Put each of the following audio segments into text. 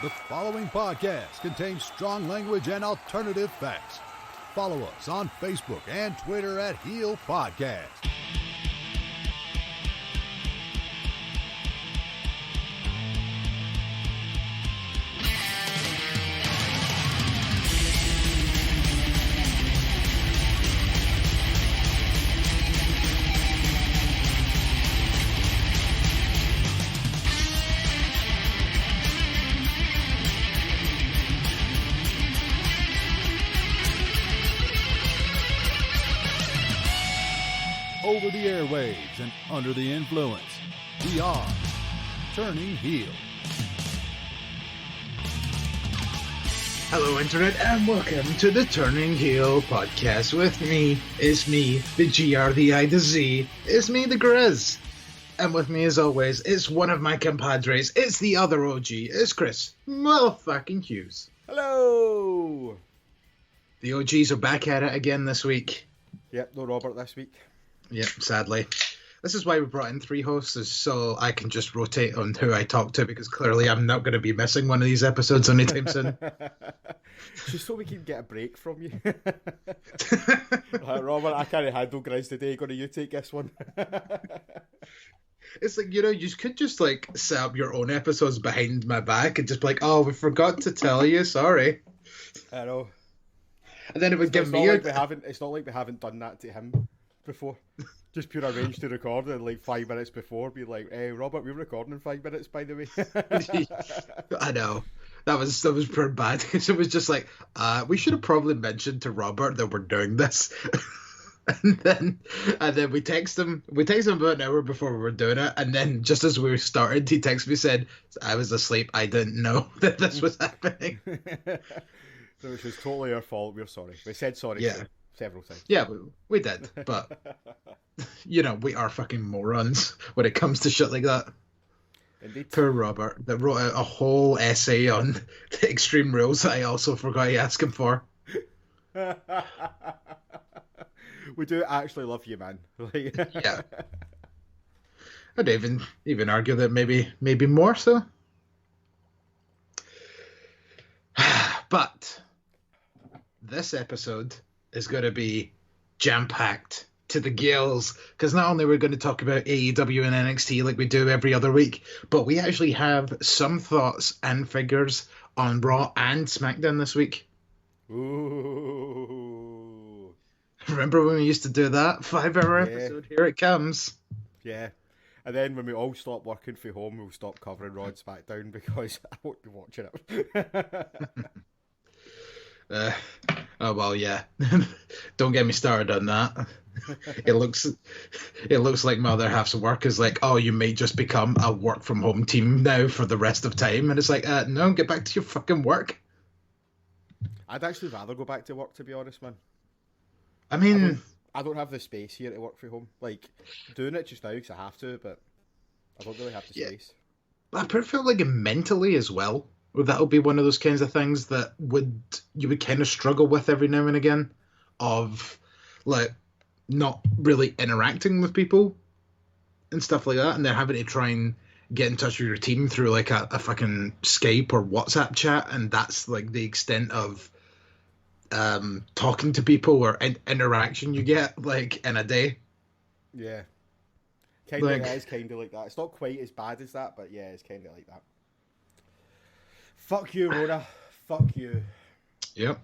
The following podcast contains strong language and alternative facts. Follow us on Facebook and Twitter at Heel Podcast. Over the airwaves and under the influence, we are Turning Heel. Hello Internet and welcome to the Turning Heel podcast. With me is me, the GR, the I, the Z, is me, the Griz. And with me as always, it's one of my compadres, it's the other OG, it's Chris motherfucking Hughes. Hello! The OGs are back at it again this week. Yep, no Robert this week. Yep, sadly. This is why we brought in three hosts, is so I can just rotate on who I talk to, because clearly I'm not going to be missing one of these episodes anytime soon. Just so we can get a break from you. Robert, I can't handle Griz today. Gonna you take this one? It's like, you know, you could just like set up your own episodes behind my back and just be like, oh, we forgot to tell you, sorry. I know. And then it would give me It's not like we haven't done that to him before. Just pure arrange to record and like 5 minutes before be like, hey Robert, we're recording in 5 minutes, by the way. I know. That was pretty bad, because it was just like, we should have probably mentioned to Robert that we're doing this. and then we text him about an hour before we were doing it, and then just as we started, he texted me, said, I was asleep, I didn't know that this was happening. So which was totally our fault. We're sorry. We said sorry. Yeah. Several times. Yeah, we did, but you know, we are fucking morons when it comes to shit like that. Indeed. Poor Robert, that wrote out a whole essay on the extreme rules that I also forgot to ask him for. We do actually love you, man. Yeah. I'd even argue that maybe more so. But this episode is going to be jam-packed to the gills, because not only we're going to talk about AEW and NXT like we do every other week, but we actually have some thoughts and figures on Raw and Smackdown this week. Ooh. Remember when we used to do that? 5-hour episode, here it comes. Yeah. And then when we all stop working from home, we'll stop covering Raw and Smackdown because I won't be watching it. Oh well, yeah. Don't get me started on that. It looks like my other half's work is like, oh, you may just become a work from home team now for the rest of time, and it's like, no, get back to your fucking work. I'd actually rather go back to work, to be honest, man. I mean, I don't have the space here to work from home. Like, doing it just now because I have to, but I don't really have the space. I feel like mentally as well, that'll be one of those kinds of things that you would kind of struggle with every now and again, of like not really interacting with people and stuff like that, and then having to try and get in touch with your team through like a fucking Skype or WhatsApp chat, and that's like the extent of talking to people or interaction you get like in a day. Yeah, kind of. It is kind of like that. It's not quite as bad as that, but yeah, it's kind of like that. Fuck you, Rona. Fuck you. Yep.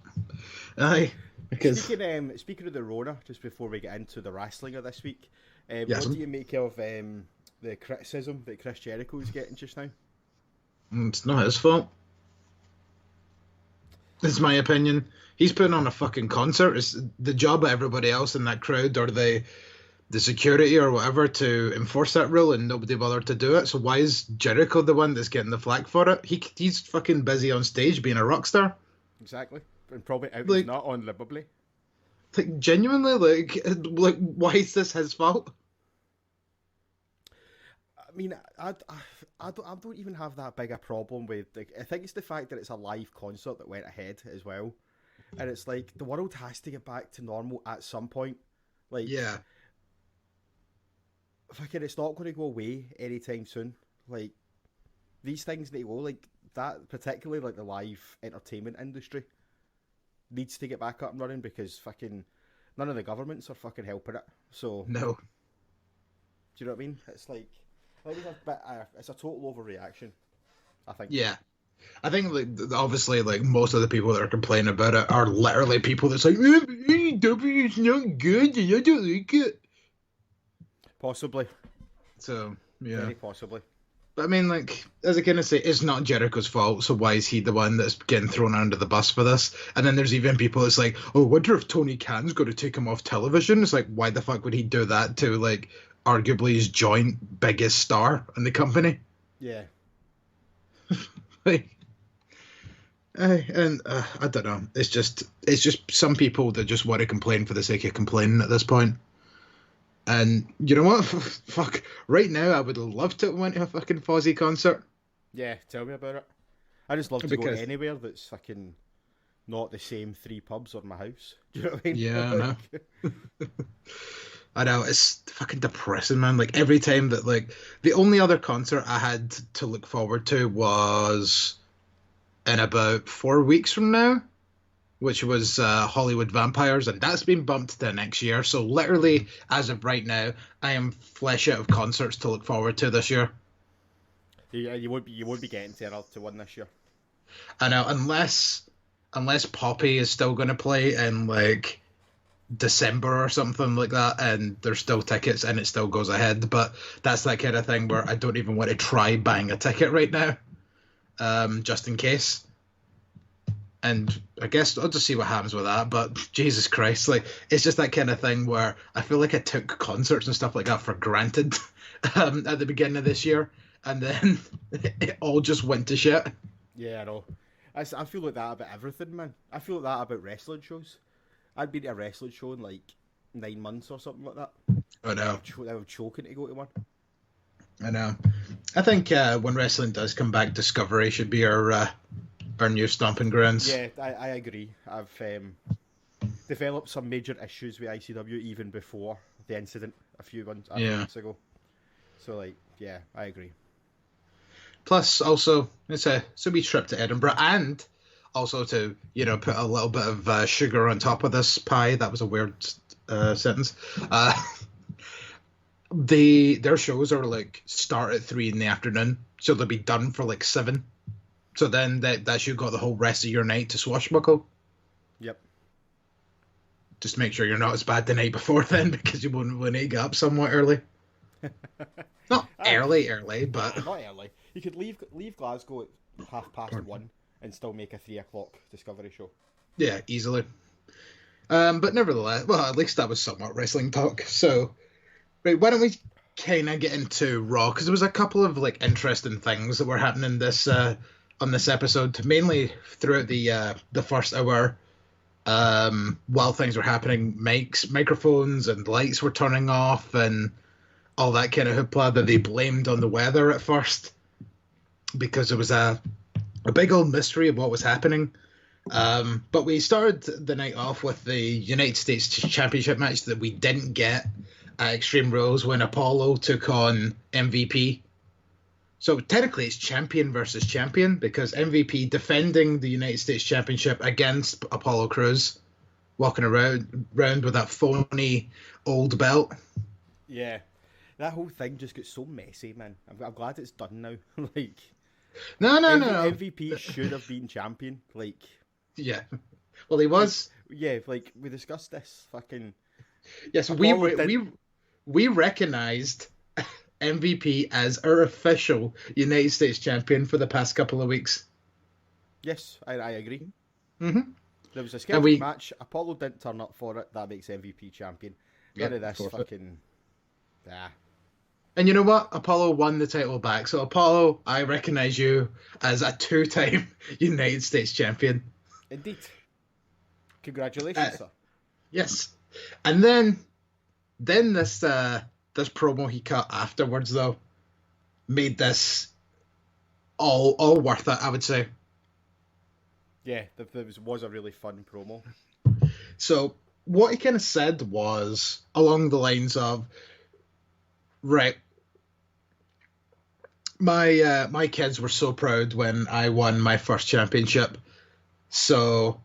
Aye. Because speaking of the Rona, just before we get into the wrestling of this week, what do you make of the criticism that Chris Jericho is getting just now? It's not his fault. It's my opinion. He's putting on a fucking concert. It's the job of everybody else in that crowd or the security or whatever to enforce that rule, and nobody bothered to do it. So why is Jericho the one that's getting the flack for it? He's fucking busy on stage being a rock star. Exactly. And probably out like, not unlivably. Like, genuinely, like, why is this his fault? I mean, I don't even have that big a problem with. Like, I think it's the fact that it's a live concert that went ahead as well, and it's like the world has to get back to normal at some point. Like, yeah, fucking, it's not going to go away anytime soon. Like, these things need to go. Like, that particularly like the live entertainment industry needs to get back up and running because fucking none of the governments are fucking helping it. So No. do you know what I mean? It's like it's a bit, it's a total overreaction, I think. Yeah. I think like obviously like most of the people that are complaining about it are literally people that's like AEW is not good and I don't like it. Possibly. So yeah. Very possibly. But I mean, like, as I kind of say, it's not Jericho's fault, so why is he the one that's getting thrown under the bus for this? And then there's even people that's like, oh, I wonder if Tony Khan's going to take him off television. It's like, why the fuck would he do that to, like, arguably his joint biggest star in the company? Yeah. Like, I don't know. It's just some people that just want to complain for the sake of complaining at this point. And you know what? Fuck. Right now, I would love to went to a fucking Fozzy concert. Yeah, tell me about it. I just love to go anywhere that's fucking not the same 3 pubs or my house. Do you know what I mean? Yeah, I know. I know, it's fucking depressing, man. Like, every time that, like, the only other concert I had to look forward to was in about 4 weeks from now, which was Hollywood Vampires, and that's been bumped to next year. So literally, as of right now, I am flesh out of concerts to look forward to this year. Yeah, you would be getting to one this year. I know, unless Poppy is still going to play in like December or something like that, and there's still tickets and it still goes ahead. But that's that kind of thing where I don't even want to try buying a ticket right now, just in case. And I guess I'll just see what happens with that. But Jesus Christ, like, it's just that kind of thing where I feel like I took concerts and stuff like that for granted at the beginning of this year, and then it all just went to shit. Yeah, I know. I feel like that about everything, man. I feel like that about wrestling shows. I'd been to a wrestling show in like 9 months or something like that. I know. I was choking to go to one. I know. I think when wrestling does come back, Discovery should be our new stomping grounds. Yeah, I agree. I've developed some major issues with ICW even before the incident a few months ago. So, like, yeah, I agree. Plus, also, it's a wee trip to Edinburgh, and also to, you know, put a little bit of sugar on top of this pie. That was a weird sentence. Their shows are, like, start at 3 in the afternoon, so they'll be done for, like, 7. So then that's you got the whole rest of your night to swashbuckle. Yep. Just make sure you're not as bad the night before then, because you wouldn't want to get up somewhat early. Not early, but not early. You could leave Glasgow at 1:30 and still make a 3 o'clock Discovery show. Yeah, easily. But nevertheless, well, at least that was somewhat wrestling talk. So, right, why don't we kind of get into Raw, because there was a couple of like interesting things that were happening this on this episode, mainly throughout the first hour. While things were happening, microphones and lights were turning off and all that kind of hoopla that they blamed on the weather at first, because it was a big old mystery of what was happening. But we started the night off with the United States Championship match that we didn't get at Extreme Rules when Apollo took on MVP. So technically it's champion versus champion, because MVP defending the United States Championship against Apollo Crews, walking around with that phony old belt. Yeah, that whole thing just gets so messy, man. I'm glad it's done now. Like, no. MVP should have been champion. Like, yeah. Well, he was. Like, yeah, like we discussed this. Fucking. Yes, we recognized MVP as our official United States champion for the past couple of weeks. Yes, I agree. Mm-hmm. There was a scheduled match. Apollo didn't turn up for it. That makes MVP champion. None of this fucking. Yeah. And you know what? Apollo won the title back. So Apollo, I recognize you as a 2-time United States champion. Indeed. Congratulations, sir. Yes. And then this promo he cut afterwards, though, made this all worth it, I would say. Yeah, there was a really fun promo. So what he kind of said was along the lines of, right, my kids were so proud when I won my first championship. So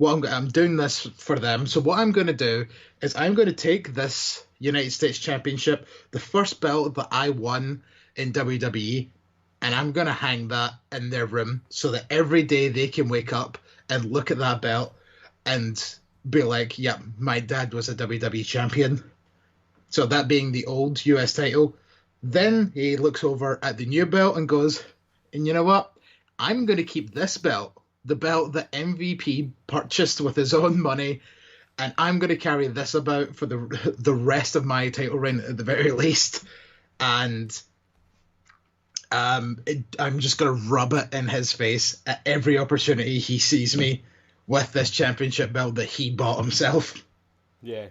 I'm doing this for them. So what I'm going to do is I'm going to take this United States Championship, the first belt that I won in WWE, and I'm going to hang that in their room so that every day they can wake up and look at that belt and be like, yep, my dad was a WWE champion. So that being the old US title. Then he looks over at the new belt and goes, and you know what? I'm going to keep this belt, the belt that MVP purchased with his own money, and I'm going to carry this about for the rest of my title reign at the very least. And I'm just going to rub it in his face at every opportunity he sees me with this championship belt that he bought himself. Yeah.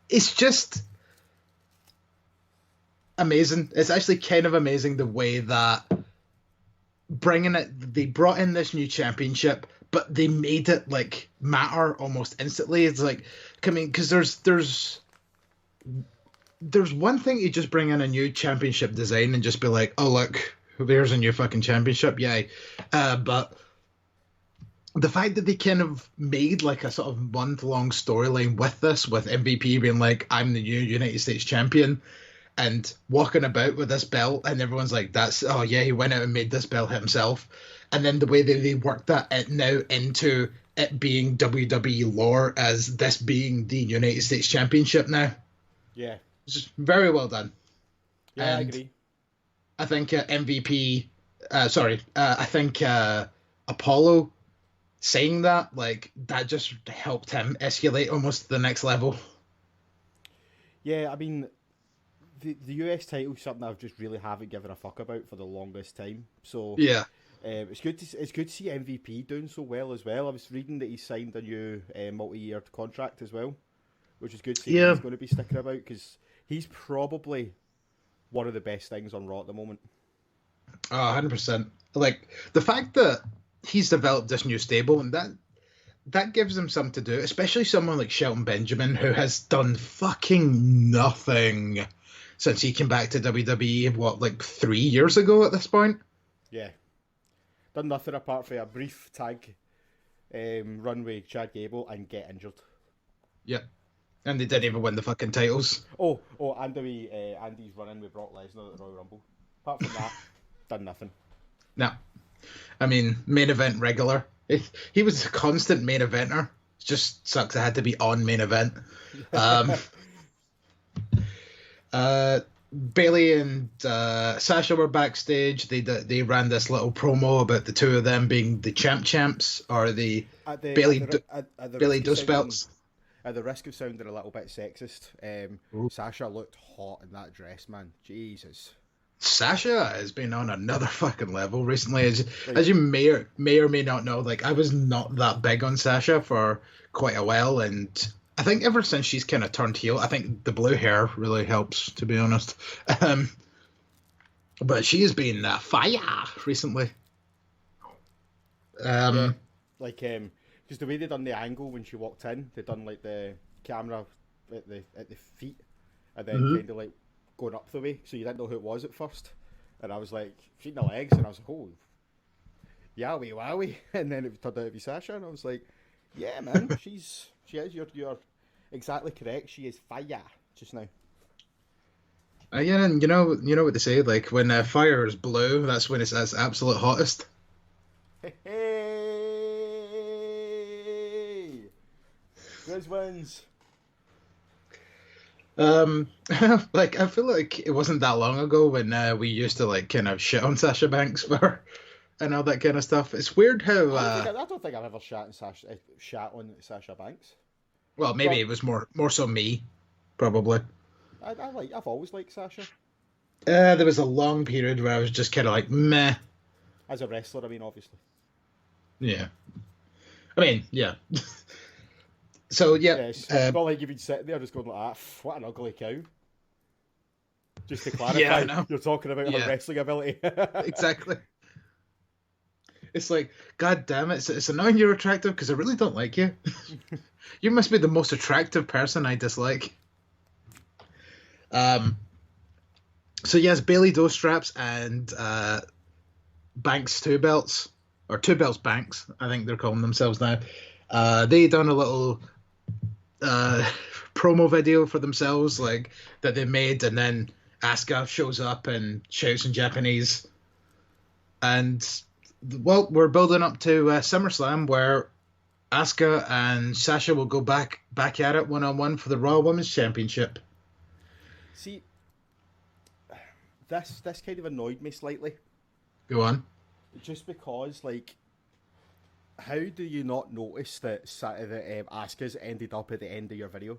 It's just amazing. It's actually kind of amazing the way that they brought in this new championship, but they made it like matter almost instantly. It's like, I mean, because there's one thing to just bring in a new championship design and just be like, oh look, there's a new fucking championship, yay. But the fact that they kind of made like a sort of month-long storyline with this, with MVP being like, I'm the new United States champion, and walking about with this belt, and everyone's like, oh yeah, he went out and made this belt himself. And then the way that they worked that now into it being WWE lore as this being the United States championship now. Yeah. It's just very well done. Yeah, and I agree. I think I think Apollo saying that, like, that just helped him escalate almost to the next level. Yeah, I mean, the US title is something I've just really haven't given a fuck about for the longest time. So yeah, it's good to see MVP doing so well as well. I was reading that he signed a new multi-year contract as well, which is good to see he's going to be sticking about, because he's probably one of the best things on Raw at the moment. Oh, 100%. Like, the fact that he's developed this new stable, and that gives him something to do, especially someone like Shelton Benjamin, who has done fucking nothing since he came back to WWE, like 3 years ago at this point? Yeah. Done nothing apart from a brief tag run with Chad Gable and get injured. Yeah. And they didn't even win the fucking titles. Oh, and Andy's running with Brock Lesnar at the Royal Rumble. Apart from that, done nothing. No. I mean, main event regular. He was a constant main eventer. It just sucks I had to be on main event. Bailey and Sasha were backstage. They ran this little promo about the two of them being the champs, or the Bailey Dust belts. At the risk of sounding a little bit sexist, Sasha looked hot in that dress, man. Jesus. Sasha has been on another fucking level recently. As you may or may not know, like, I was not that big on Sasha for quite a while, and I think ever since she's kind of turned heel, I think the blue hair really helps, to be honest. But she has been fire recently. Because the way they done the angle when she walked in, they done like the camera at the feet, and then kind of like going up the way, so you didn't know who it was at first. And I was like, seen the legs, and I was like, oh, yowie wowie. And then it turned out to be Sasha, and I was like, yeah, man, she is. You're exactly correct. She is fire just now. Yeah, and you know what they say, like, when fire is blue, that's when it's at its absolute hottest. Hey, Griz wins. Like, I feel like it wasn't that long ago when we used to like kind of shit on Sasha Banks for and all that kind of stuff. It's weird how I don't think I've ever shat on Sasha Banks. Well, maybe it was more so me, probably. I've always liked Sasha. There was a long period where I was just kind of like meh. As a wrestler, I mean, obviously. Yeah. I mean, yeah. So, yeah. It's not like you've been sitting there just going like, what an ugly cow. Just to clarify, you're talking about her wrestling ability. Exactly. It's like, God damn it, it's annoying you're attractive because I really don't like you. You must be the most attractive person I dislike. So yes, Bailey Doe straps and Banks two belts, or two belts Banks, I think they're calling themselves now. They done a little promo video for themselves, like that they made, and then Asuka shows up and shouts in Japanese. And well, we're building up to SummerSlam, where Asuka and Sasha will go back at it 1-on-1 for the Raw Women's Championship. See, this kind of annoyed me slightly. Go on. Just because, like, how do you not notice that Asuka's ended up at the end of your video?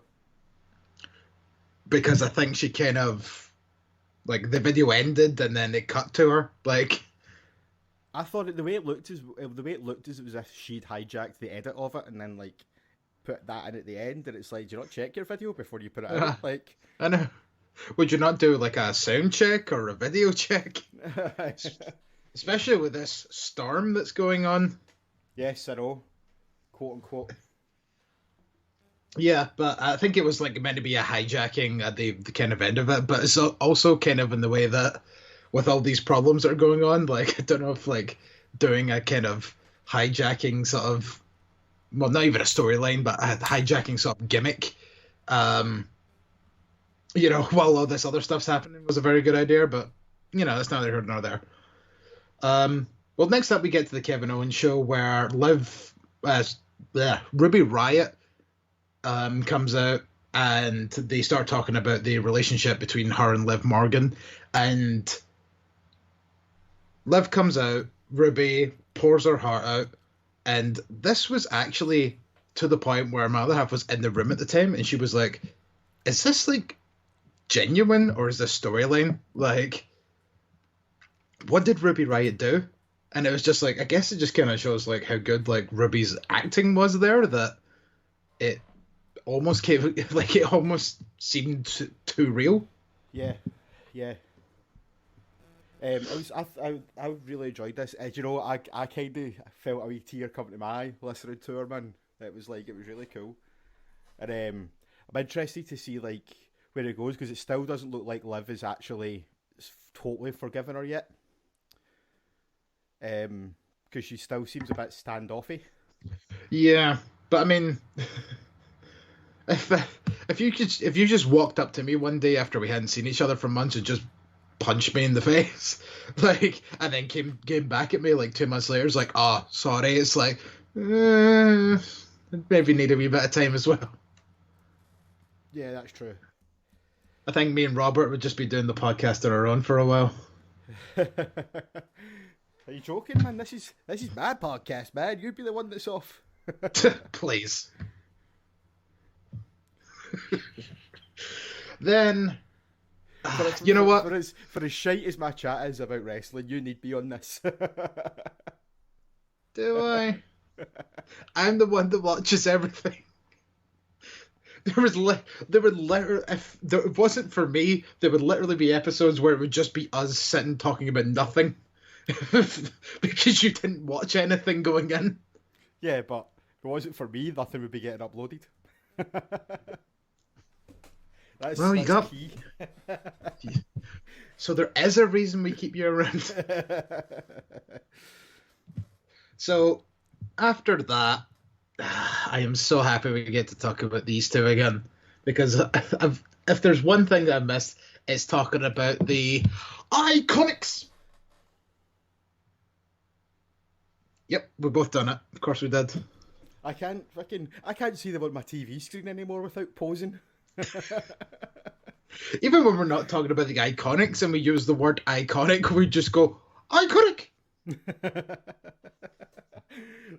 Because I think she kind of, like, the video ended and then it cut to her. Like, I thought the way it looked as it was as if she'd hijacked the edit of it and then, like, put that in at the end. And it's like, do you not check your video before you put it out? Like, I know. Would you not do, like, a sound check or a video check? Especially with this storm that's going on. Yes, I know. Quote unquote. Yeah, but I think it was like meant to be a hijacking at the kind of end of it, but it's also kind of in the way that with all these problems that are going on, like, I don't know if like doing a kind of hijacking sort of, well, not even a storyline, but a hijacking sort of gimmick, you know, while all this other stuff's happening was a very good idea, but, you know, that's neither here nor there. Well, next up we get to the Kevin Owens show where Ruby Riott comes out and they start talking about the relationship between her and Liv Morgan. And Liv comes out, Ruby pours her heart out, and this was actually to the point where my other half was in the room at the time and she was like, is this like genuine or is this storyline? Like, what did Ruby Riott do? And it was just like, I guess it just kind of shows like how good like Ruby's acting was there, that it almost came, like it almost seemed too real. Yeah. I really enjoyed this. You know, I kind of felt a wee tear come to my eye listening to her, man. It was really cool. And I'm interested to see like where it goes, because it still doesn't look like Liv is actually totally forgiven her yet. Because she still seems a bit standoffy. Yeah, but I mean, if you just walked up to me one day after we hadn't seen each other for months and just punched me in the face, like, and then came back at me like 2 months later, it's like, oh, sorry, it's like, maybe need a wee bit of time as well. Yeah, that's true. I think me and Robert would just be doing the podcast on our own for a while. Are you joking, man? This is my podcast, man. You'd be the one that's off. Please. Then, you know what? For as shite as my chat is about wrestling, you need be on this. Do I? I'm the one that watches everything. There would literally, if it wasn't for me, there would literally be episodes where it would just be us sitting talking about nothing. Because you didn't watch anything going in. Yeah, but if it wasn't for me, nothing would be getting uploaded. That's key. So there is a reason we keep you around. So after that, I am so happy we get to talk about these two again, because if there's one thing that I missed, it's talking about the Iconics. Yep, we both done it. Of course we did. I can't see them on my TV screen anymore without pausing. Even when we're not talking about the Iconics and we use the word iconic, we just go, Iconic!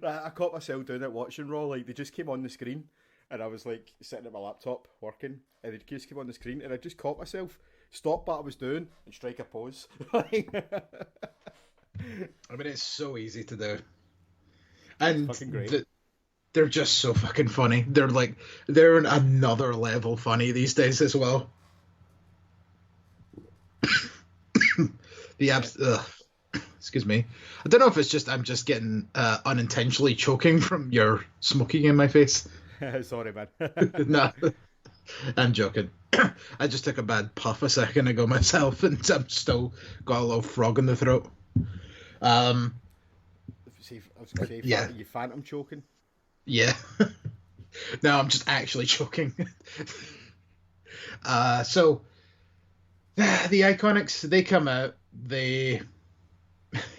I caught myself doing it watching Raw. Like, they just came on the screen and I was like sitting at my laptop working and they just came on the screen and I just caught myself stop what I was doing and strike a pause. I mean, it's so easy to do. And fucking great. They're just so fucking funny. They're another level funny these days as well. Excuse me. I don't know if it's just I'm just getting unintentionally choking from your smoking in my face. Sorry, man. No. I'm joking. I just took a bad puff a second ago myself, and I'm still got a little frog in the throat. See, I was going to say, Yeah, you phantom choking. yeah. No, I'm just actually choking. So the Iconics, they come out. They,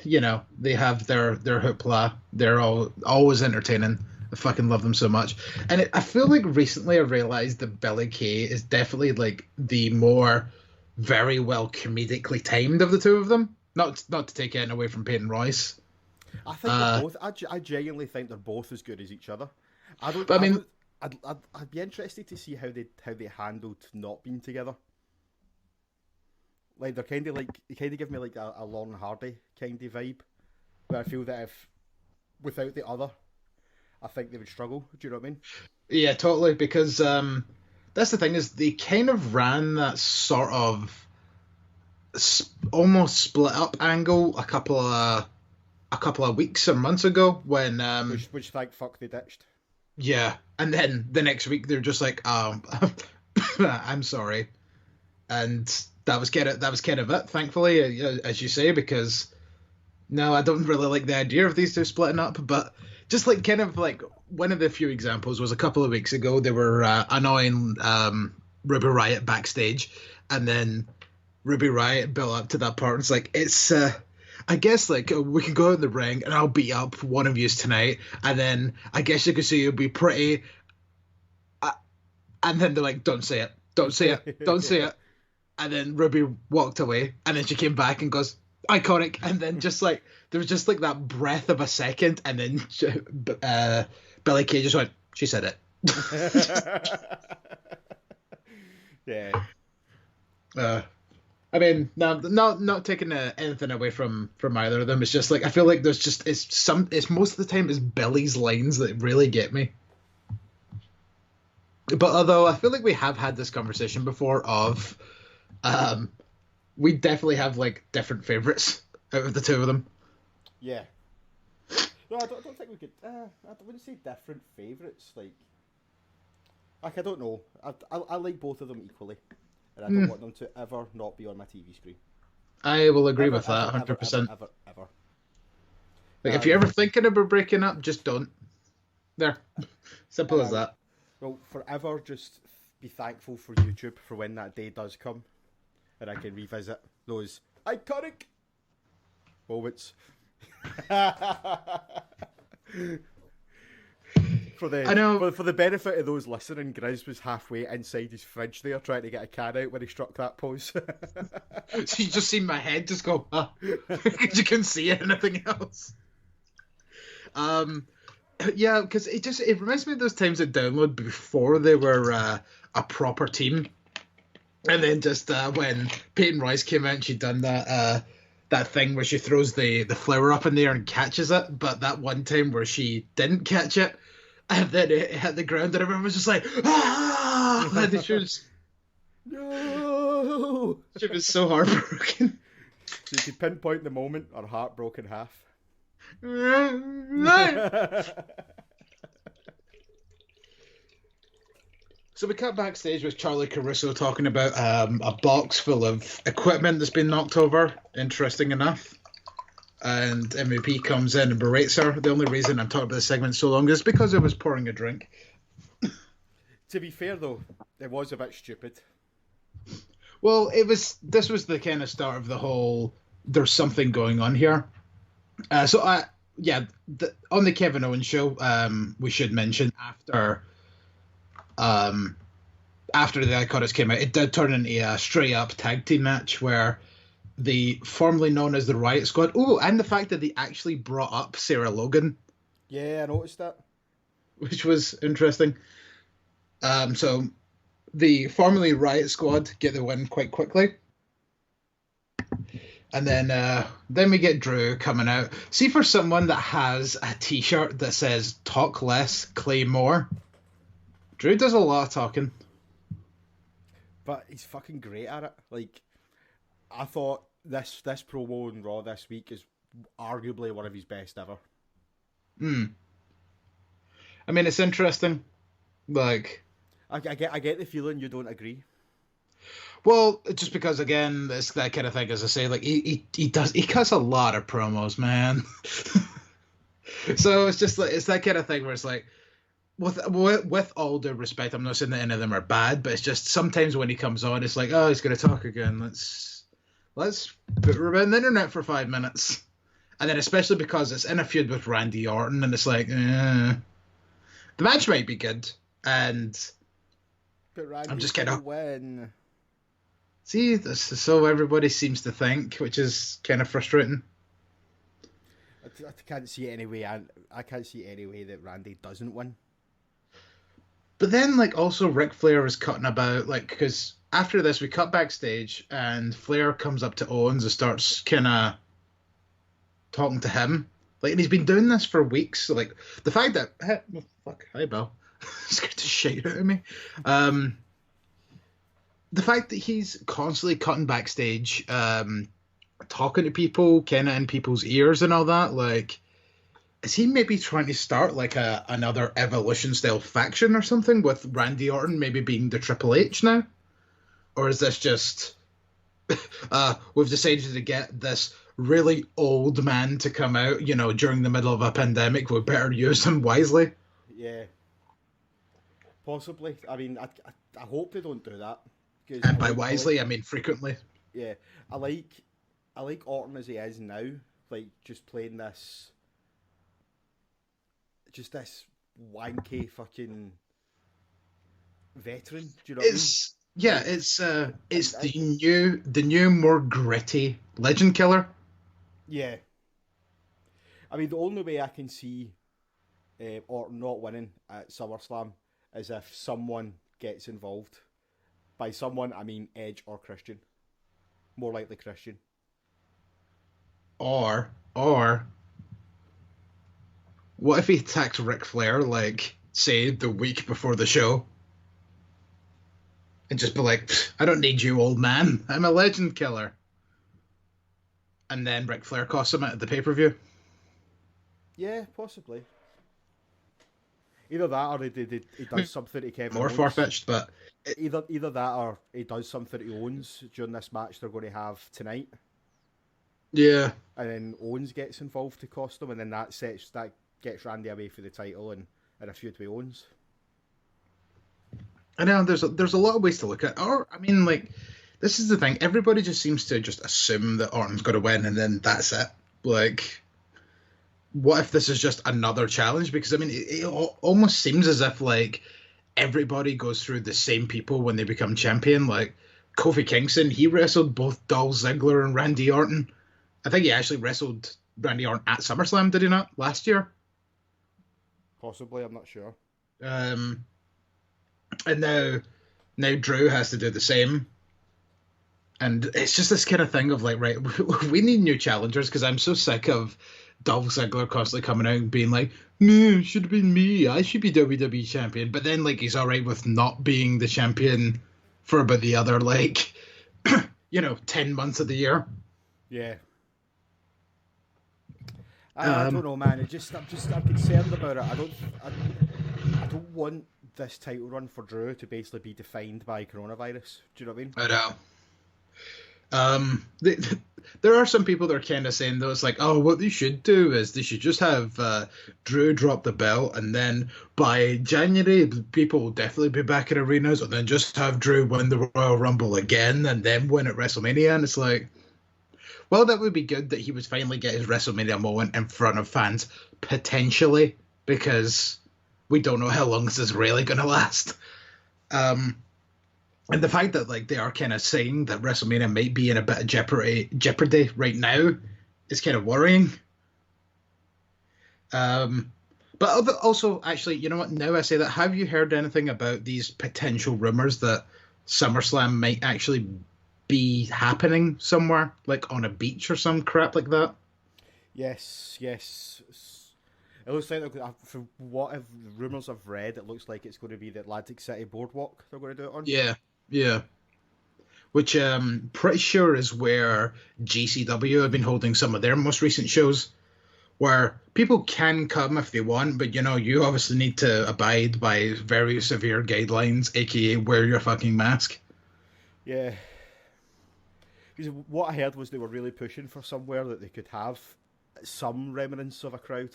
they have their hoopla. They're all always entertaining. I fucking love them so much. And I feel like recently I realized that Billy Kay is definitely like the more very well comedically timed of the two of them. Not to take anything away from Peyton Royce. I think they're both. I genuinely think they're both as good as each other. I don't. But I mean, I'd be interested to see how they handled not being together. Like they kind of give me like a Lauren Hardy kind of vibe, where I feel that if without the other, I think they would struggle. Do you know what I mean? yeah, totally. Because that's the thing is they kind of ran that sort of almost split up angle a couple of weeks or months ago when which thank fuck they ditched. yeah, and then the next week they're just like, I'm sorry, and that was kind of it. Thankfully, as you say, because no, I don't really like the idea of these two splitting up. But just like kind of like one of the few examples was a couple of weeks ago they were annoying Ruby Riott backstage, and then Ruby Riott built up to that part. And it's like I guess like we can go in the ring and I'll beat up one of yous tonight, and then I guess you could say you'll be pretty. And then they're like, don't say it, don't say it, don't say it. And then Ruby walked away, and then she came back and goes, Iconic. And then just like there was just like that breath of a second, and then Billy Kay just went, she said it. Yeah. I mean, not taking anything away from either of them. It's just like I feel like there's just it's most of the time it's Billy's lines that really get me. But although I feel like we have had this conversation before of, we definitely have like different favorites out of the two of them. Yeah. No, I don't think we could. I wouldn't say different favourites. Like I don't know. I like both of them equally, and I don't want them to ever not be on my TV screen. I will agree with that 100%. Ever. Like if you're ever thinking about breaking up, just don't. There, simple as that. Well, forever just be thankful for YouTube for when that day does come, and I can revisit those iconic moments. For the benefit of those listening, Griz was halfway inside his fridge there trying to get a can out when he struck that pose. So you just seen my head just go, because you couldn't see anything else. Yeah, because it reminds me of those times at Download before they were a proper team, and then just when Peyton Royce came out and she'd done that thing where she throws the flower up in there and catches it, but that one time where she didn't catch it, and then it hit the ground and everyone was just like, ah! And she was, No! She was so heartbroken. So you could pinpoint the moment, her heart broke in half. So we cut backstage with Charlie Caruso talking about a box full of equipment that's been knocked over, interesting enough. And MVP comes in and berates her. The only reason I'm talking about this segment so long is because I was pouring a drink. To be fair, though, it was a bit stupid. Well, this was the kind of start of the whole, there's something going on here. On the Kevin Owens show, we should mention after the Iconics came out, it did turn into a straight up tag team match where the formerly known as the Riot Squad. Oh, and the fact that they actually brought up Sarah Logan. Yeah, I noticed that. Which was interesting. So the formerly Riot Squad get the win quite quickly. And then we get Drew coming out. See, for someone that has a t-shirt that says "Talk less, Clay more," Drew does a lot of talking. But he's fucking great at it. Like, I thought this promo on Raw this week is arguably one of his best ever. I mean, it's interesting. Like, I get the feeling you don't agree. Well, just because again, it's that kind of thing. As I say, like he cuts a lot of promos, man. So it's just like it's that kind of thing where it's like, with all due respect, I'm not saying that any of them are bad, but it's just sometimes when he comes on, it's like, oh, he's going to talk again. Let's put him on the internet for 5 minutes, and then especially because it's in a feud with Randy Orton, and it's like, the match might be good, and But Randy's I'm just kind of win. See, this is so everybody seems to think, which is kind of frustrating. I can't see any way. I can't see any way that Randy doesn't win. But then, like, also Ric Flair is cutting about, like, because after this we cut backstage and Flair comes up to Owens and starts kind of talking to him. Like, and he's been doing this for weeks. So, like, the fact that hi Bill, scared to shit out of me. The fact that he's constantly cutting backstage, talking to people, kind of in people's ears and all that, like, is he maybe trying to start like another Evolution style faction or something with Randy Orton maybe being the Triple H now? Or is this just we've decided to get this really old man to come out, during the middle of a pandemic, we better use him wisely? Yeah. Possibly. I mean, I hope they don't do that. And by wisely, I mean frequently. Yeah. I like Orton as he is now, like just playing this wanky fucking veteran. Do you know what I mean? Yeah, it's the new more gritty legend killer. Yeah. I mean, the only way I can see Orton not winning at SummerSlam is if someone gets involved. By someone, I mean Edge or Christian. More likely Christian. Or what if he attacked Ric Flair, like, say, the week before the show? And just be like, I don't need you, old man. I'm a legend killer. And then Ric Flair costs him at the pay-per-view. Yeah, possibly. Either that or he does something to Kevin More Owens. far-fetched, but... Either that or he does something to Owens during this match they're going to have tonight. Yeah. And then Owens gets involved to cost him, and then that gets Randy away for the title and a feud with Owens. I know there's a lot of ways to look at it. Or, I mean, like, this is the thing. Everybody just seems to just assume that Orton's going to win, and then that's it. Like, what if this is just another challenge? Because, I mean, it almost seems as if, like, everybody goes through the same people when they become champion. Like, Kofi Kingston, he wrestled both Dolph Ziggler and Randy Orton. I think he actually wrestled Randy Orton at SummerSlam, did he not, last year? Possibly, I'm not sure. And now Drew has to do the same. And it's just this kind of thing of like, right, we need new challengers, because I'm so sick of Dolph Ziggler constantly coming out and being like, no, it should have been me. I should be WWE champion. But then, like, he's all right with not being the champion for about the other, like, 10 months of the year. Yeah. I don't know, man. I'm concerned about it. I don't want this title run for Drew to basically be defined by coronavirus. Do you know what I mean? I know. There are some people that are kind of saying, though, it's like, oh, what they should do is they should just have Drew drop the belt, and then by January, people will definitely be back in arenas, and then just have Drew win the Royal Rumble again, and then win at WrestleMania. And it's like, well, that would be good that he would finally get his WrestleMania moment in front of fans, potentially, because we don't know how long this is really going to last. And the fact that, like, they are kind of saying that WrestleMania might be in a bit of jeopardy right now is kind of worrying. But also, actually, you know what? Now I say that, have you heard anything about these potential rumors that SummerSlam might actually be happening somewhere, like on a beach or some crap like that? Yes. It looks like, from what rumours I've read, it looks like it's going to be the Atlantic City Boardwalk they're going to do it on. Yeah. Which pretty sure is where GCW have been holding some of their most recent shows. where people can come if they want, but you obviously need to abide by very severe guidelines, aka wear your fucking mask. Yeah. Because what I heard was they were really pushing for somewhere that they could have some remnants of a crowd.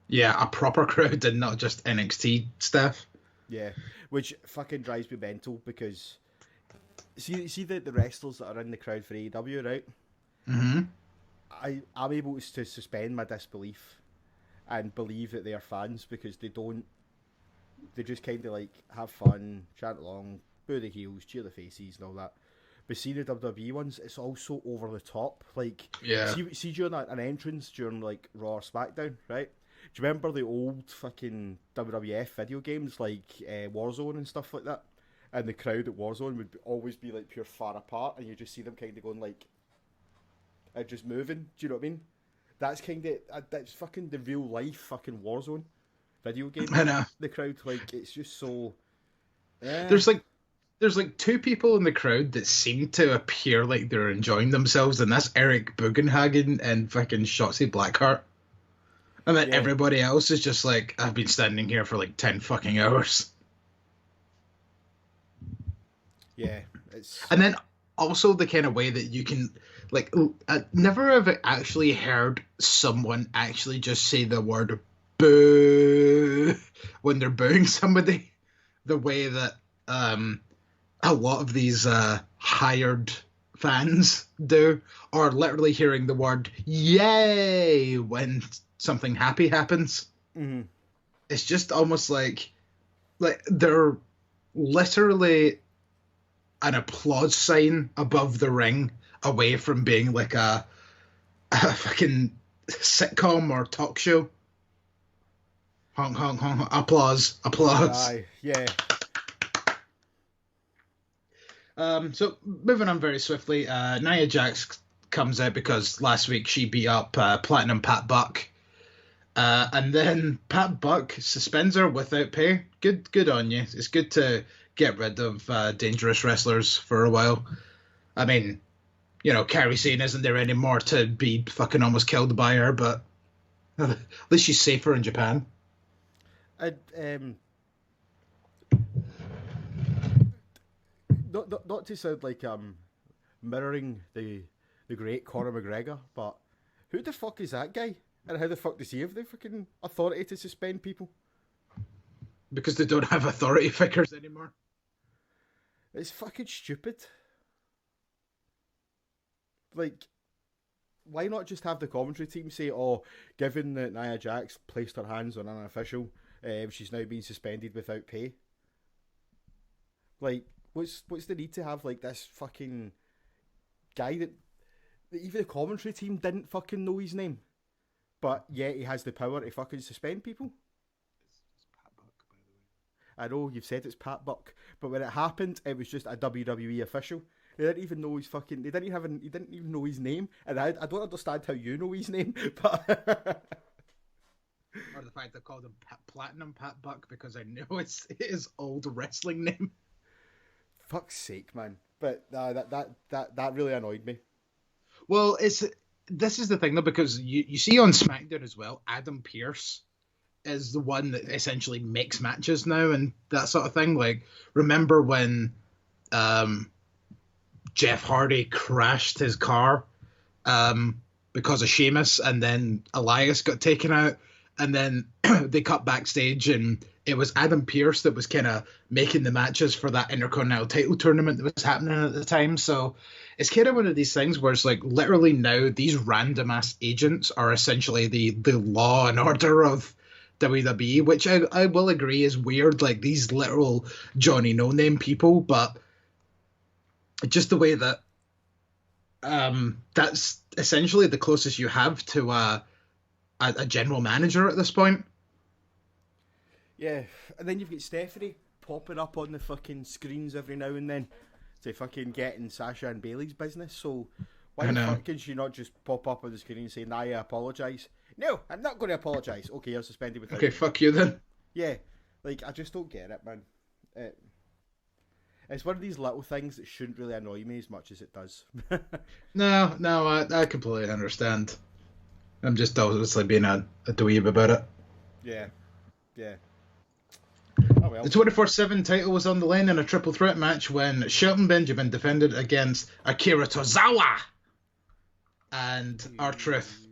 Yeah, a proper crowd and not just NXT staff. Yeah, which fucking drives me mental because see the wrestlers that are in the crowd for AEW, right? Mm-hmm. I'm able to suspend my disbelief and believe that they are fans because they just kind of like have fun, chant along, boo the heels, cheer the faces and all that. But seeing the WWE ones, it's also over the top. Like, Yeah. see during an entrance during like Raw or Smackdown, right? Do you remember the old fucking WWF video games like Warzone and stuff like that? And the crowd at Warzone would always be like pure far apart, and you just see them kind of going like, just moving. Do you know what I mean? That's kind of that's fucking the real life fucking Warzone video game. I know. The crowd, like, it's just so. There's like two people in the crowd that seem to appear like they're enjoying themselves, and that's Eric Bugenhagen and fucking Shotzi Blackheart. And then everybody else is just like, I've been standing here for like 10 fucking hours. Yeah, it's... And then also the kind of way that you can, like, I never have actually heard someone actually just say the word boo when they're booing somebody. The way that a lot of these hired fans do, or literally hearing the word yay when something happy happens. Mm-hmm. It's just almost like they're literally an applause sign above the ring, away from being like a fucking sitcom or talk show. Honk, honk, honk, applause. Aye, yeah. So moving on very swiftly, Nia Jax comes out because last week she beat up Platinum Pat Buck. And then Pat Buck suspends her without pay. Good on you. It's good to get rid of dangerous wrestlers for a while. I mean, Kairi Sane isn't there anymore to be fucking almost killed by her, but at least she's safer in Japan. Not to sound like mirroring the great Conor McGregor, but who the fuck is that guy? And how the fuck does he have the fucking authority to suspend people? Because they don't have authority figures anymore. It's fucking stupid. Like, why not just have the commentary team say, "Oh, given that Nia Jax placed her hands on an official, she's now being suspended without pay." Like, what's the need to have like this fucking guy that even the commentary team didn't fucking know his name, but yet he has the power to fucking suspend people? It's Pat Buck, by the way. I know you've said it's Pat Buck, but when it happened, it was just a WWE official. They didn't even know his fucking. He didn't even know his name, and I don't understand how you know his name, but. Or the fact they called him Platinum Pat Buck because I know it's his old wrestling name. Fuck's sake, man! But that really annoyed me. Well, this is the thing though, because you see on SmackDown as well, Adam Pearce is the one that essentially makes matches now and that sort of thing. Like, remember when Jeff Hardy crashed his car because of Sheamus, and then Elias got taken out, and then they cut backstage and it was Adam Pearce that was kind of making the matches for that Intercontinental title tournament that was happening at the time. So it's kind of one of these things where it's like literally now these random ass agents are essentially the law and order of WWE, which I will agree is weird, like these literal Johnny No Name people, but just the way that that's essentially the closest you have to a general manager at this point. Yeah, and then you've got Stephanie popping up on the fucking screens every now and then to fucking get in Sasha and Bailey's business. So why the fuck can she not just pop up on the screen and say, "Nia, apologise"? No, I'm not going to apologise. Okay, you're suspended without. Okay, fuck you then. Yeah, like I just don't get it, man. It's one of these little things that shouldn't really annoy me as much as it does. No, I completely understand. I'm just obviously being a dweeb about it. Yeah, yeah. Oh well. The 24/7 title was on the line in a triple threat match when Shelton Benjamin defended against Akira Tozawa and R-Truth.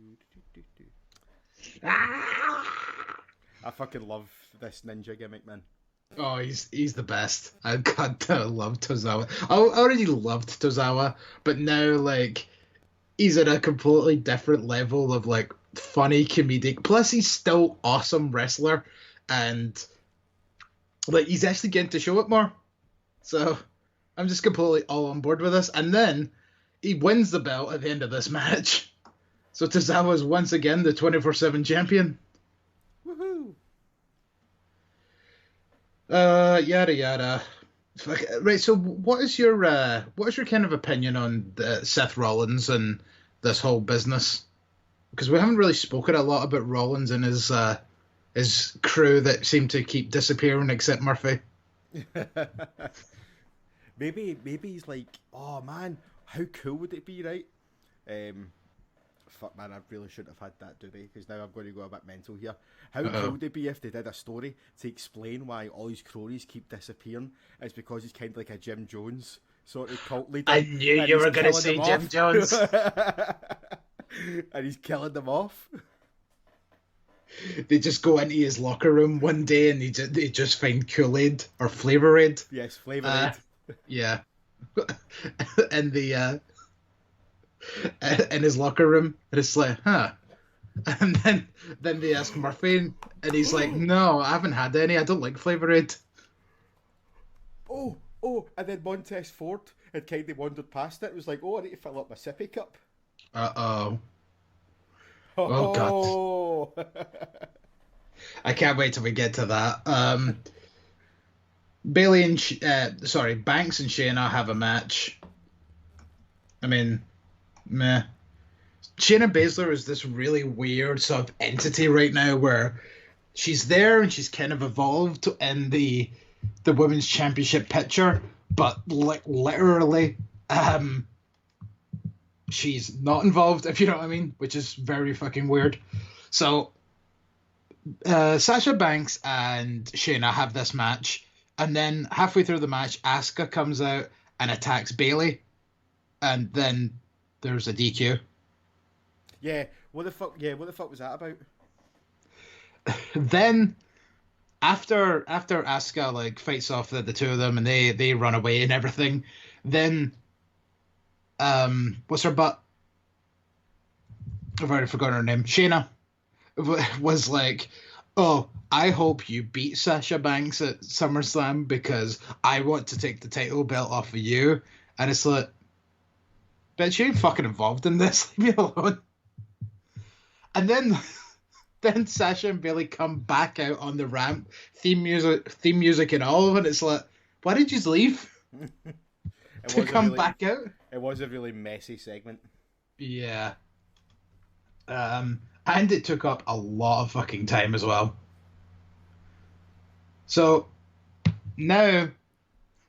I fucking love this ninja gimmick, man. Oh, he's the best. I gotta love Tozawa. I already loved Tozawa, but now like he's at a completely different level of like funny comedic. Plus, he's still awesome wrestler, and like he's actually getting to show it more. So I'm just completely all on board with this. And then he wins the belt at the end of this match. So Tozawa is once again the 24/7 champion. Woohoo! Yada yada. Right. So what is your kind of opinion on Seth Rollins and this whole business? Because we haven't really spoken a lot about Rollins and his crew that seem to keep disappearing, except Murphy. maybe he's like, oh man, how cool would it be, right? Fuck man, I really shouldn't have had that today because now I'm going to go a bit mental here. How cool would it be if they did a story to explain why all his cronies keep disappearing? It's because he's kind of like a Jim Jones sort of cult leader. I knew you were going to say Jim Jones. And he's killing them off. They just go into his locker room one day and they just find Kool-Aid or Flava Aid. Yes, Flava Aid. Yeah. And the in his locker room, and it's like, huh. And then they ask Murphy, and he's like, no, I haven't had any. I don't like Flava Aid. Oh, and then Montez Ford had kind of wandered past it. It was like, oh, I need to fill up my sippy cup. Uh-oh. Oh, God. I can't wait till we get to that. Banks and Shayna have a match. I mean, meh. Shayna Baszler is this really weird sort of entity right now where she's there and she's kind of evolved in the women's championship picture, but literally she's not involved, if you know what I mean, which is very fucking weird. So Sasha Banks and Shayna have this match, and then halfway through the match, Asuka comes out and attacks Bayley, and then there's a DQ. Yeah, what the fuck was that about? Then after Asuka like fights off the two of them and they run away and everything, then what's her butt? I've already forgotten her name. Shayna was like, oh, I hope you beat Sasha Banks at SummerSlam because I want to take the title belt off of you. And it's like, bitch, you ain't fucking involved in this. Leave me alone. And then Sasha and Bayley come back out on the ramp, theme music and all, and it's like, why did you leave? To come back out? It was a really messy segment. Yeah. And it took up a lot of fucking time as well. So now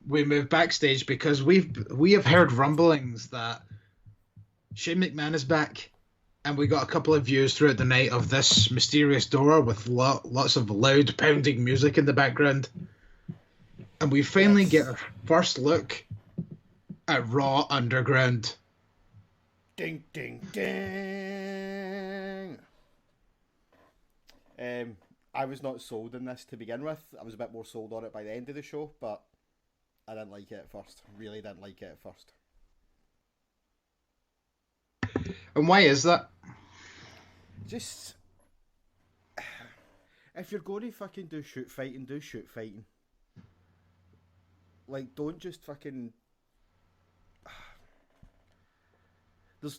we move backstage because we have heard rumblings that Shane McMahon is back. And we got a couple of views throughout the night of this mysterious door with lots of loud pounding music in the background. And we finally get our first look at Raw Underground. Ding, ding, ding. I was not sold on this to begin with. I was a bit more sold on it by the end of the show, but I didn't like it at first. Really didn't like it at first. And why is that? Just, if you're going to fucking do shoot fighting, do shoot fighting. Like, don't just fucking. There's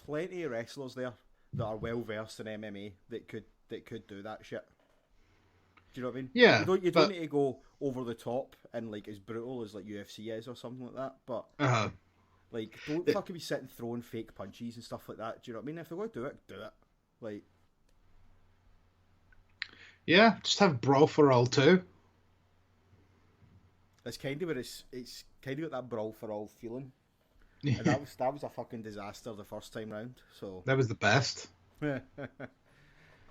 plenty of wrestlers there that are well versed in MMA that could do that shit. Do you know what I mean? Yeah. You don't need to go over the top and like as brutal as like UFC is or something like that. But like, don't fucking be sitting throwing fake punches and stuff like that. Do you know what I mean? If they're going to do it, do it. Like, yeah, just have Brawl for All too. That's kind of what it's kind of got that Brawl for All feeling. Yeah. And that was a fucking disaster the first time round. So that was the best.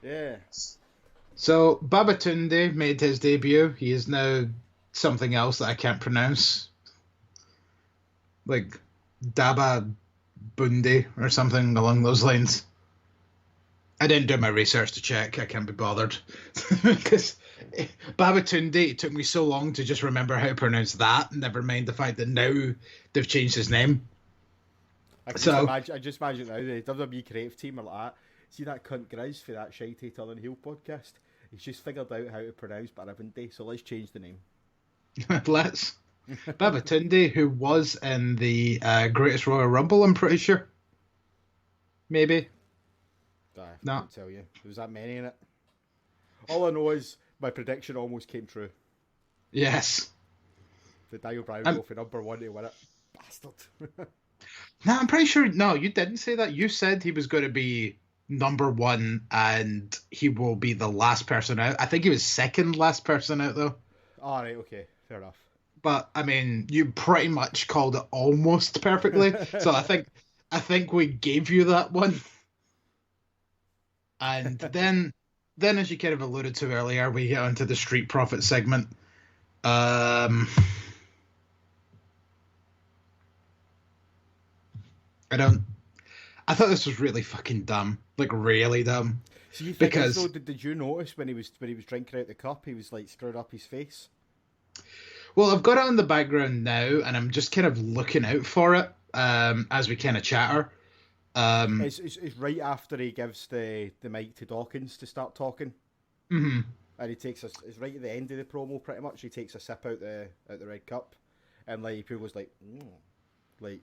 Yeah. So Babatunde made his debut. He is now something else that I can't pronounce, like Daba Bunde or something along those lines. I didn't do my research to check. I can't be bothered because Babatunde, it took me so long to just remember how to pronounce that. Never mind the fact that now they've changed his name. I just imagine now the WWE creative team are like that. See that cunt Griz for that shitey Turn Heel podcast? He's just figured out how to pronounce Barabunde, so let's change the name. Let's. Babatunde, who was in the Greatest Royal Rumble, I'm pretty sure. Maybe. I No. can't tell you. There was that many in it. All I know is my prediction almost came true. Yes. The Daniel Bryan go for number 1 to win it. Bastard. No, I'm pretty sure. No, you didn't say that. You said he was going to be number 1 and he will be the last person out. I think he was second last person out, though. All right, okay. Fair enough. But, I mean, you pretty much called it almost perfectly. So I think we gave you that one. And then as you kind of alluded to earlier, we get onto the Street Profit segment. I thought this was really fucking dumb. Like, really dumb. So you think Because so, did you notice when he was drinking out the cup, he was like screwing up his face? Well, I've got it on the background now, and I'm just kind of looking out for it as we kind of chatter. It's right after he gives the mic to Dawkins to start talking. Mm-hmm. And he takes it's right at the end of the promo, pretty much. He takes a sip out the red cup, and like people was like, like.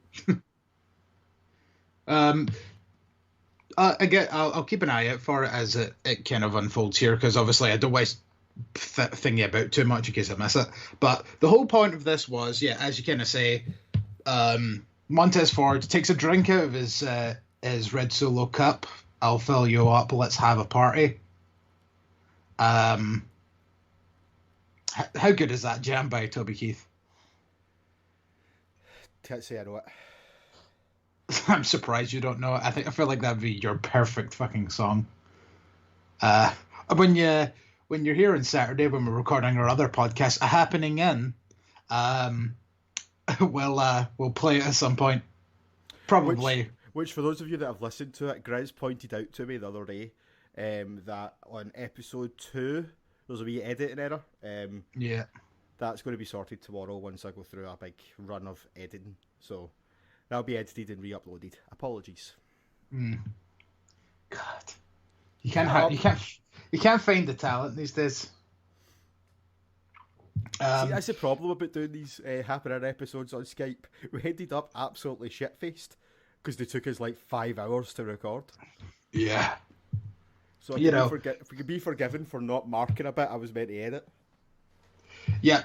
I'll keep an eye out for it as it kind of unfolds here, because obviously I don't want to thingy about too much in case I miss it. But the whole point of this was, yeah, as you kind of say, Montez Ford takes a drink out of his red Solo cup. I'll fill you up. Let's have a party. How good is that jam by Toby Keith? Can't say I know it. I'm surprised you don't know it. I feel like that'd be your perfect fucking song. When you're here on Saturday when we're recording our other podcast, A Happening In, we'll play it at some point. Probably. Which for those of you that have listened to it, Griz pointed out to me the other day that on episode 2 there's a wee editing error. Yeah. That's going to be sorted tomorrow once I go through a big run of editing. So that'll be edited and re-uploaded. Apologies. God, you can't find the talent these days. See, that's the problem about doing these happening episodes on Skype. We ended up absolutely shit-faced because they took us like 5 hours to record. Yeah. So if we could be forgiven for not marking a bit I was meant to edit. Yeah,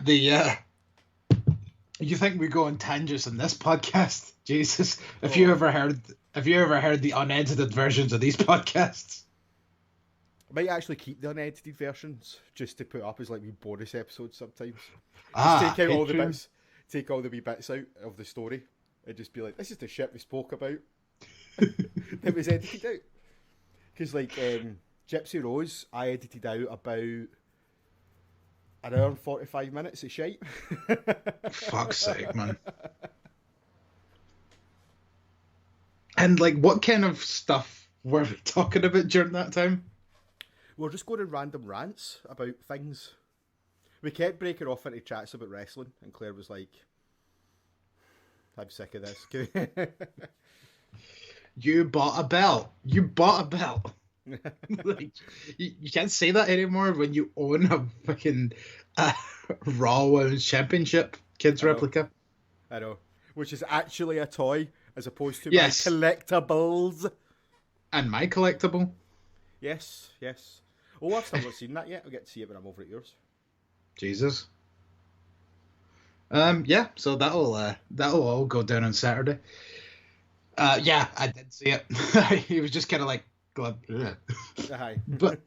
you think we go on tangents in this podcast? Jesus, have you ever heard the unedited versions of these podcasts? I might actually keep the unedited versions just to put up as like wee bonus episodes sometimes. Take out all the bits, take all the wee bits out of the story, and just be like, "This is the shit we spoke about." That was edited out. Because like Gypsy Rose, I edited out about an hour and 45 minutes of shite. Fuck's sake, man. And like, what kind of stuff were we talking about during that time? We're just going in random rants about things. We kept breaking off into chats about wrestling, and Claire was like, I'm sick of this. You bought a belt. Like, you can't say that anymore when you own a fucking Raw Women's Championship kids replica. I know. Which is actually a toy as opposed to yes. my collectibles. And my collectible. Yes. Oh, I've still not seen that yet. I'll get to see it when I'm over at yours. Jesus. Yeah, so that'll all go down on Saturday. Yeah, I did see it. He was just kind of like, Aye. but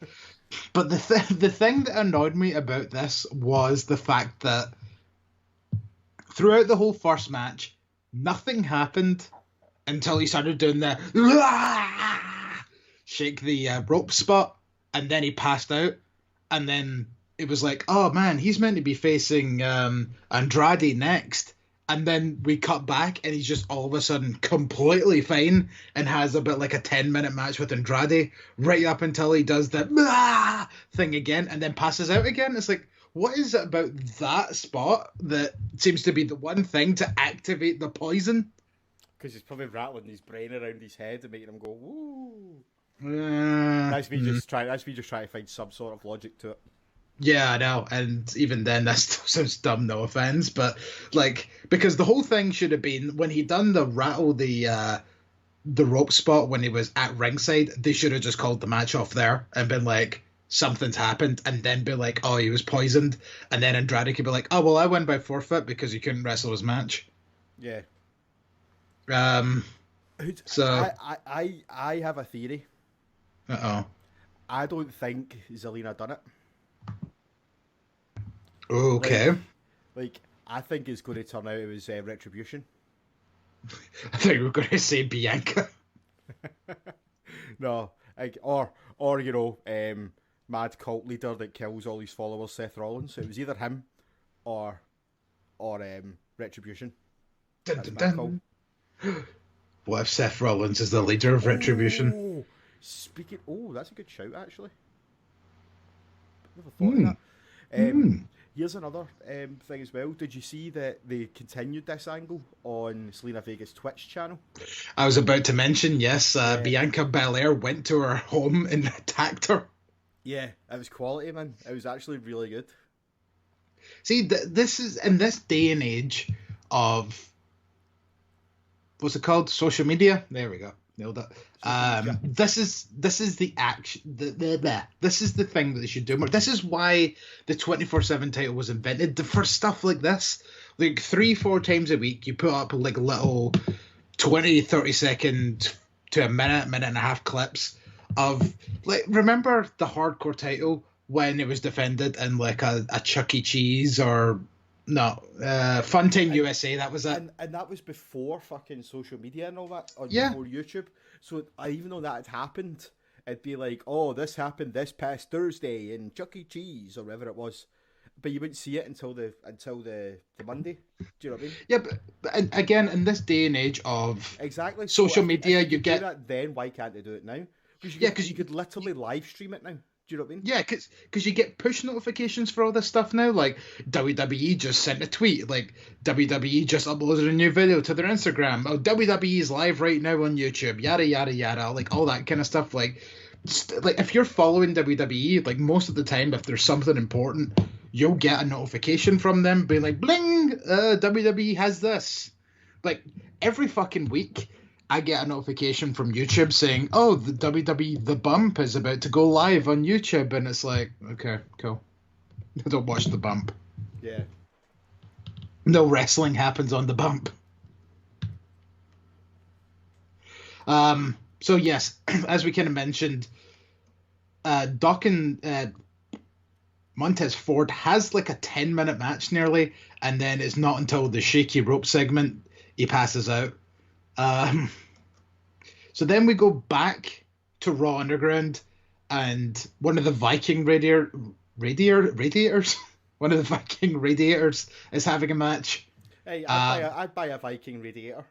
the thing that annoyed me about this was the fact that throughout the whole first match, nothing happened until he started doing the shake the rope spot, and then he passed out, and then it was like, oh man, he's meant to be facing Andrade next. And then we cut back, and he's just all of a sudden completely fine and has about like a 10-minute match with Andrade right up until he does the thing again and then passes out again. It's like, what is it about that spot that seems to be the one thing to activate the poison? Because he's probably rattling his brain around his head and making him go, woo. That's me just trying to find some sort of logic to it. Yeah, I know, and even then that still sounds dumb, no offense, but like, because the whole thing should have been when he done the rattle the rope spot when he was at ringside, they should have just called the match off there and been like, something's happened, and then be like, oh, he was poisoned, and then Andrade could be like, oh well, I win by forfeit because he couldn't wrestle his match. Yeah. So I have a theory. I don't think Zelina done it. Okay. Like, I think it's going to turn out it was Retribution. I think we were going to say Bianca. No, like, or you know, mad cult leader that kills all his followers, Seth Rollins. So it was either him or Retribution. Dun, dun, dun. What if Seth Rollins is the leader of Retribution? That's a good shout, actually. Never thought of that. Here's another thing as well. Did you see that they continued this angle on Selena Vega's Twitch channel? I was about to mention, yes, Bianca Belair went to her home and attacked her. Yeah, it was quality, man. It was actually really good. See, this is, in this day and age of, what's it called? Social media? There we go. Nailed it. This is the action. This is the thing that they should do more. This is why the 24/7 title was invented for stuff like this. Like 3-4 times a week, you put up like little 20-30 second to a minute and a half clips of, like, remember the hardcore title when it was defended in like a Chuck E. Cheese or Funtime USA, that was it. And that was before fucking social media and all that, or yeah. Before YouTube. So even though that had happened, it'd be like, oh, this happened this past Thursday in Chuck E. Cheese or whatever it was. But you wouldn't see it until the Monday. Do you know what I mean? Yeah, but again, in this day and age of exactly social media, if you get do that, then why can't they do it now? Because you could literally live stream it now. Do you know what I mean? Yeah, because you get push notifications for all this stuff now. Like, WWE just sent a tweet. Like, WWE just uploaded a new video to their Instagram. Oh, WWE's live right now on YouTube. Yada, yada, yada. Like, all that kind of stuff. Like if you're following WWE, like, most of the time, if there's something important, you'll get a notification from them being like, bling, WWE has this. Like, every fucking week, I get a notification from YouTube saying, oh, the WWE The Bump is about to go live on YouTube. And it's like, okay, cool. I don't watch The Bump. Yeah. No wrestling happens on The Bump. So, yes, as we kind of mentioned, Doc and Montez Ford has like a 10-minute match nearly. And then it's not until the shaky rope segment he passes out. So then we go back to Raw Underground, and one of the Viking radiators, one of the Viking radiators is having a match. Hey, I'd buy a Viking radiator.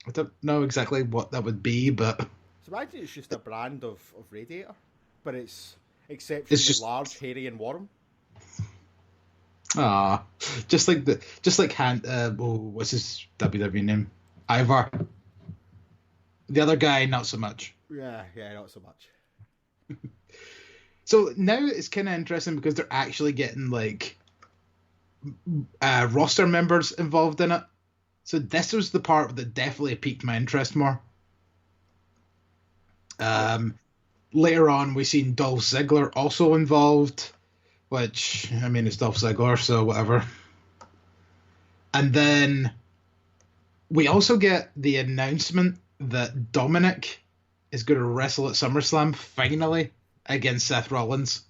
I don't know exactly what that would be, but so imagine it's just a brand of radiator, but it's exceptionally large, hairy, and warm. Just like what's his WWE name? Ivar. The other guy, not so much. Yeah, not so much. So now it's kind of interesting because they're actually getting like roster members involved in it. So this was the part that definitely piqued my interest more. Later on, we seen Dolph Ziggler also involved, which, I mean, it's Dolph Ziggler, so whatever. And then we also get the announcement that Dominic is going to wrestle at SummerSlam finally against Seth Rollins.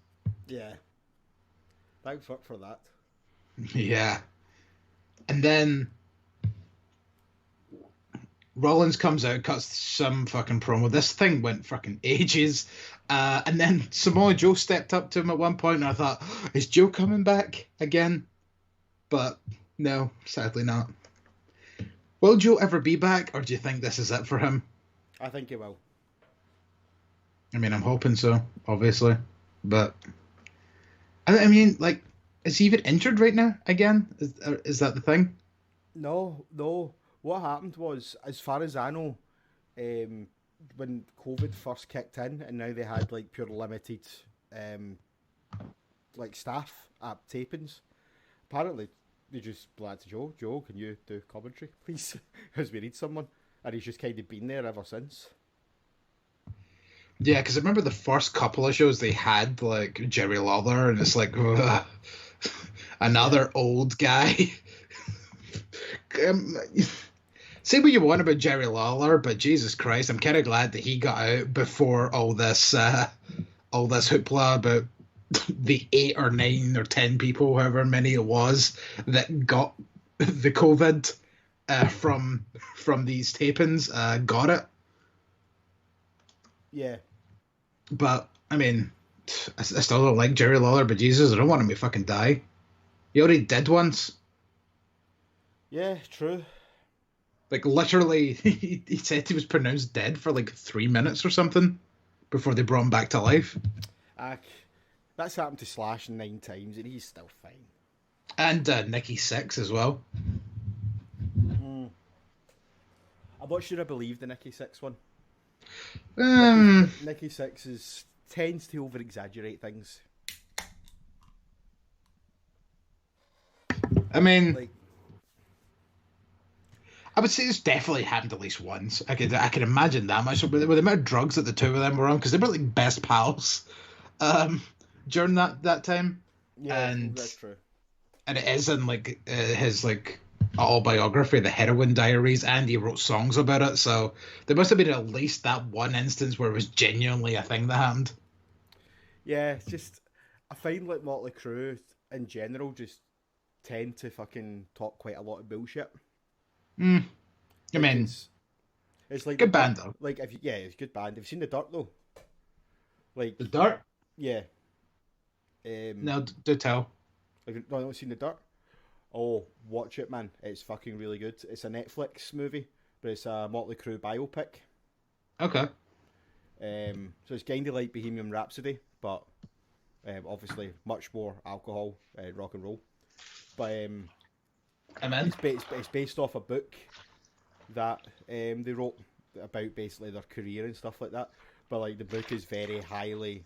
Yeah. Thanks for that. Yeah. And then Rollins comes out, cuts some fucking promo. This thing went fucking ages. And then Samoa Joe stepped up to him at one point, and I thought, is Joe coming back again? But no, sadly not. Will Joe ever be back, or do you think this is it for him? I think he will. I mean, I'm hoping so, obviously. But, I mean, like, is he even injured right now again? Is that the thing? No. What happened was, as far as I know, when COVID first kicked in, and now they had like pure limited, like staff at tapings. Apparently, they just like to Joe. Joe, can you do commentary, please? Because we need someone, and he's just kind of been there ever since. Yeah, because I remember the first couple of shows they had like Jerry Lawler, and it's like another old guy. Say what you want about Jerry Lawler, but Jesus Christ, I'm kind of glad that he got out before all this hoopla about the 8 or 9 or 10 people, however many it was, that got the COVID from these tapings, got it. Yeah. But, I mean, I still don't like Jerry Lawler, but Jesus, I don't want him to fucking die. He already did once. Yeah, true. Like, literally, he said he was pronounced dead for like 3 minutes or something before they brought him back to life. That's happened to Slash 9 times, and he's still fine. And Nikki Sixx as well. I'm not sure I believe the Nikki Sixx one. Nikki Sixx tends to over-exaggerate things. I mean... Like, I would say it's definitely happened at least once. I can imagine that much with the amount of drugs that the two of them were on, because they were like best pals during that time. Yeah, and that's true. And it is in like his like autobiography, The Heroin Diaries, and he wrote songs about it. So there must have been at least that one instance where it was genuinely a thing that happened. Yeah, just I find like Motley Crue in general just tend to fucking talk quite a lot of bullshit. I mean, it's like good band though. Like it's a good band. Have you seen The Dirt though? Like The Dirt? Yeah. No, do tell. Have no, not seen The Dirt? Oh, watch it, man! It's fucking really good. It's a Netflix movie, but it's a Motley Crue biopic. Okay. So it's kind of like Bohemian Rhapsody, but obviously much more alcohol, rock and roll. But it's based off a book that they wrote about basically their career and stuff like that. But like the book is very highly,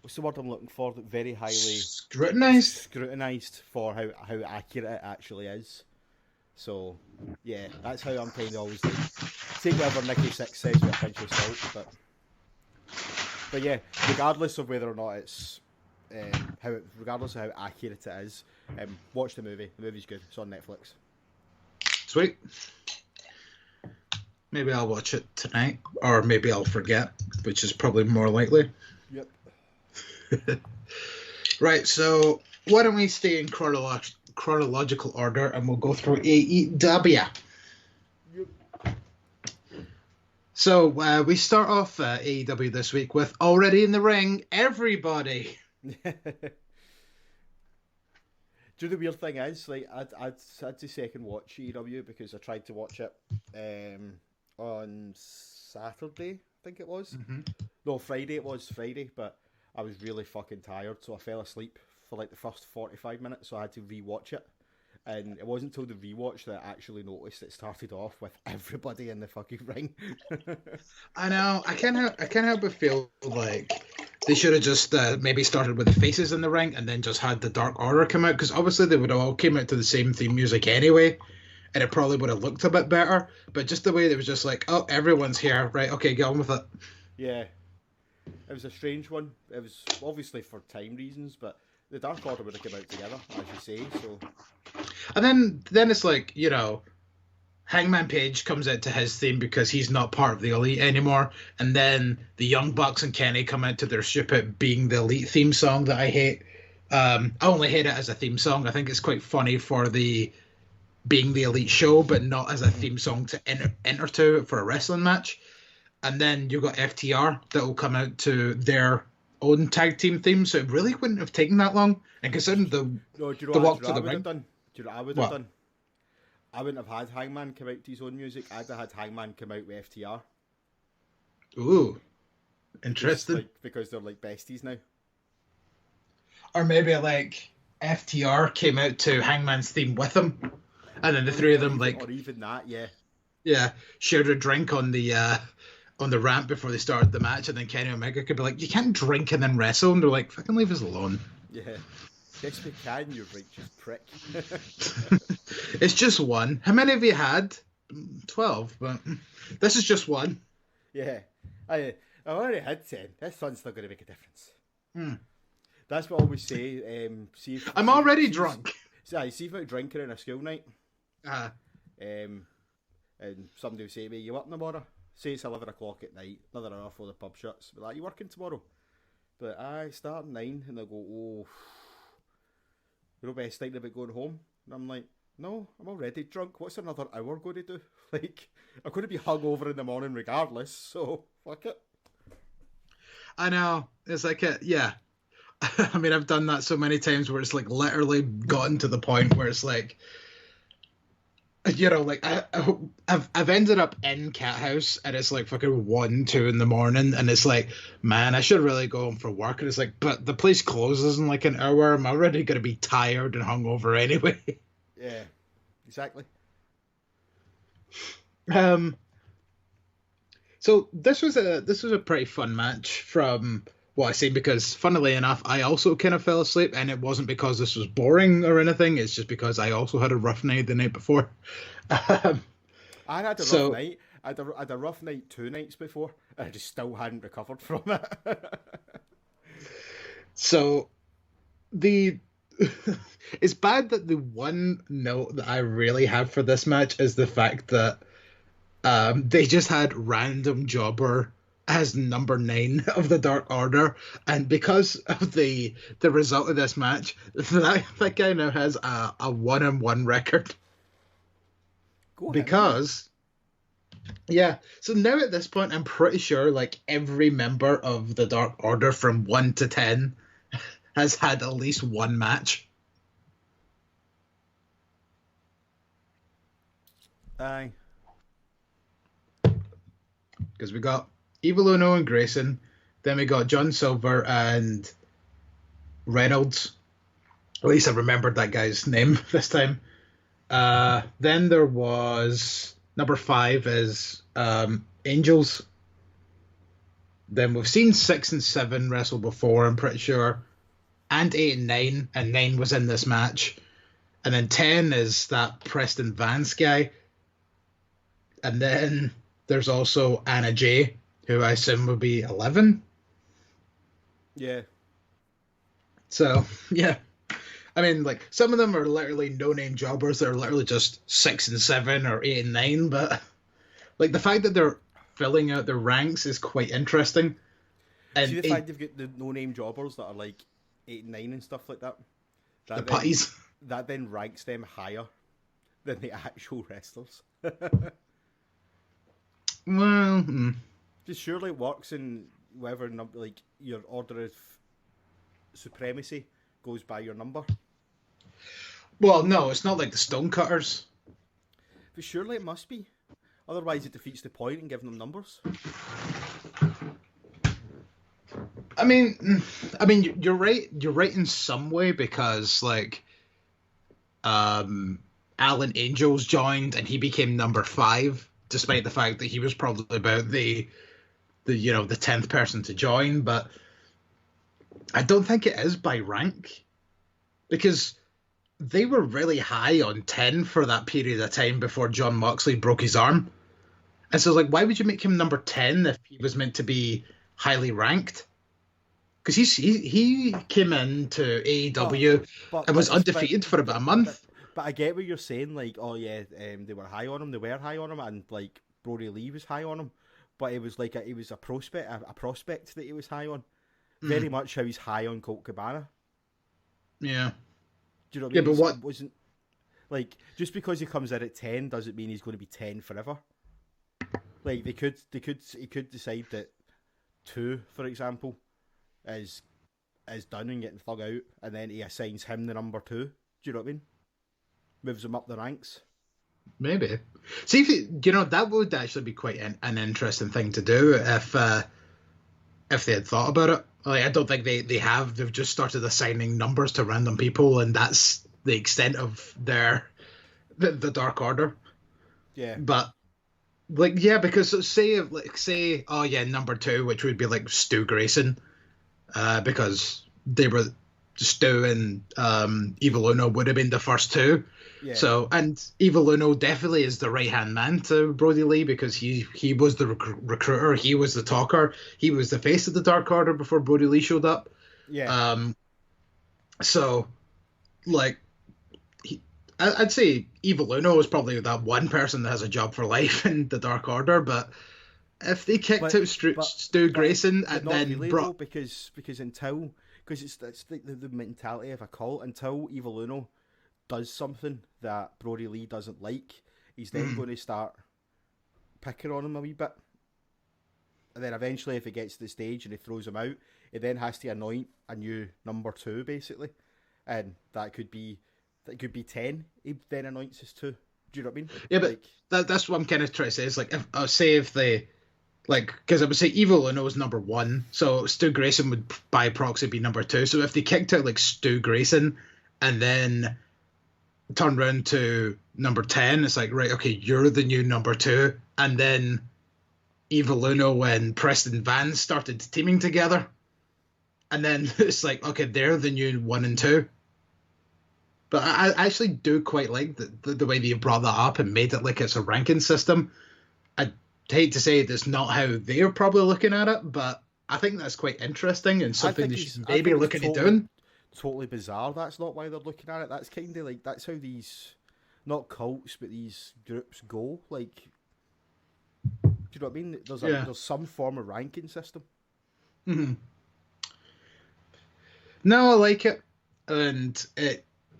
what's the word I'm looking for? Very highly scrutinized for how accurate it actually is. So yeah, that's how I'm kind of always like, take whatever Nikki Sixx says with a pinch of salt. But yeah, regardless of whether or not it's regardless of how accurate it is, watch the movie. The movie's good. It's on Netflix. Sweet. Maybe I'll watch it tonight, or maybe I'll forget, which is probably more likely. Yep. Right, so why don't we stay in chronological order, and we'll go through AEW. Yep. So we start off AEW this week with Already in the Ring, everybody. Do you know the weird thing is, like, I'd had to second watch AEW because I tried to watch it on Saturday, I think it was. Mm-hmm. No, Friday it was, but I was really fucking tired, so I fell asleep for like the first 45 minutes, so I had to rewatch it. And it wasn't until the rewatch that I actually noticed it started off with everybody in the fucking ring. I know. I can't help but feel like they should have just maybe started with the faces in the ring and then just had the Dark Order come out, because obviously they would have all came out to the same theme music anyway, and it probably would have looked a bit better. But just the way they was just like, oh, everyone's here, right? Okay, get on with it. Yeah, it was a strange one. It was obviously for time reasons, but the Dark Order would have come out together, as you say. So, and then it's like, you know, Hangman Page comes out to his theme because he's not part of the Elite anymore, and then the Young Bucks and Kenny come out to their stupid Being the Elite theme song that I hate. I only hate it as a theme song. I think it's quite funny for the being the elite show, but not as a theme song to enter to for a wrestling match. And then you've got FTR that will come out to their own tag team theme, so it really wouldn't have taken that long. And considering the walk to the ring, do you know what I would have done? I wouldn't have had Hangman come out to his own music. I'd have had Hangman come out with FTR. Ooh, interesting. Because they're like besties now. Or maybe like FTR came out to Hangman's theme with them, and then the three of them like, or even that, shared a drink on the ramp before they started the match, and then Kenny Omega could be like, "You can't drink and then wrestle," and they're like, "Fucking leave us alone." Yeah. Yes, we can, you righteous prick. It's just one. How many have you had? 12, but this is just one. Yeah. I already had 10. This one's still going to make a difference. Hmm. That's what I always say. I'm already drunk. See about drinking on a school night. And somebody will say to me, "You up tomorrow?" Say it's 11 o'clock at night, another hour before the pub shuts. But like, "You working tomorrow?" But I start at 9, and they'll go, "Oh, you're not best thinking about going home." And I'm like, "No, I'm already drunk. What's another hour going to do? Like, I'm going to be hungover in the morning regardless, so fuck it." I know. It's like, yeah. I mean, I've done that so many times where it's like literally gotten to the point where it's like, you know, like I've ended up in Cat House and it's like fucking 1, 2 in the morning, and it's like, man, I should really go home for work, and it's like, but the place closes in like an hour. I'm already gonna be tired and hungover anyway. Yeah, exactly. So this was a pretty fun match from what I see, because funnily enough, I also kind of fell asleep, and it wasn't because this was boring or anything. It's just because I also had a rough night the night before. I had a rough night. I had a rough night 2 nights before, and I just still hadn't recovered from it. So it's bad that the one note that I really have for this match is the fact that they just had random jobber as number 9 of the Dark Order, and because of the result of this match, that guy now has a 1-1 record. Because so now at this point, I'm pretty sure like every member of the Dark Order from 1 to 10 has had at least one match. Aye. Because we got Evil Uno and Grayson, then we got John Silver and Reynolds. At least I remembered that guy's name this time. Then there was number 5 is Angels. Then we've seen 6 and 7 wrestle before, I'm pretty sure. And 8 and 9, and 9 was in this match. And then 10 is that Preston Vance guy. And then there's also Anna Jay, who I assume would be 11. Yeah. So, yeah. I mean, like, some of them are literally no-name jobbers. They're literally just 6 and 7 or 8 and 9. But, like, the fact that they're filling out their ranks is quite interesting. And see the fact they've got the no-name jobbers that are, like, 8 and 9 and stuff like that? The putties. That then ranks them higher than the actual wrestlers. Well, Just surely it works in whatever number, like your order of supremacy goes by your number. Well, no, it's not like the Stonecutters. But surely it must be. Otherwise, it defeats the point in giving them numbers. I mean, you're right. You're right in some way, because like, Alan Angels joined and he became number 5. Despite the fact that he was probably about the 10th person to join, but I don't think it is by rank, because they were really high on 10 for that period of time before John Moxley broke his arm. And so, like, why would you make him number 10 if he was meant to be highly ranked? Because he came into AEW and was undefeated for about a month. But I get what you're saying, like, oh yeah, they were high on him, and like Brody Lee was high on him, but it was like he was a prospect that he was high on, very much how he's high on Colt Cabana. Yeah. Do you know what I mean? Yeah, but what wasn't Like, just because he comes in at 10 doesn't mean he's going to be 10 forever. Like, he could decide that 2, for example, is done and getting thug out, and then he assigns him the number 2. Do you know what I mean? Moves him up the ranks. Maybe. See, if that would actually be quite an interesting thing to do if they had thought about it. Like, I don't think they have. They've just started assigning numbers to random people, and that's the extent of the Dark Order. Yeah. But because say number 2, which would be like Stu Grayson, because they were Stu and Evil Uno would have been the first 2. Yeah. So, and Evil Uno definitely is the right-hand man to Brody Lee, because he was the recruiter, he was the talker, he was the face of the Dark Order before Brody Lee showed up. Yeah. So, like, I'd say Evil Uno is probably that one person that has a job for life in the Dark Order, but if they kicked out Stu Grayson and not then really, brought... though, because it's like the mentality of a cult. Until Evil Uno does something that Brody Lee doesn't like, he's then going to start picking on him a wee bit. And then eventually, if he gets to the stage and he throws him out, he then has to anoint a new number 2, basically. And that could be 10. He then anoints his 2. Do you know what I mean? Yeah, but that's what I'm kind of trying to say. Is like, if they, like, because I would say Evil Uno is number 1, so Stu Grayson would by proxy be number 2. So if they kicked out like Stu Grayson and then turn around to number 10, it's like, right, okay, you're the new number 2, and then Evil Uno and Preston Vance started teaming together, and then it's like, okay, they're the new 1 and 2. But I actually do quite like the way they brought that up and made it like it's a ranking system. I hate to say that's not how they're probably looking at it, but I think that's quite interesting and something they should maybe look at doing. Totally bizarre. That's not why they're looking at it. That's kind of like, that's how these, not cults, but these groups go. Like, do you know what I mean? There's some form of ranking system. Mm-hmm. No, I like it, and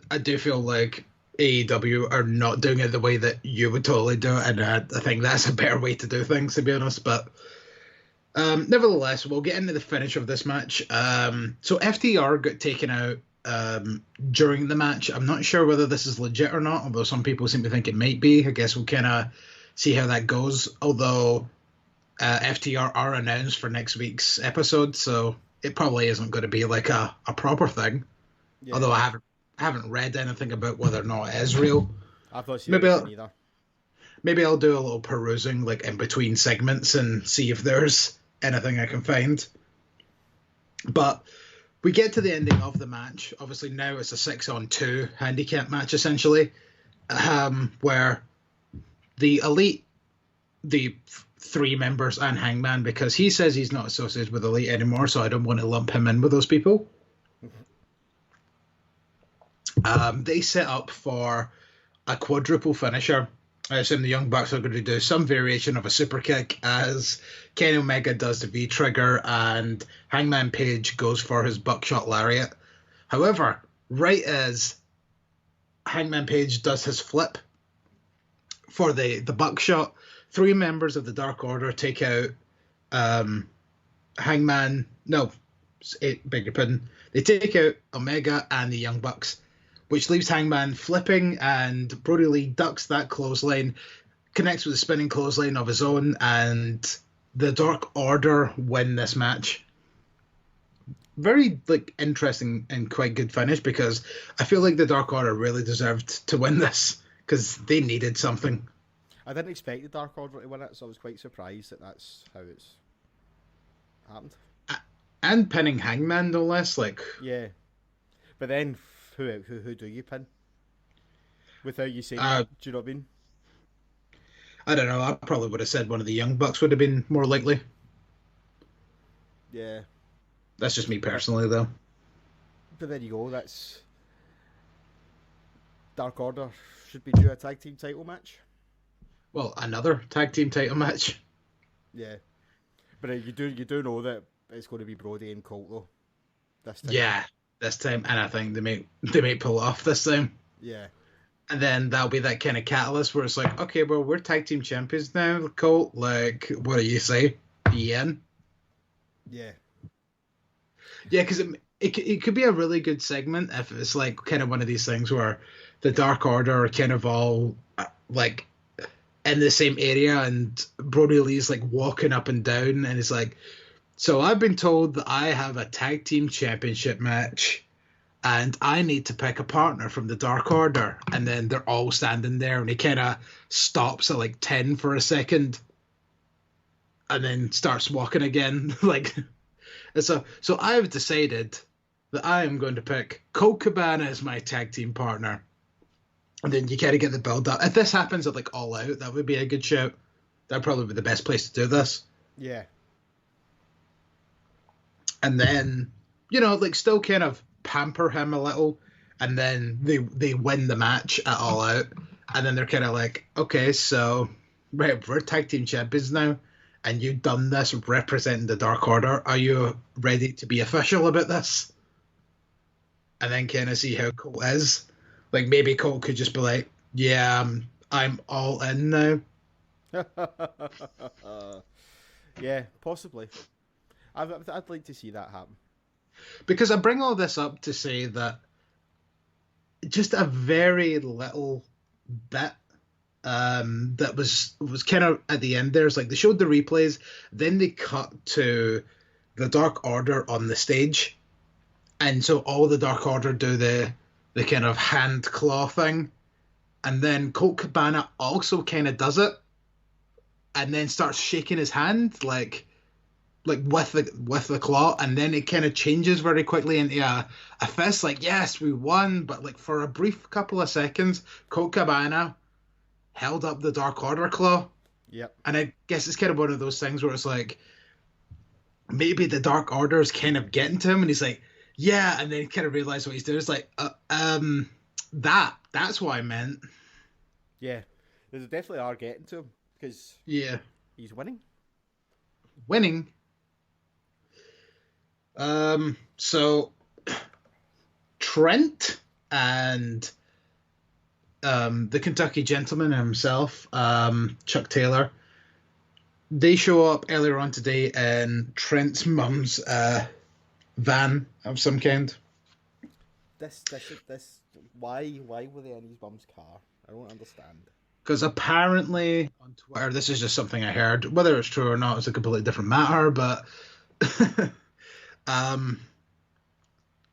I do feel like AEW are not doing it the way that you would totally do it, and I think that's a better way to do things, to be honest. But nevertheless, we'll get into the finish of this match. So FTR got taken out during the match. I'm not sure whether this is legit or not, although some people seem to think it might be. I guess we'll kind of see how that goes. Although FTR are announced for next week's episode, so it probably isn't going to be like a proper thing. Yeah. Although I haven't read anything about whether or not it is real. I've not seen anything either. Maybe I'll do a little perusing like in between segments and see if there's anything I can find. But we get to the ending of the match. Obviously now it's a 6-on-2 handicap match essentially, where the Elite, the 3 members and Hangman, because he says he's not associated with Elite anymore, so I don't want to lump him in with those people. They set up for a quadruple finisher. I assume the Young Bucks are going to do some variation of a super kick as Kenny Omega does the V-trigger and Hangman Page goes for his buckshot lariat. However, right as Hangman Page does his flip for the buckshot, 3 members of the Dark Order take out Hangman. No, beg your pardon. They take out Omega and the Young Bucks, which leaves Hangman flipping, and Brody Lee ducks that clothesline, connects with a spinning clothesline of his own, and the Dark Order win this match. Very interesting and quite good finish, because I feel like the Dark Order really deserved to win this because they needed something. I didn't expect the Dark Order to win it, so I was quite surprised that that's how it's happened. And pinning Hangman, no less. Yeah, but then who do you pin? Without you saying that, do you know what I mean? I don't know. I probably would have said one of the Young Bucks would have been more likely. Yeah. That's just me personally, though. But there you go. That's Dark Order should be due a tag team title match. Well, another tag team title match. Yeah, but you do know that it's going to be Brody and Colt though. This time. Yeah, this time, and I think they may pull off this time. Yeah. And then that'll be that kind of catalyst where it's like, okay, well, we're tag team champions now, Colt. Like, what do you say? The end? Yeah. Yeah, because it could be a really good segment if it's like kind of one of these things where the Dark Order are kind of all like in the same area, and Brody Lee's like walking up and down, and he's like, so I've been told that I have a tag team championship match, and I need to pick a partner from the Dark Order. And then they're all standing there, and he kind of stops at like 10 for a second, and then starts walking again. Like, so I've decided that I am going to pick Colt Cabana as my tag team partner. And then you kind of get the build up. If this happens at like All Out, that would be a good shout. That'd probably be the best place to do this. Yeah. And then, like still kind of pamper him a little, and then they win the match at All Out, and then they're kind of like, okay, so right, we're tag team champions now, and you've done this representing the Dark Order. Are you ready to be official about this? And then kind of see how Colt is. Like maybe Colt could just be like, yeah, I'm all in now. Yeah, possibly. I'd like to see that happen. Because I bring all this up to say that just a very little bit that was kind of at the end there. It's like they showed the replays, then they cut to the Dark Order on the stage, and so all the Dark Order do the kind of hand claw thing, and then Colt Cabana also kind of does it, and then starts shaking his hand like with the claw, and then it kind of changes very quickly into a fist, like, yes, we won, but like for a brief couple of seconds, Colt Cabana held up the Dark Order claw. Yep. And I guess it's kind of one of those things where it's like, maybe the Dark Order is kind of getting to him, and he's like, yeah, and then kind of realize what he's doing. It's like, that's what I meant. Yeah, they definitely are getting to him, because he's winning. So Trent and the Kentucky Gentleman himself, Chuck Taylor, they show up earlier on today in Trent's mum's van of some kind. This why were they in his mum's car? I don't understand. Because apparently on Twitter, this is just something I heard. Whether it's true or not is a completely different matter, but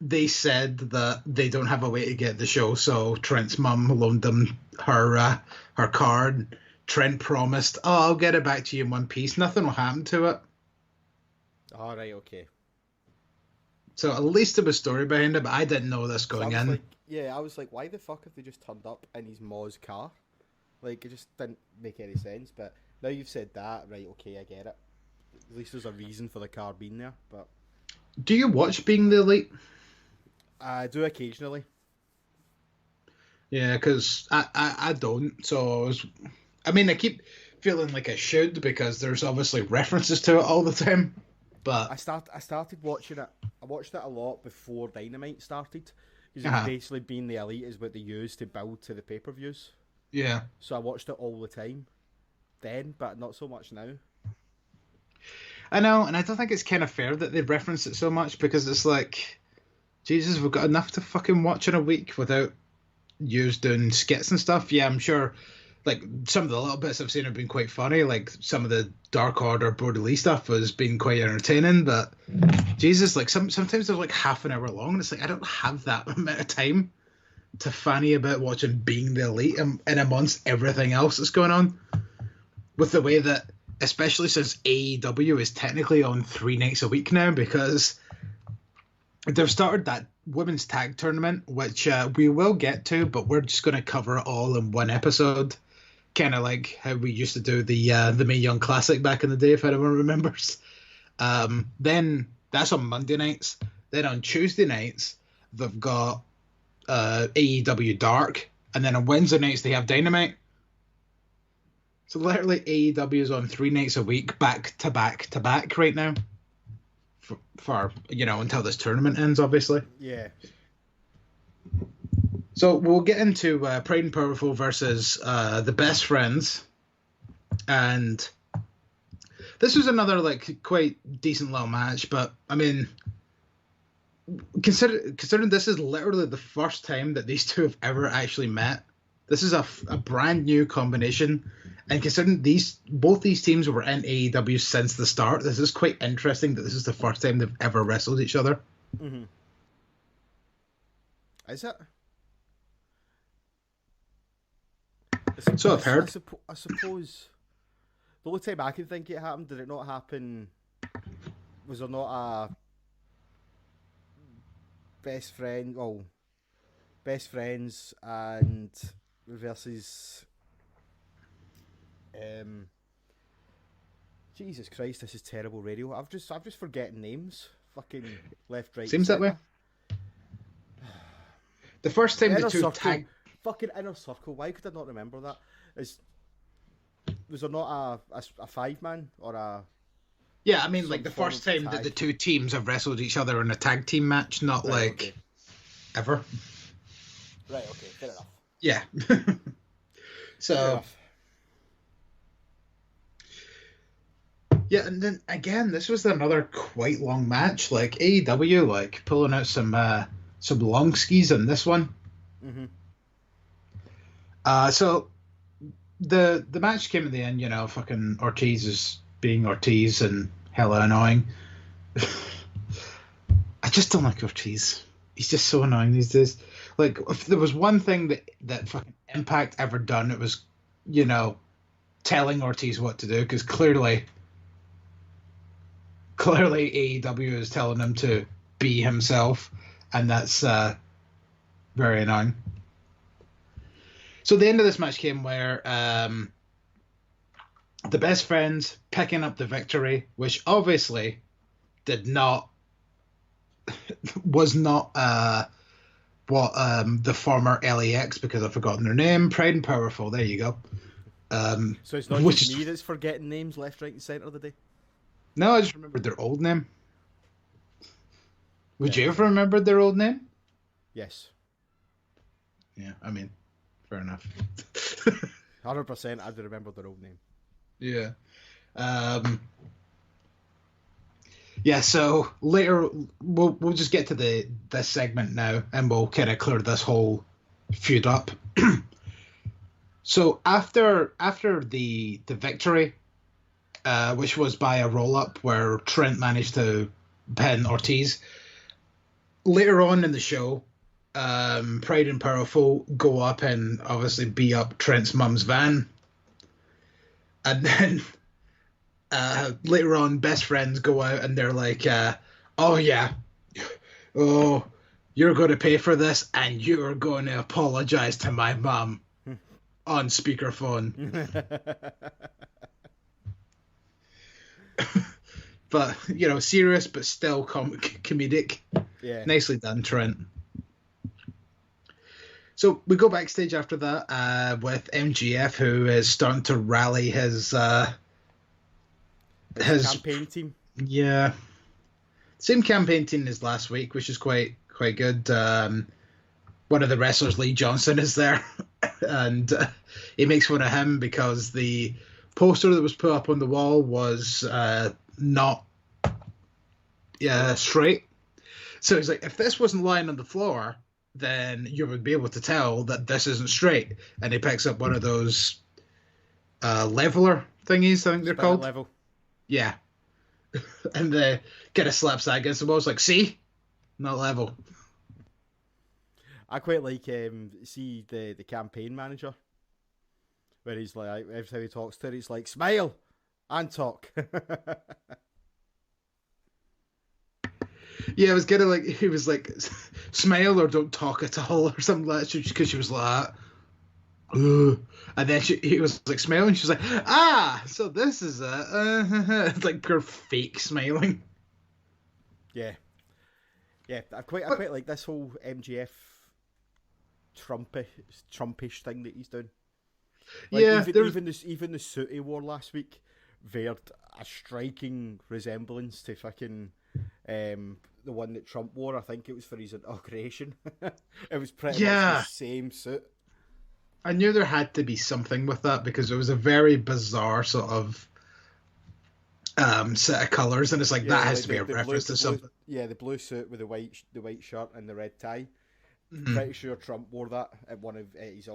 they said that they don't have a way to get the show, so Trent's mum loaned them her card. Trent promised, I'll get it back to you in one piece. Nothing will happen to it. All right, okay. So at least there was a story behind it, but I didn't know this going in. I was like, why the fuck have they just turned up in his Ma's car? Like, it just didn't make any sense. But now you've said that, right, okay, I get it. At least there's a reason for the car being there. But do you watch Being the Elite? I do occasionally. Yeah, because I don't. So I keep feeling like I should, because there's obviously references to it all the time. But I started watching it. I watched it a lot before Dynamite started, because basically Being the Elite is what they use to build to the pay-per-views. Yeah. So I watched it all the time then, but not so much now. I know, and I don't think it's kind of fair that they reference it so much, because it's like, Jesus, we've got enough to fucking watch in a week without you doing skits and stuff. Yeah, I'm sure, like, some of the little bits I've seen have been quite funny, like some of the Dark Order Brody Lee stuff has been quite entertaining, but Jesus, like sometimes they're like half an hour long, and it's like, I don't have that amount of time to fanny about watching Being the Elite in amongst everything else that's going on. With the way that, especially since AEW is technically on 3 nights a week now, because they've started that women's tag tournament, which we will get to, but we're just going to cover it all in one episode. Kind of like how we used to do the Mae Young Classic back in the day, if anyone remembers. Then that's on Monday nights. Then on Tuesday nights, they've got AEW Dark, and then on Wednesday nights they have Dynamite. So literally AEW is on 3 nights a week, back to back right now, for until this tournament ends, obviously. Yeah. So we'll get into Pride and Powerful versus the Best Friends, and this was another like quite decent little match. But I mean, considering this is literally the first time that these two have ever actually met, this is a brand new combination. And considering both these teams were in AEW since the start, this is quite interesting that this is the first time they've ever wrestled each other. Mm-hmm. Is it? So I've heard. I suppose the only time I can think it happened, did it not happen? Was there not a best friends and versus Jesus Christ, this is terrible radio. I'm just forgetting names. Fucking left, right. Seems that way. The first time the two tag. Fucking Inner Circle. Why could I not remember that? Was there not a 5-man or a? Yeah, I mean, like the first time that the two teams have wrestled each other in a tag team match, not ever. Right. Okay. Fair enough. Yeah. So. Yeah, and then again, this was another quite long match. Like AEW, like pulling out some long skis on this one. Mm-hmm. So the match came at the end, fucking Ortiz is being Ortiz and hella annoying. I just don't like Ortiz. He's just so annoying these days. Like, if there was one thing that fucking Impact ever done, it was, telling Ortiz what to do, because clearly AEW is telling him to be himself, and that's very annoying. So the end of this match came where the Best Friends picking up the victory, which obviously was not what the former LAX, because I've forgotten their name, Pride and Powerful. There you go. So it's not just me that's forgetting names left, right, and centre today. No, I just remembered their old name. Would you have remembered their old name? Yes. Yeah, I mean, fair enough. 100%, I'd remember their old name. Yeah. Yeah, so later we'll just get to this segment now, and we'll kind of clear this whole feud up. So after the victory, which was by a roll-up where Trent managed to pin Ortiz, later on in the show, Pride and Powerful go up and obviously beat up Trent's mum's van. And then later on, Best Friends go out and they're like, oh yeah, oh, you're going to pay for this and you're going to apologize to my mum on speakerphone. But, serious but still comedic. Yeah. Nicely done, Trent. So we go backstage after that with MGF, who is starting to rally his campaign team. Yeah, same campaign team as last week, which is quite good. One of the wrestlers, Lee Johnson, is there, and he makes fun of him because the poster that was put up on the wall was not straight. So he's like, if this wasn't lying on the floor, then you would be able to tell that this isn't straight. And he picks up one of those leveler thingies, I think they're called. Level. Yeah. And the kind of slaps that against the wall. It's like, see? Not level. I quite like see the campaign manager, where he's like, every time he talks to her, he's like, smile and talk. Yeah, it was kind of like, he was like, smile or don't talk at all, or something like that, because she was like, ugh. And then he was like smiling, she was like, so this is it's like pure fake smiling. Yeah. I quite like this whole MGF Trumpish thing that he's doing. Like, yeah, even the suit he wore last week veered a striking resemblance to fucking the the one that Trump wore. I think it was for his inauguration. It was pretty much Yeah. the same suit. I knew there had to be something with that because it was a very bizarre sort of set of colours, and it's like that has to be a reference to something. Yeah, the blue suit with the white shirt and the red tie. Mhm. Pretty sure Trump wore that at one of it's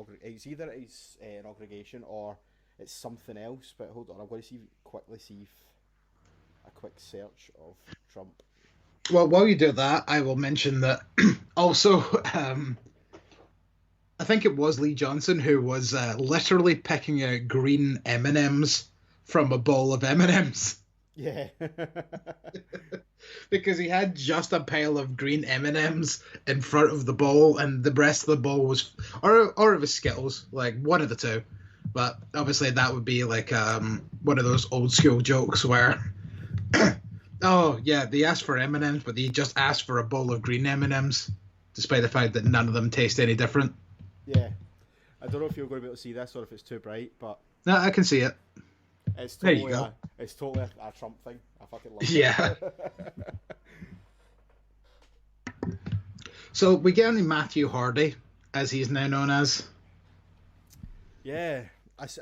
either at his inauguration or it's something else. But hold on, I'm going to quickly see if a quick search of Trump. Well, while you do that, I will mention that also. I think it was Lee Johnson who was literally picking out green M&Ms from a bowl of M&Ms. Yeah. Because he had just a pile of green M&Ms in front of the bowl, and the rest of the bowl was, or it was Skittles, like one of the two. But obviously that would be like one of those old school jokes where, oh yeah, they asked for M&Ms, but they just asked for a bowl of green M&Ms, despite the fact that none of them taste any different. Yeah. I don't know if you're going to be able to see this or if it's too bright, but No, I can see it. it's There totally you go. it's totally a Trump thing. I fucking love it. Yeah. So we get only Matthew Hardy, as he's now known as. Yeah.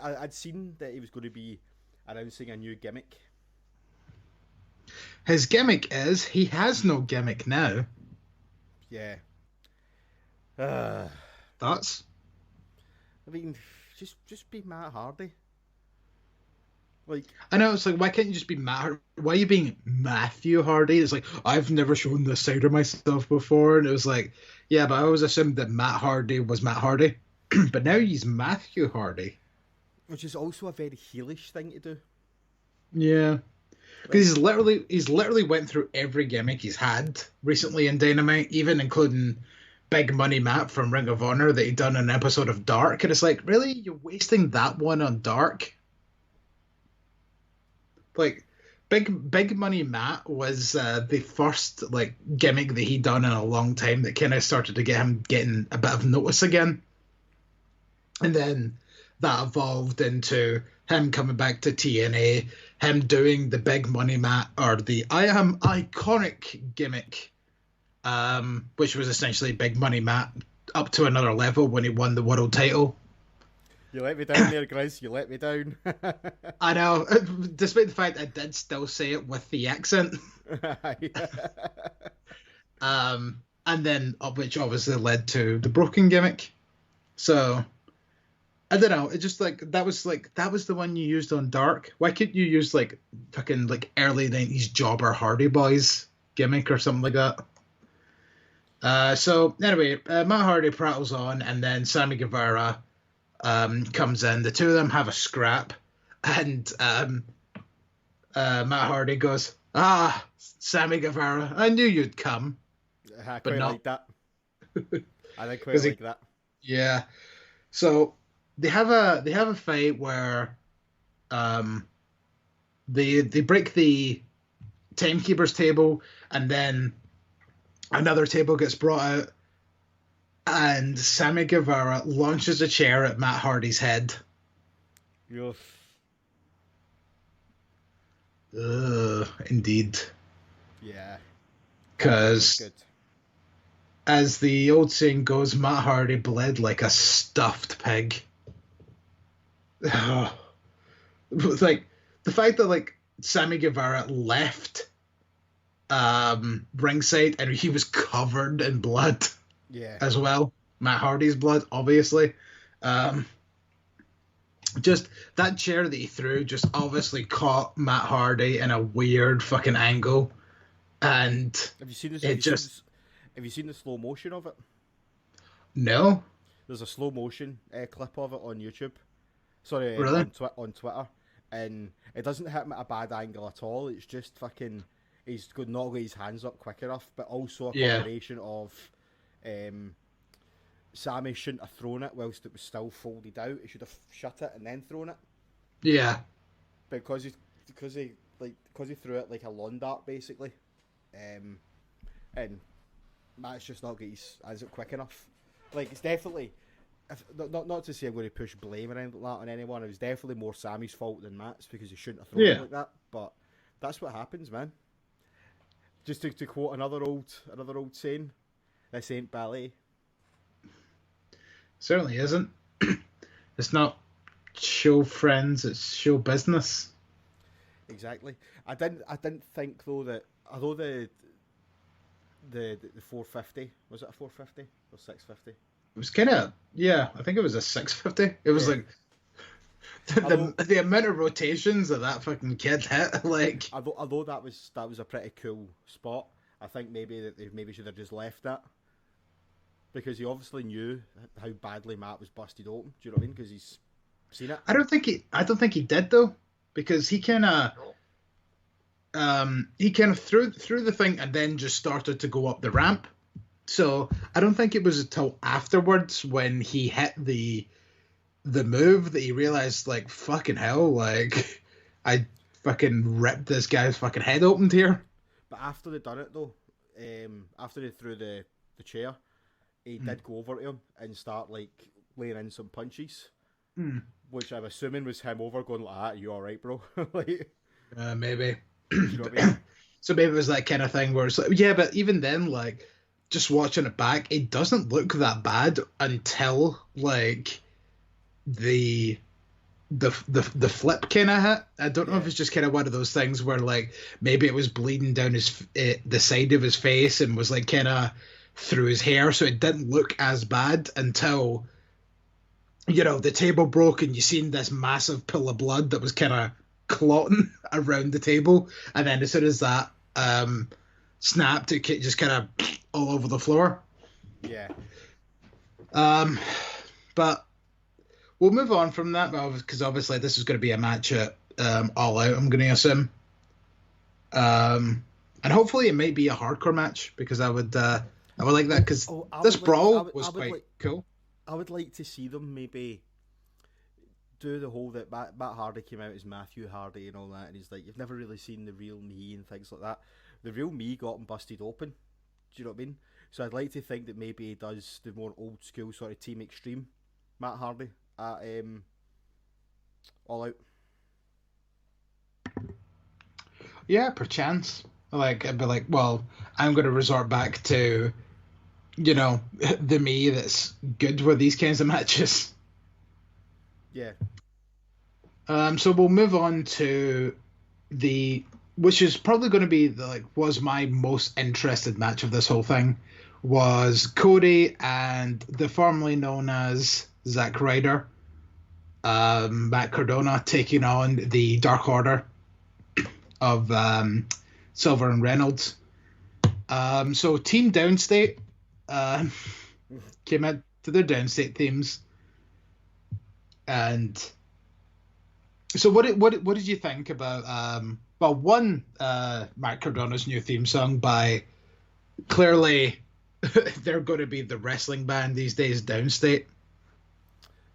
I'd seen that he was going to be announcing a new gimmick. His gimmick is he has no gimmick now. Yeah. Thoughts? I mean, just be Matt Hardy. Like, I know, it's like, why can't you just be Matt Hardy? Why are you being Matthew Hardy? It's like, I've never shown this side of myself before. And it was like, yeah, but I always assumed that Matt Hardy was Matt Hardy. But now he's Matthew Hardy. which is also a very heelish thing to do. Yeah. Because he's literally went through every gimmick he's had recently in Dynamite, even including Big Money Matt from Ring of Honor that he'd done in an episode of Dark. And it's like, really? You're wasting that one on Dark? Like, Big Money Matt was the first like gimmick that he'd done in a long time that kind of started to get him getting a bit of notice again. And then that evolved into him coming back to TNA, him doing the Big Money Matt, or the I Am Iconic gimmick, which was essentially Big Money Matt up to another level when he won the world title. You let me down there, Griz. You let me down. I know, despite the fact I did still say it with the accent. And then, which obviously led to the broken gimmick. So, I don't know. It just that was the one you used on Dark. Why couldn't you use like fucking like early 90s Jobber Hardy Boys gimmick or something like that? So anyway, Matt Hardy prattles on, and then Sammy Guevara comes in. The two of them have a scrap, and Matt Hardy goes, Sammy Guevara, I knew you'd come. I But quite not- like that. I think quite 'Cause he- like that. Yeah. So they have a fight where they break the timekeeper's table, and then another table gets brought out, and Sammy Guevara launches a chair at Matt Hardy's head. Oof. Indeed. Yeah. Because, Good. as the old saying goes, Matt Hardy bled like a stuffed pig. Like, the fact that, like, Sammy Guevara left ringside and he was covered in blood Yeah. as well. Matt Hardy's blood, obviously. Just that chair that he threw just obviously caught Matt Hardy in a weird fucking angle. And Have you seen this? Have you seen the slow motion of it? no. There's a slow motion clip of it on YouTube. Sorry, Really? on Twitter, and it doesn't hit him at a bad angle at all. It's just fucking he's not got his hands up quick enough, but also a Yeah. combination of Sammy shouldn't have thrown it whilst it was still folded out. He should have shut it and then thrown it. Yeah. Because he threw it like a lawn dart basically, and Matt's just not got his hands up quick enough. Like, it's definitely, not to say I'm going to push blame or anything like that on anyone. It was definitely more Sammy's fault than Matt's because he shouldn't have thrown it like that. But that's what happens, man. Just to quote another old saying, this ain't ballet. Certainly isn't. It's not show friends, it's show business. Exactly. I didn't think though that although the 450, was it a 450 or 650? It was kind of, yeah, I think it was a 650. It was like the amount of rotations that fucking kid hit, like. Although that was a pretty cool spot, I think maybe that they maybe should have just left that, because he obviously knew how badly Matt was busted open. Do you know what I mean? Because he's seen it. I don't think he did though, because he kind of threw the thing and then just started to go up the ramp. So I don't think it was until afterwards when he hit the move that he realized, like, fucking hell, like, I fucking ripped this guy's fucking head open here. But after they done it though, after they threw the chair, he did go over to him and start like laying in some punches, which I'm assuming was him over going like, "Ah, you all right, bro?" Like, maybe. You know what I mean? So maybe it was that kind of thing where it's like, yeah, but even then, like, just watching it back, it doesn't look that bad until like the flip kind of hit. I don't know if it's just kind of one of those things where like maybe it was bleeding down the side of his face and was like kind of through his hair, so it didn't look as bad until, you know, the table broke and you seen this massive pool of blood that was kind of clotting around the table, and then as soon as that snapped, it just kind of all over the floor. Yeah. But we'll move on from that, because obviously this is going to be a match at All Out, I'm going to assume. And hopefully it might be a hardcore match, because I would like that, because this brawl was quite cool. I would like to see them maybe do the whole that Matt Hardy came out as Matthew Hardy and all that, and he's like, you've never really seen the real me and things like that. The real me got him busted open. Do you know what I mean? So I'd like to think that maybe he does the more old school sort of Team Extreme Matt Hardy at All Out. Yeah, perchance. Like, I'd be like, well, I'm going to resort back to, you know, the me that's good with these kinds of matches. Yeah. So we'll move on to which is probably going to be was my most interested match of this whole thing, was Cody and the formerly known as Zack Ryder, Matt Cardona, taking on the Dark Order of Silver and Reynolds. So Team Downstate came out to their Downstate themes, and so what did you think about Matt Cardona's new theme song by, clearly they're going to be the wrestling band these days, Downstate.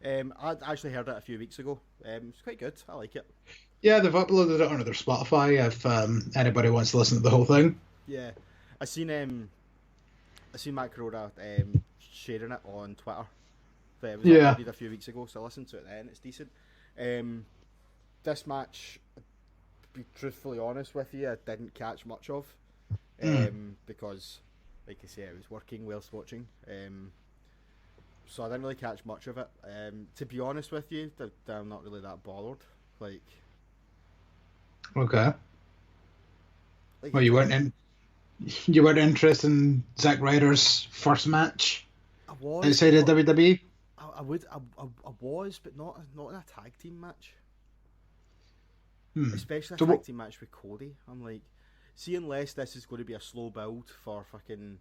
I actually heard it a few weeks ago. It's quite good. I like it. Yeah, they've uploaded it onto their Spotify if anybody wants to listen to the whole thing. Yeah, I seen Matt Cardona sharing it on Twitter. It was uploaded a few weeks ago, so I listened to it then. It's decent. This match, to be truthfully honest with you, I didn't catch much of, because, like I say, I was working whilst watching. So I didn't really catch much of it. To be honest with you, I'm not really that bothered. Like, okay. Well, you weren't interested in Zack Ryder's first match outside of WWE? I was, but not in a tag team match. Especially a tag team match with Cody. I'm like, see, unless this is going to be a slow build for fucking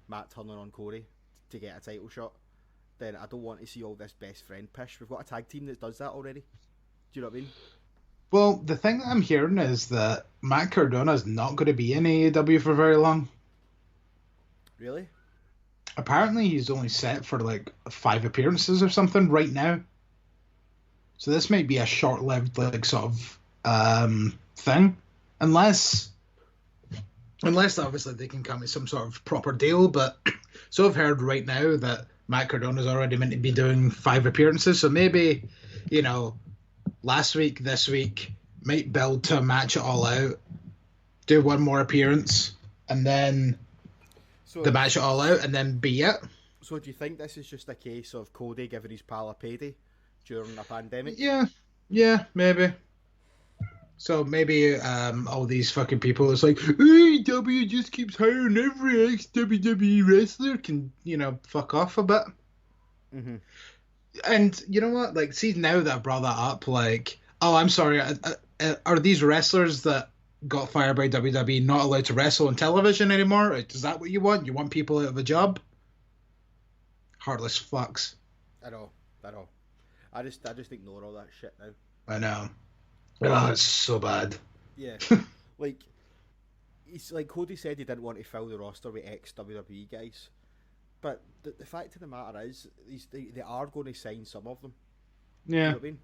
Matt turning on Cody to get a title shot, then I don't want to see all this best friend pish. We've got a tag team that does that already. Do you know what I mean? Well, the thing that I'm hearing is that Matt Cardona is not going to be in AEW for very long. Really? Apparently he's only set for like 5 appearances or something right now. So this might be a short-lived sort of thing. Unless obviously they can come with some sort of proper deal, but so I've heard right now that Matt Cardona's already meant to be doing 5 appearances, so maybe, you know, last week, this week, might build to a match at All Out do one more appearance, and then the match it all out, and then be it. So do you think this is just a case of Cody giving his pal a payday during a pandemic? Yeah, maybe. So maybe all these fucking people is like, AEW just keeps hiring every ex-WWE wrestler, can, fuck off a bit. Mm-hmm. And you know what? Like, see, now that I brought that up, like, oh, I'm sorry, are these wrestlers that got fired by WWE not allowed to wrestle on television anymore? Is that what you want? You want people out of a job? Heartless fucks. I know. I just ignore all that shit now. I know. Oh, it's so bad. Yeah. It's like Cody said he didn't want to fill the roster with ex-WWE guys. But the fact of the matter is, they are going to sign some of them. Yeah. You know what I mean?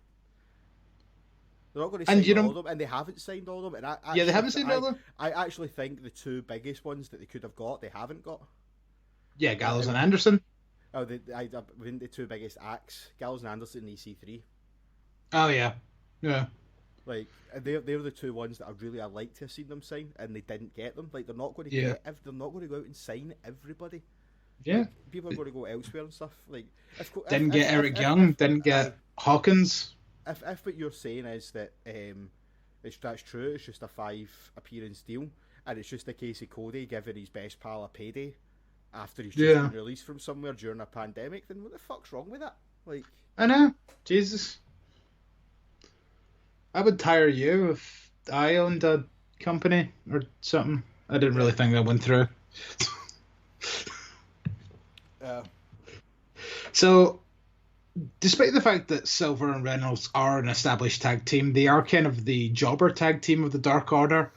They're not going to sign all of them, and they haven't signed all of them. And they haven't signed all of them? I actually think the two biggest ones that they could have got, they haven't got. Yeah, Gallows and Anderson. Oh, I think the two biggest acts, Gallows and Anderson and EC3. Oh, yeah. Yeah. Like, they're the two ones that I like to have seen them sign, and they didn't get them. Like, they're not going to they're not going to go out and sign everybody. Yeah. Like, people are going to go elsewhere and stuff. Like, didn't get Eric Young, didn't get Hawkins. If what you're saying is that that's true, it's just a 5 appearance deal, and it's just a case of Cody giving his best pal a payday after he's just been released from somewhere during a pandemic, then what the fuck's wrong with that? Like, I know, Jesus. I would hire you if I owned a company or something. I didn't really think that went through. So, despite the fact that Silver and Reynolds are an established tag team, they are kind of the jobber tag team of the Dark Order.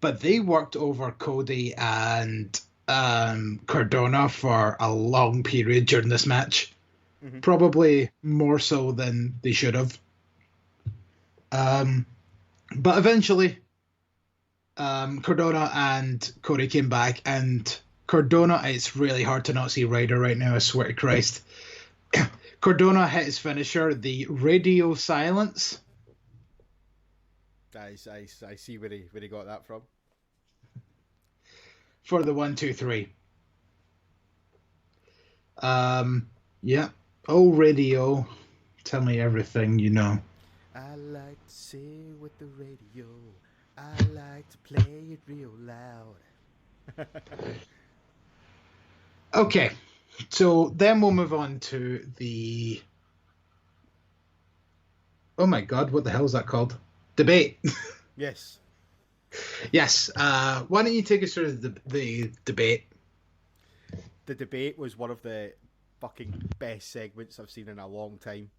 But they worked over Cody and Cardona for a long period during this match. Mm-hmm. Probably more so than they should have. But eventually, Cardona and Cody came back, and Cardona, it's really hard to not see Ryder right now, I swear to Christ. Cardona hit his finisher, the radio silence. I see where he got that from. For the 1, 2, 3. Yeah. Oh, radio, tell me everything you know. I like to sing with the radio. I like to play it real loud. Okay, so then we'll move on to the... Oh my god, what the hell is that called? Debate. Yes. Yes. Why don't you take us through the debate? The debate was one of the fucking best segments I've seen in a long time.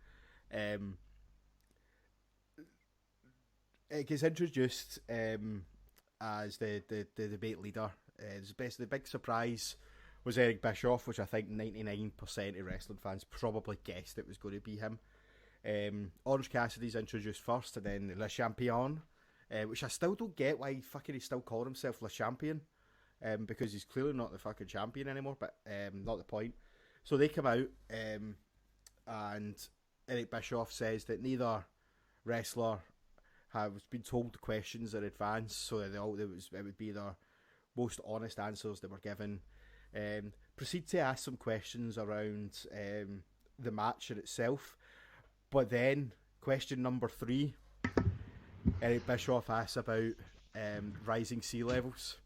It gets introduced as the debate leader. The big surprise was Eric Bischoff, which I think 99% of wrestling fans probably guessed it was going to be him. Orange Cassidy's introduced first, and then Le Champion, which I still don't get why he's still calling himself Le Champion, because he's clearly not the fucking champion anymore, but not the point. So they come out, and Eric Bischoff says that neither wrestler has been told the questions in advance, so that it would be their most honest answers that were given. Proceed to ask some questions around the match in itself, but then question number 3, Eric Bischoff asks about rising sea levels,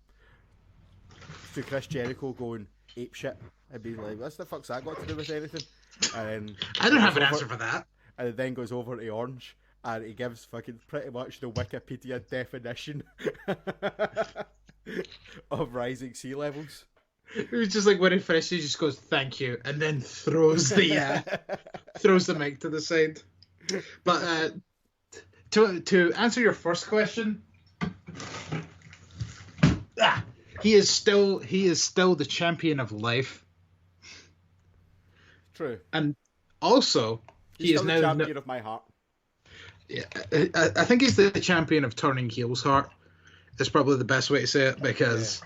to Chris Jericho going apeshit and being like, "What the fuck's that got to do with anything?" And I don't have an answer for that. And it then goes over to Orange, and he gives fucking pretty much the Wikipedia definition of rising sea levels. It was just like when he finishes, he just goes, "Thank you," and then throws the mic to the side. But to answer your first question, he is still the champion of life. True. And also, he is now the champion of my heart. Yeah, I think he's the champion of turning heels heart. Is probably the best way to say it, because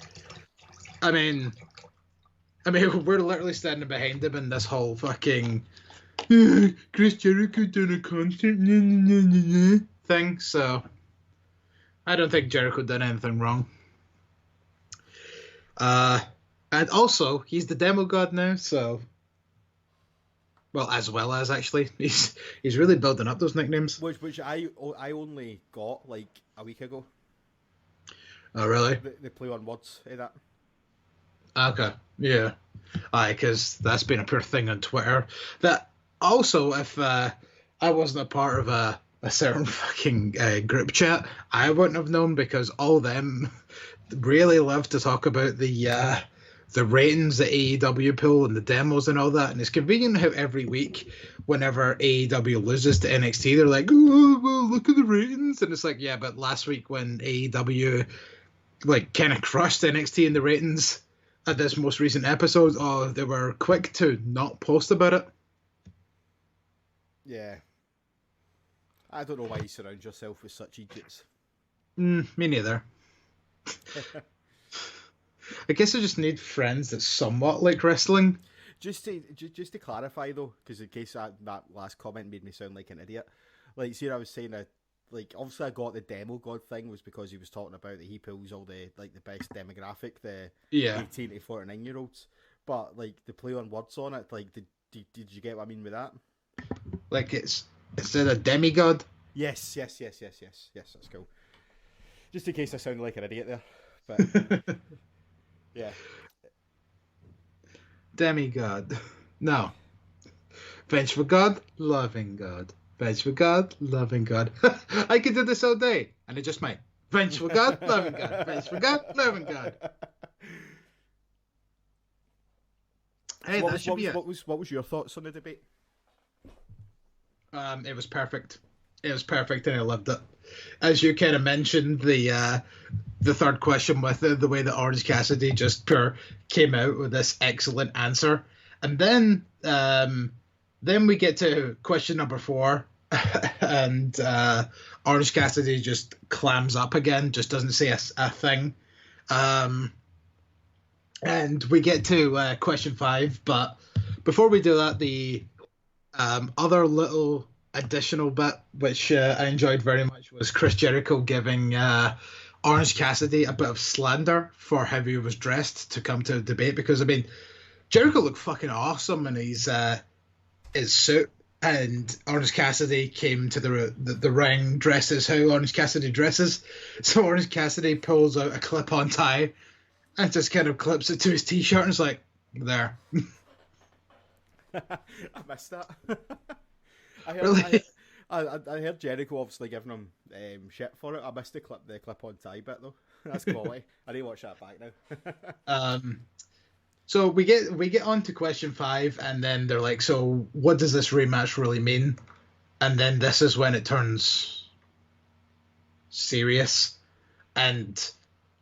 I mean, we're literally standing behind him in this whole fucking Chris Jericho done a concert thing. So I don't think Jericho did anything wrong. And also, he's the demo god now, so... Well, as well as, actually. He's really building up those nicknames. Which I only got, like, a week ago. Oh, really? The play on words, that. Okay, yeah. Aye, because that's been a pure thing on Twitter. That also, if I wasn't a part of a certain fucking group chat, I wouldn't have known, because all them really love to talk about the ratings that AEW pull and the demos and all that. And it's convenient how every week, whenever AEW loses to NXT, they're like, oh, well, look at the ratings. And it's like, yeah, but last week when AEW like kind of crushed NXT in the ratings at this most recent episode, they were quick to not post about it. Yeah. I don't know why you surround yourself with such idiots. Me neither. I guess I just need friends that somewhat like wrestling. Just to clarify though, because in case that last comment made me sound like an idiot. Like, see, I was saying that, like, obviously I got the demo god thing was because he was talking about that he pulls all the best demographic, the 18 to 49-year-olds. But like the play on words on it, like, did you get what I mean with that? Like it's instead of demigod. Yes, that's cool. Just in case I sounded like an idiot there, but yeah. Demigod. No. Bench for God, loving God. Bench for God, loving God. I could do this all day, and I just might. Bench for God, loving God. Bench for God, loving God. Hey, what was your thoughts on the debate? It was perfect. It was perfect, and I loved it. As you kind of mentioned, the third question with the way that Orange Cassidy just came out with this excellent answer, and then we get to question number 4, and Orange Cassidy just clams up again, just doesn't say a thing, and we get to question 5. But before we do that, the other little additional bit which I enjoyed very much was Chris Jericho giving Orange Cassidy a bit of slander for how he was dressed to come to a debate, because I mean Jericho looked fucking awesome in his suit, and Orange Cassidy came to the ring dressed as how Orange Cassidy dresses. So Orange Cassidy pulls out a clip-on tie and just kind of clips it to his t-shirt and is like, there. I missed that. I heard Jericho obviously giving him shit for it. I missed the clip-on tie bit though. That's quality. I need to watch that back now. So we get on to question 5, and then they're like, so what does this rematch really mean? And then this is when it turns serious. And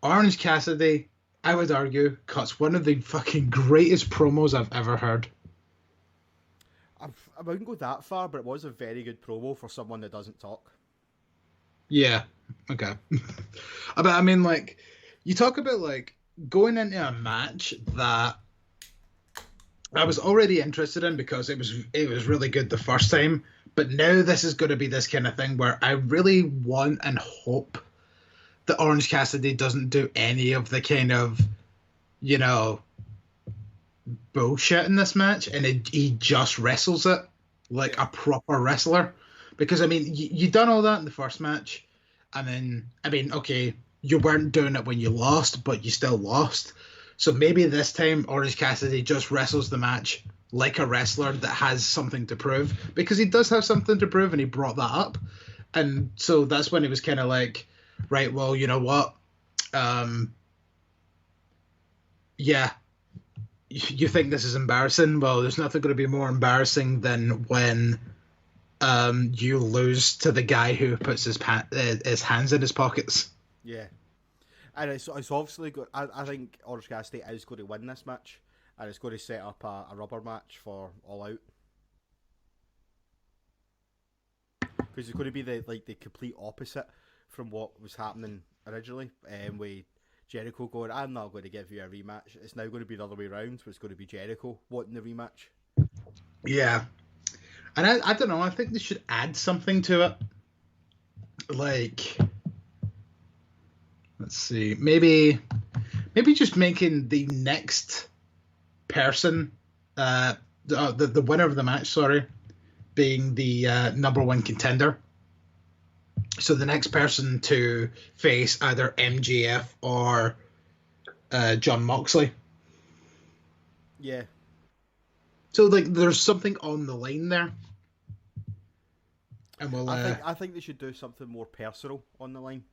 Orange Cassidy, I would argue, cuts one of the fucking greatest promos I've ever heard. I wouldn't go that far, but it was a very good promo for someone that doesn't talk. Yeah, okay. But I mean, like, you talk about, like, going into a match that I was already interested in because it was really good the first time, but now this is going to be this kind of thing where I really want and hope that Orange Cassidy doesn't do any of the kind of, you know, bullshit in this match, and he just wrestles it like a proper wrestler. Because I mean, you done all that in the first match, and then I mean, okay, you weren't doing it when you lost, but you still lost. So maybe this time Orange Cassidy just wrestles the match like a wrestler that has something to prove, because he does have something to prove, and he brought that up. And so that's when he was kind of like, right, well, you know what? Yeah, you think this is embarrassing? Well, there's nothing going to be more embarrassing than when you lose to the guy who puts his hands in his pockets. Yeah. And it's obviously good. I think Orange Cassidy is going to win this match, and it's going to set up a rubber match for All Out. Because it's going to be the complete opposite from what was happening originally, with Jericho going, I'm not going to give you a rematch. It's now going to be the other way around, where it's going to be Jericho wanting the rematch. Yeah. And I don't know, I think they should add something to it. Like, Let's see. Maybe just making the next person, the winner of the match, sorry, being the number one contender. So the next person to face either MJF or John Moxley. Yeah. So like, there's something on the line there, and we'll. I think they should do something more personal on the line.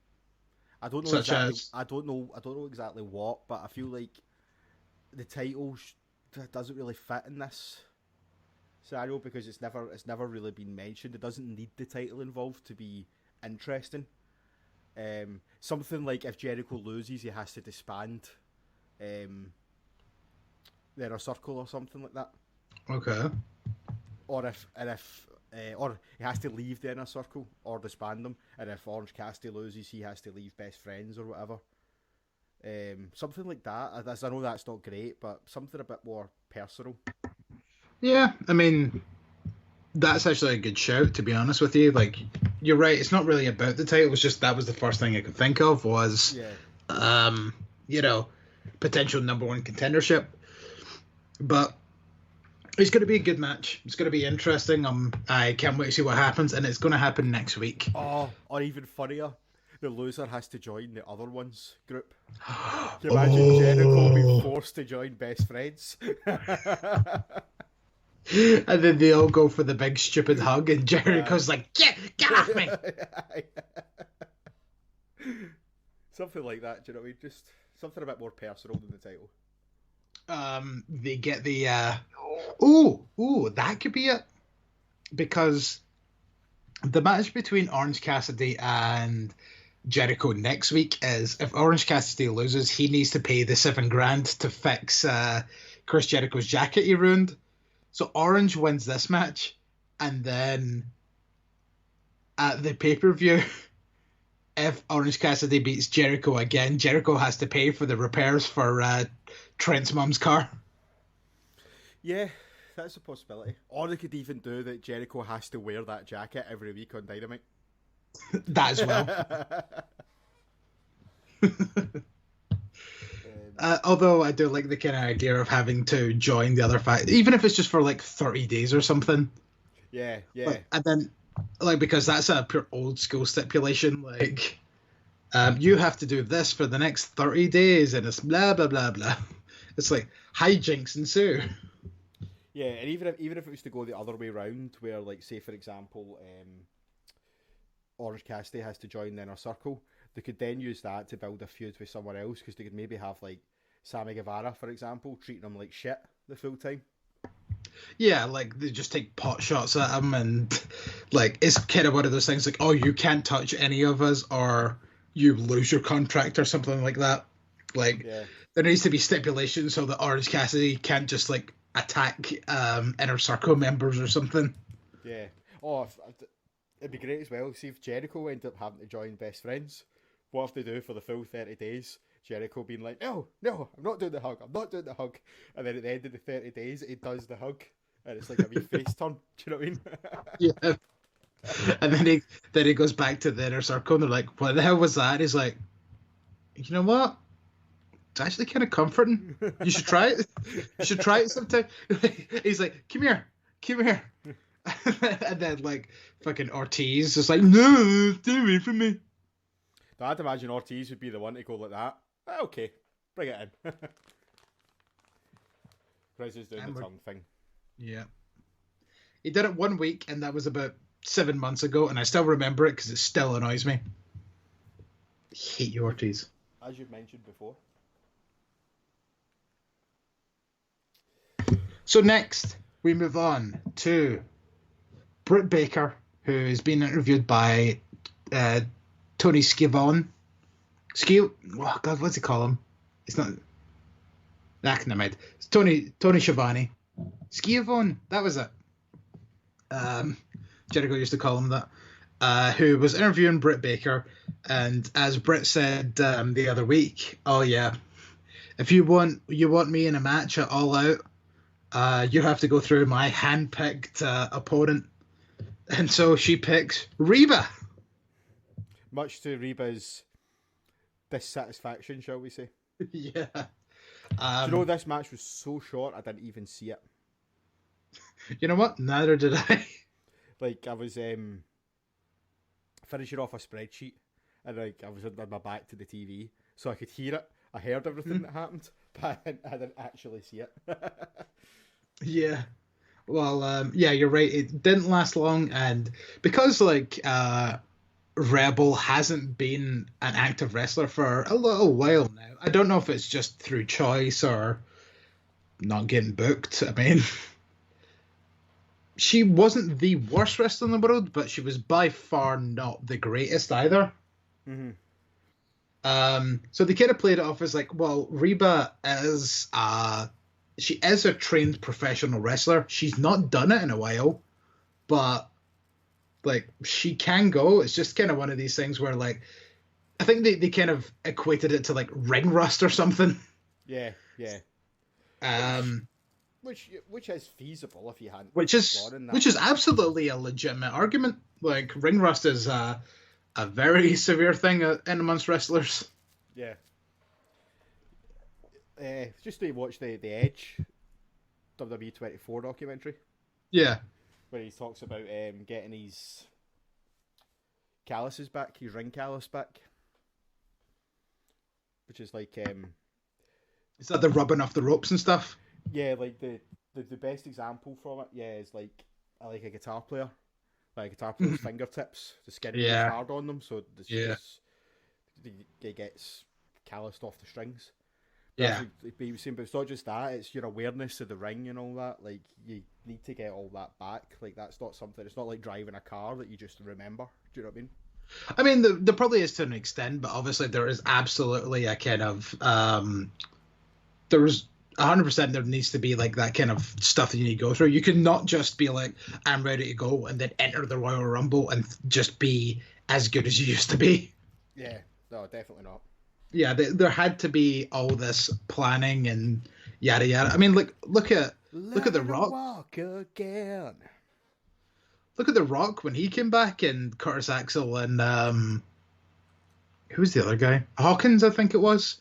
I don't know Such exactly. as? I don't know exactly what, but I feel like the title doesn't really fit in this scenario because it's never really been mentioned. It doesn't need the title involved to be interesting. Something like if Jericho loses, he has to disband the Inner Circle or something like that. Okay. Or if or he has to leave the Inner Circle or disband them, and if Orange Cassidy loses, he has to leave Best Friends or whatever. Something like that. I know that's not great, but something a bit more personal. Yeah, I mean, that's actually a good shout, to be honest with you. Like, you're right, it's not really about the title, it's just that was the first thing I could think of was, potential number one contendership. But it's going to be a good match. It's going to be interesting. I can't wait to see what happens, and it's going to happen next week. Oh, or even funnier, the loser has to join the other one's group. Can you imagine Jericho being forced to join Best Friends? And then they all go for the big stupid hug, and Jericho's like, get off me! Something like that, do you know what I mean? Just something a bit more personal than the title. They get the that could be it, because the match between Orange Cassidy and Jericho next week is, if Orange Cassidy loses, he needs to pay the $7,000 to fix Chris Jericho's jacket he ruined. So Orange wins this match, and then at the pay-per-view, if Orange Cassidy beats Jericho again, Jericho has to pay for the repairs for Trent's mum's car. Yeah, that's a possibility. Or they could even do that Jericho has to wear that jacket every week on Dynamite. That as well. Although I do like the kind of idea of having to join the other fight, even if it's just for like 30 days or something. Yeah. And then, because that's a pure old school stipulation, you have to do this for the next 30 days, and it's blah, blah, blah, blah. It's like hijinks ensue. Yeah, and even if it was to go the other way around, where, like, say, for example, Orange Cassidy has to join the Inner Circle, they could then use that to build a feud with someone else, because they could maybe have, like, Sammy Guevara, for example, treating him like shit the full time. Yeah, like, they just take pot shots at him, and, like, it's kind of one of those things, like, oh, you can't touch any of us, or you lose your contract, or something like that. Like, there needs to be stipulations so that Orange Cassidy can't just, like, attack Inner Circle members or something. Yeah. Oh, it'd be great as well. See if Jericho ended up having to join Best Friends. What if they do for the full 30 days? Jericho being like, no, I'm not doing the hug. And then at the end of the 30 days, he does the hug. And it's like a wee face turn. Do you know what I mean? Yeah. And then he goes back to the Inner Circle, and they're like, what the hell was that? And he's like, you know what? It's actually kind of comforting. You should try it. You should try it sometime. He's like, come here. And then, like, fucking Ortiz is like, no, stay away from me. I'd imagine Ortiz would be the one to go like that. Okay, bring it in. Griz is doing the tongue thing. Yeah. He did it 1 week, and that was about 7 months ago, and I still remember it because it still annoys me. I hate you, Ortiz. As you've mentioned before. So next, we move on to Britt Baker, who has been interviewed by Tony Schiavone. Oh God, what's he call him? It's not. Never mind. It's Tony Schiavone. Schiavone, that was it. Jericho used to call him that. Who was interviewing Britt Baker, and as Britt said the other week, oh yeah, if you want me in a match at All Out, you have to go through my hand-picked opponent. And so she picks Reba. Much to Reba's dissatisfaction, shall we say. Yeah. Do you know, this match was so short, I didn't even see it. You know what? Neither did I. Like, I was finishing off a spreadsheet, and like I was on my back to the TV, so I could hear it. I heard everything that happened, but I didn't actually see it. Yeah. Well, yeah, you're right. It didn't last long, and because like Rebel hasn't been an active wrestler for a little while now. I don't know if it's just through choice or not getting booked. I mean, she wasn't the worst wrestler in the world, but she was by far not the greatest either. Mm-hmm. So they kind of played it off as like, well, Reba is she is a trained professional wrestler. She's not done it in a while, but like she can go. It's just kind of one of these things where like I think they kind of equated it to like ring rust or something. Yeah. Which is feasible if you hadn't. Which is absolutely a legitimate argument. Like ring rust is a very severe thing in amongst wrestlers. Yeah. Just to watch the Edge WWE 24 documentary. Yeah. Where he talks about getting his calluses back, his ring callus back. Which is like... is that the rubbing off the ropes and stuff? Yeah, like the best example from it, is like a guitar player. Like a guitar player's fingertips, the skin is hard on them, so it gets calloused off the strings. Yeah. But it's not just that, it's your awareness of the ring and all that. Like, you need to get all that back. Like, that's not something, it's not like driving a car that you just remember. Do you know what I mean? I mean, there probably is to an extent, but obviously there is absolutely a kind of, there's 100% there needs to be like that kind of stuff that you need to go through. You could not just be like, I'm ready to go, and then enter the Royal Rumble and just be as good as you used to be. Yeah, no, definitely not. Yeah, there had to be all this planning and yada yada. I mean, like look at The Rock. Walk again. Look at The Rock when he came back, and Curtis Axel and who was the other guy? Hawkins, I think it was.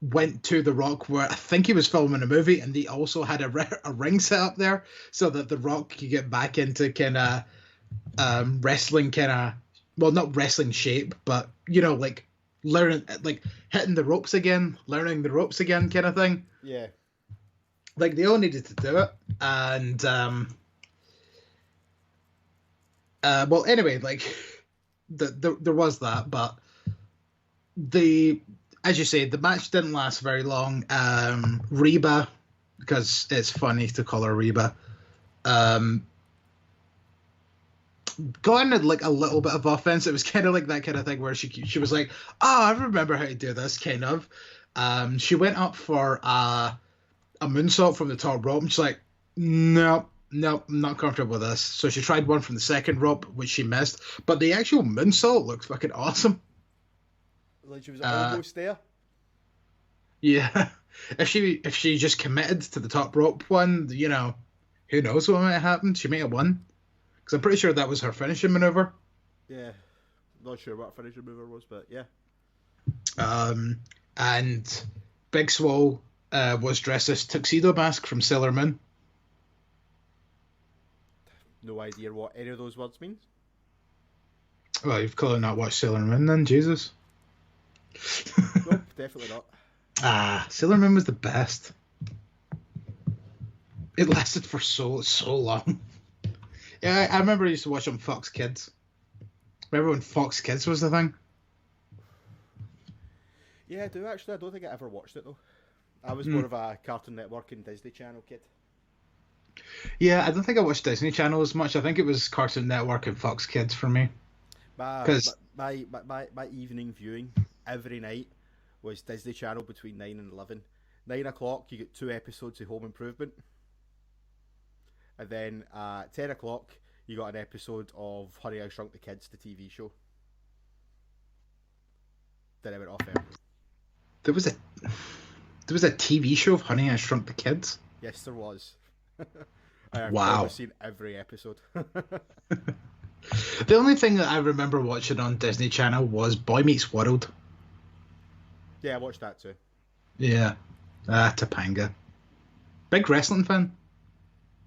Went to The Rock where I think he was filming a movie, and they also had a ring set up there so that The Rock could get back into kind of wrestling kind of. Well, not wrestling shape, but, you know, like, learning, like, hitting the ropes again, learning the ropes again kind of thing. Yeah. Like, they all needed to do it. And, well, anyway, like, there was that, but as you say, the match didn't last very long. Reba, because it's funny to call her Reba, got into like a little bit of offense. It was kind of like that kind of thing where she was like, I remember how to do this, kind of. She went up for a moonsault from the top rope, and she's like, no, I'm not comfortable with this. So she tried one from the second rope, which she missed, but the actual moonsault looked fucking awesome. Like she was almost there. Yeah. If she just committed to the top rope one, you know, who knows what might have happened. She may have won. Because I'm pretty sure that was her finishing maneuver. Yeah. Not sure what finishing maneuver was, but yeah. And Big Swole was dressed as Tuxedo Mask from Sailor Moon. No idea what any of those words means. Well, you've clearly not watched Sailor Moon then, Jesus. Nope, definitely not. Sailor Moon was the best. It lasted for so long. Yeah, I remember I used to watch on Fox Kids. Remember when Fox Kids was the thing? Yeah, I do actually. I don't think I ever watched it though. I was more of a Cartoon Network and Disney Channel kid. Yeah, I don't think I watched Disney Channel as much. I think it was Cartoon Network and Fox Kids for me. My evening viewing every night was Disney Channel between 9 and 11. 9 o'clock, you get 2 episodes of Home Improvement. And then at 10 o'clock, you got an episode of Honey, I Shrunk the Kids, the TV show. Then I went off air. There was a TV show of Honey, I Shrunk the Kids? Yes, there was. I've Wow. seen every episode. The only thing that I remember watching on Disney Channel was Boy Meets World. Yeah, I watched that too. Yeah. Topanga. Big wrestling fan.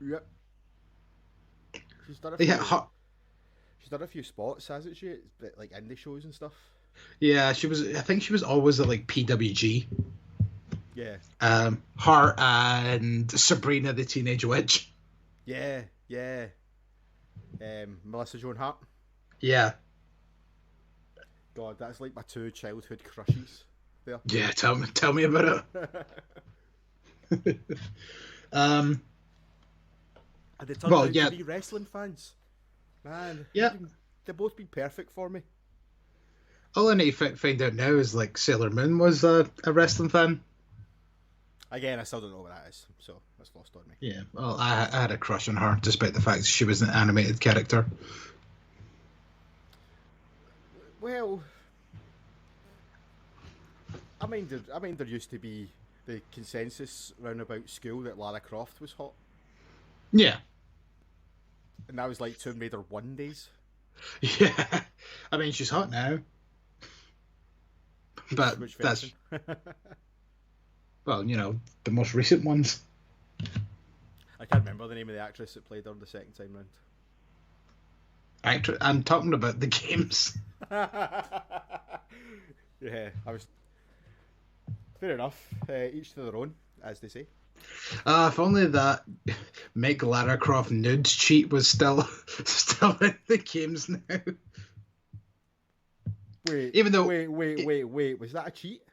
Yep. She's done a few. Yeah, She's done a few spots, hasn't she? Like indie shows and stuff. yeah, she was. I think she was always at like PWG. Yeah. Her and Sabrina the Teenage Witch. Yeah. Melissa Joan Hart. Yeah. God, that's like my two childhood crushes. There. Yeah, tell me about it. And they turned out to be wrestling fans. Man, yeah, they've both been perfect for me. All I need to find out now is like Sailor Moon was a wrestling fan. Again, I still don't know what that is, so that's lost on me. Yeah, well, I had a crush on her, despite the fact she was an animated character. Well, I mean, there used to be the consensus round about school that Lara Croft was hot. Yeah. And that was like Tomb Raider 1 days. Yeah. I mean, she's hot now. But that's... Well, you know, the most recent ones. I can't remember the name of the actress that played her the second time round. I'm talking about the games. Yeah, I was... Fair enough. Each to their own, as they say. If only that make Lara Croft nudes cheat was still in the games now. Wait, wait. Was that a cheat?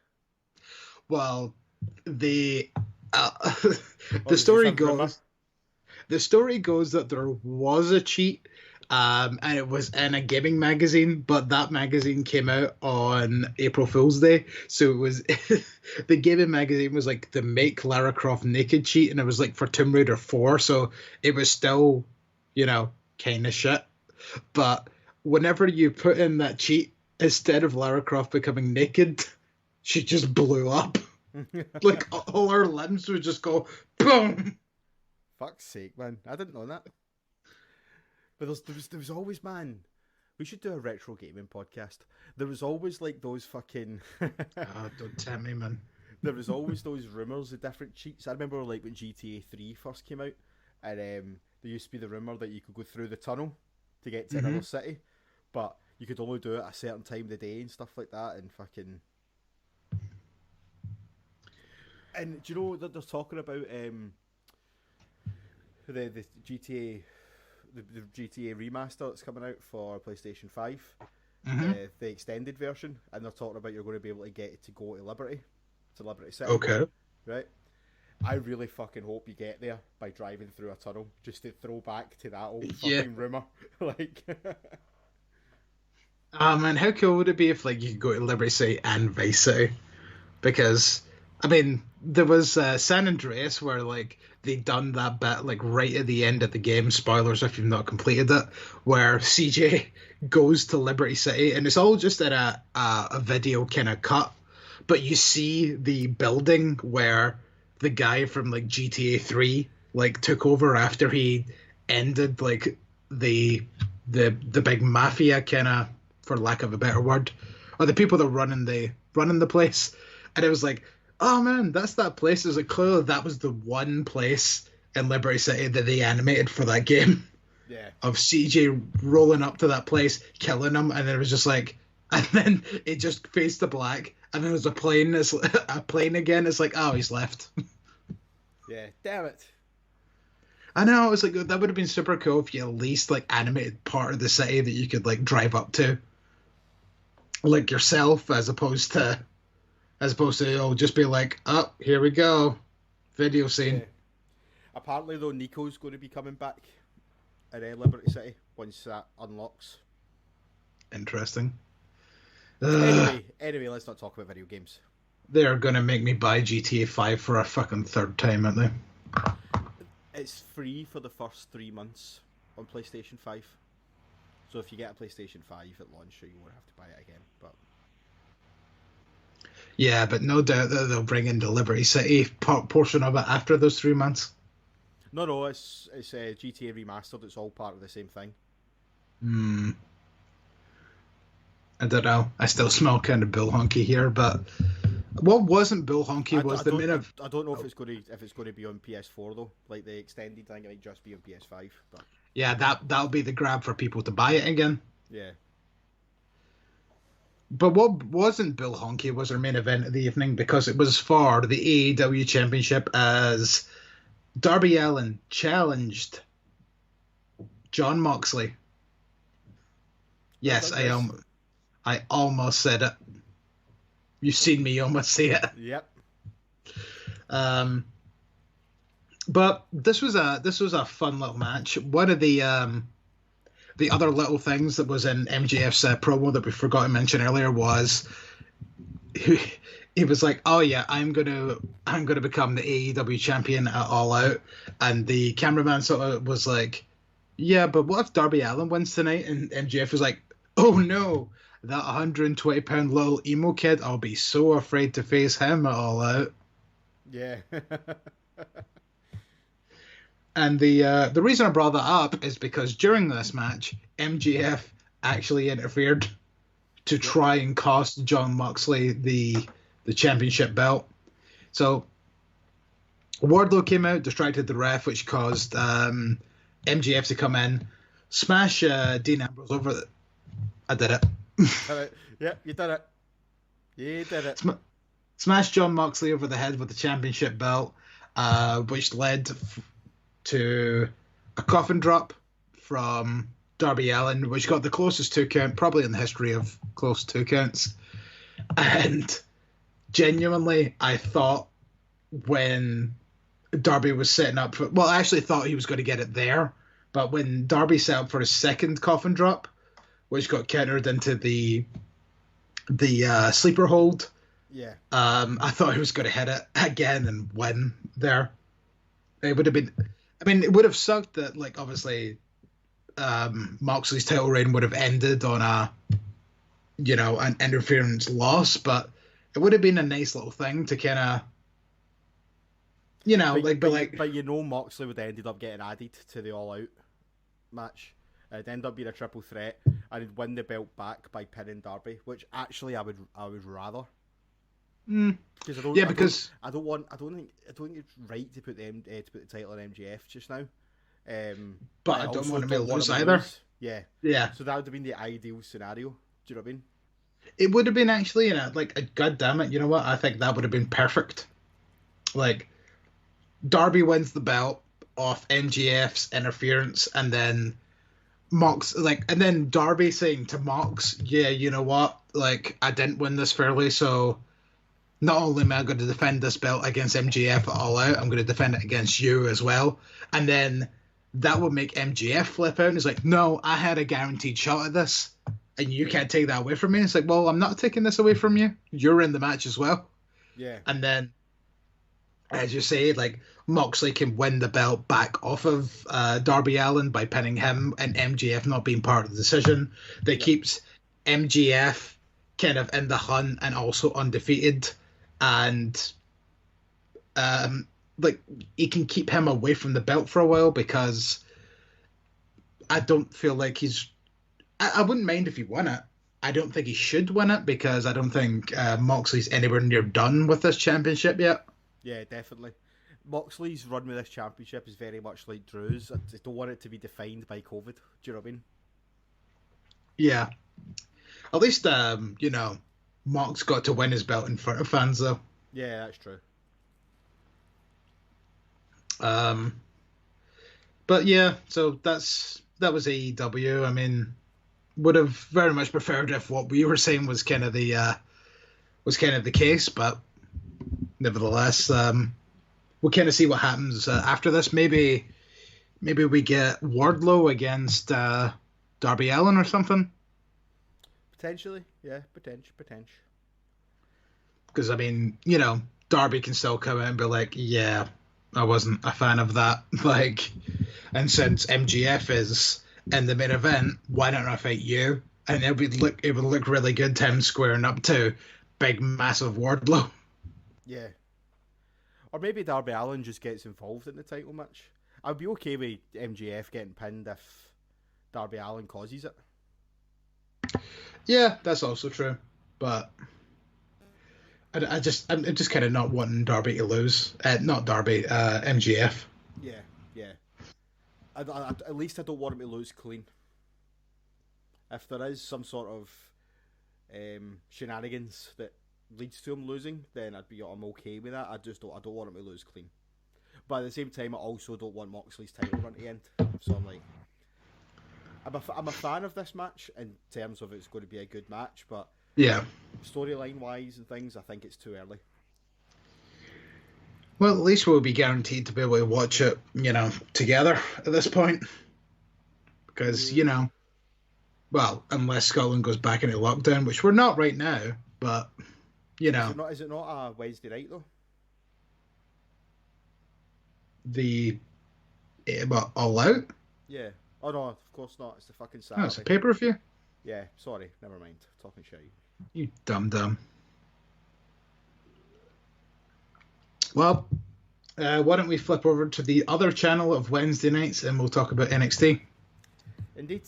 Well, the story goes that there was a cheat, and it was in a gaming magazine, but that magazine came out on April Fool's Day, so it was the gaming magazine was like the make Lara Croft naked cheat, and it was like for Tomb Raider 4, so it was still, you know, kind of shit. But whenever you put in that cheat, instead of Lara Croft becoming naked, she just blew up. Like all her limbs would just go boom. Fuck's sake, man! I didn't know that. But there was always, man. We should do a retro gaming podcast. There was always like those fucking. Oh, don't tell me, man. There was always those rumors of different cheats. I remember like when GTA 3 first came out, and there used to be the rumor that you could go through the tunnel to get to another city, but you could only do it at a certain time of the day and stuff like that, and fucking. And do you know that they're talking about the GTA, the GTA remaster that's coming out for PlayStation 5, the extended version, and they're talking about you're going to be able to get to go to Liberty City. Okay. Right? I really fucking hope you get there by driving through a tunnel, just to throw back to that old fucking rumour. Like... Man, how cool would it be if like you could go to Liberty City and Vice City? Because... I mean, there was San Andreas where like they'd done that bit like right at the end of the game. Spoilers if you've not completed it, where CJ goes to Liberty City, and it's all just in a video kind of cut, but you see the building where the guy from like GTA 3 like took over after he ended like the big mafia kind of, for lack of a better word, or the people that running the place, and it was like, oh man, that's that place. Is like clearly that was the one place in Liberty City that they animated for that game. Yeah. Of CJ rolling up to that place, killing him, and then it was just like, and then it just fades to black, and then there's a plane. It's a plane again. It's like, oh, he's left. Yeah, damn it. I know. It was like that would have been super cool if you at least like animated part of the city that you could like drive up to, like yourself, as opposed to just be like, oh, here we go, video scene. Yeah. Apparently, though, Nico's going to be coming back at Liberty City once that unlocks. Interesting. Anyway, let's not talk about video games. They're going to make me buy GTA 5 for a fucking third time, aren't they? It's free for the first 3 months on PlayStation 5. So if you get a PlayStation 5 at launch, you won't have to buy it again, but... Yeah, but no doubt that they'll bring in the Liberty City portion of it after those 3 months. No, it's GTA Remastered. It's all part of the same thing. Hmm. I don't know. I still smell kind of Bill Honky here, but what wasn't Bill Honky was the main of. I don't know if it's going to be on PS4 though, like the extended. I think it might just be on PS5. But Yeah, that'll be the grab for people to buy it again. yeah, But what wasn't Bill Honky was our main event of the evening because it was for the AEW Championship as Darby Allin challenged Jon Moxley. Yes, I almost said it. You've seen me almost say it. Yep. But this was a fun little match. One of the other little things that was in MJF's promo that we forgot to mention earlier was he was like, "Oh yeah, I'm gonna become the AEW champion at All Out," and the cameraman sort of was like, "Yeah, but what if Darby Allin wins tonight?" And MJF was like, "Oh no, that 120-pound little emo kid, I'll be so afraid to face him at All Out." Yeah. And the reason I brought that up is because during this match, MJF actually interfered to try and cost Jon Moxley the championship belt. So Wardlow came out, distracted the ref, which caused MJF to come in, smash Dean Ambrose over. I did it. Yeah, you did it. You did it. Smash Jon Moxley over the head with the championship belt, which led to a coffin drop from Darby Allin, which got the closest 2 count probably in the history of close 2 counts. And genuinely, I thought when Darby was setting up for, well, I actually thought he was going to get it there, but when Darby set up for his second coffin drop, which got countered into the sleeper hold, yeah, I thought he was going to hit it again and win there. It would have been, I mean, it would have sucked that, like, obviously, Moxley's title reign would have ended on an interference loss, but it would have been a nice little thing to kind of, but Moxley would have ended up getting added to the All Out match. It'd end up being a triple threat, and he'd win the belt back by pinning Darby, which actually I would rather. Because I don't think it's right to put the title on MJF just now. But I don't want to lose either. Yeah. So that would have been the ideal scenario. Do you know what I mean? It would have been actually, God damn it, you know what? I think that would have been perfect. Like, Darby wins the belt off MJF's interference, and then and then Darby saying to Mox, "Yeah, you know what? Like, I didn't win this fairly, so not only am I going to defend this belt against MJF at All Out, I'm going to defend it against you as well." And then that would make MJF flip out and he's like, "No, I had a guaranteed shot at this, and you can't take that away from me." It's like, well, I'm not taking this away from you. You're in the match as well. Yeah. And then, as you say, like, Moxley can win the belt back off of Darby Allin by pinning him, and MJF not being part of the decision. That keeps MJF kind of in the hunt and also undefeated. And he can keep him away from the belt for a while, because I don't feel like I wouldn't mind if he won it. I don't think he should win it, because I don't think Moxley's anywhere near done with this championship yet. Yeah, definitely. Moxley's run with this championship is very much like Drew's. I just don't want it to be defined by COVID. Do you know what I mean? Yeah. At least, Mox got to win his belt in front of fans, though. Yeah, that's true. But yeah, so that was AEW. I mean, would have very much preferred if what we were saying was kind of the case, but nevertheless, we'll kind of see what happens after this. Maybe we get Wardlow against Darby Allin or something. Potentially, yeah, potential. Because, I mean, Darby can still come out and be like, "Yeah, I wasn't a fan of that." Like, and since MGF is in the main event, why don't I fight you? And it would look really good to him squaring up to big, massive Wardlow. Yeah. Or maybe Darby Allin just gets involved in the title match. I'd be okay with MJF getting pinned if Darby Allin causes it. Yeah, that's also true. But I'm just kind of not wanting Darby to lose. Not Darby, MGF. Yeah. At least I don't want him to lose clean. If there is some sort of shenanigans that leads to him losing, then I'm okay with that. I don't want him to lose clean. But at the same time, I also don't want Moxley's title run to end. So I'm like, I'm a fan of this match in terms of it's going to be a good match, but yeah, storyline wise and things, I think it's too early. Well, at least we'll be guaranteed to be able to watch it, together at this point. Because, well, unless Scotland goes back into lockdown, which we're not right now, but, Is it not a Wednesday night, though? All Out? Yeah. Oh, no, of course not. It's the fucking Saturday. No, it's a pay-per-view? Yeah, sorry. Never mind. Talking shit. You dumb. Well, why don't we flip over to the other channel of Wednesday nights and we'll talk about NXT. Indeed.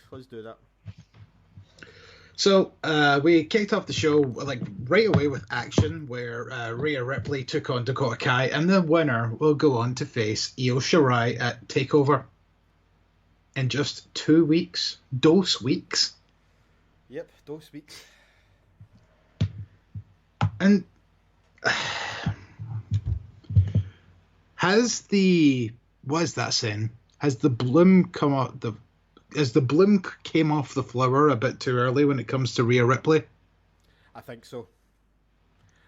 Let's do that. So we kicked off the show right away with action where Rhea Ripley took on Dakota Kai and the winner will go on to face Io Shirai at TakeOver in just 2 weeks. Dos weeks. Yep, 2 weeks. And has the bloom come out Has the bloom came off the flower a bit too early when it comes to Rhea Ripley? I think so.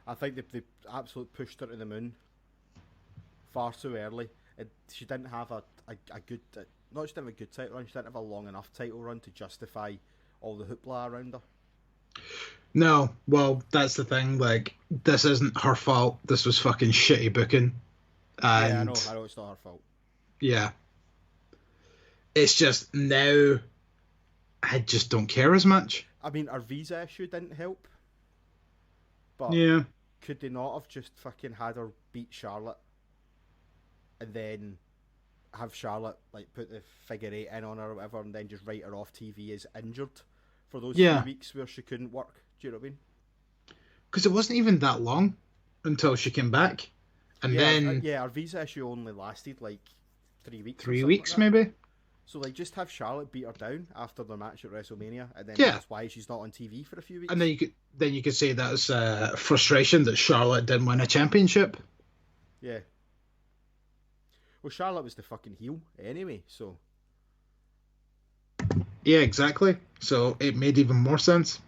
I think they absolutely pushed her to the moon far too early. She didn't have a good, not just didn't have a good title run, she didn't have a long enough title run to justify all the hoopla around her. No, well, that's the thing. This isn't her fault. This was fucking shitty booking. And yeah, I know it's not her fault. Yeah. It's just now I just don't care as much. I mean, our visa issue didn't help. But yeah, could they not have just fucking had her beat Charlotte and then have Charlotte put the figure 8 in on her or whatever and then just write her off TV as injured for those 3 weeks where she couldn't work? Do you know what I mean? Because it wasn't even that long until she came back. And then... our visa issue only lasted 3 weeks. 3 weeks maybe? So just have Charlotte beat her down after their match at WrestleMania, and then that's why she's not on TV for a few weeks. And then you could say that's frustration that Charlotte didn't win a championship. Yeah. Well, Charlotte was the fucking heel anyway, so. Yeah, exactly. So it made even more sense.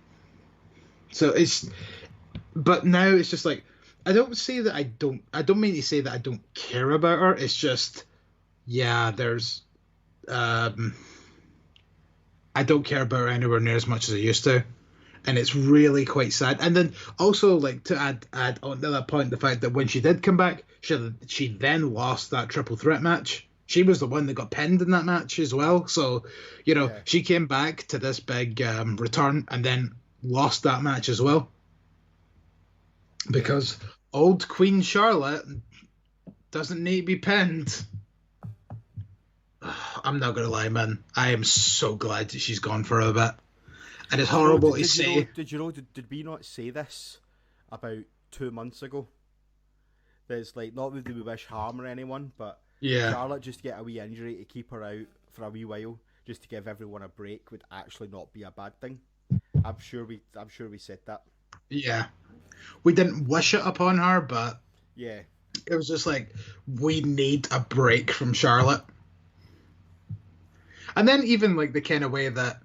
But now it's just I don't mean to say that I don't care about her. It's just, there's. I don't care about her anywhere near as much as I used to, and it's really quite sad. And then also to add on to that point, the fact that when she did come back, she then lost that triple threat match. She was the one that got pinned in that match as well. So she came back to this big return and then lost that match as well because old Queen Charlotte doesn't need to be pinned. I'm not going to lie, man. I am so glad that she's gone for a bit. And it's horrible to say. Did we not say this about 2 months ago? There's not that we wish harm on anyone, but Charlotte just get a wee injury to keep her out for a wee while, just to give everyone a break, would actually not be a bad thing. I'm sure we said that. Yeah. We didn't wish it upon her, but yeah, it was just we need a break from Charlotte. And then even the kind of way that,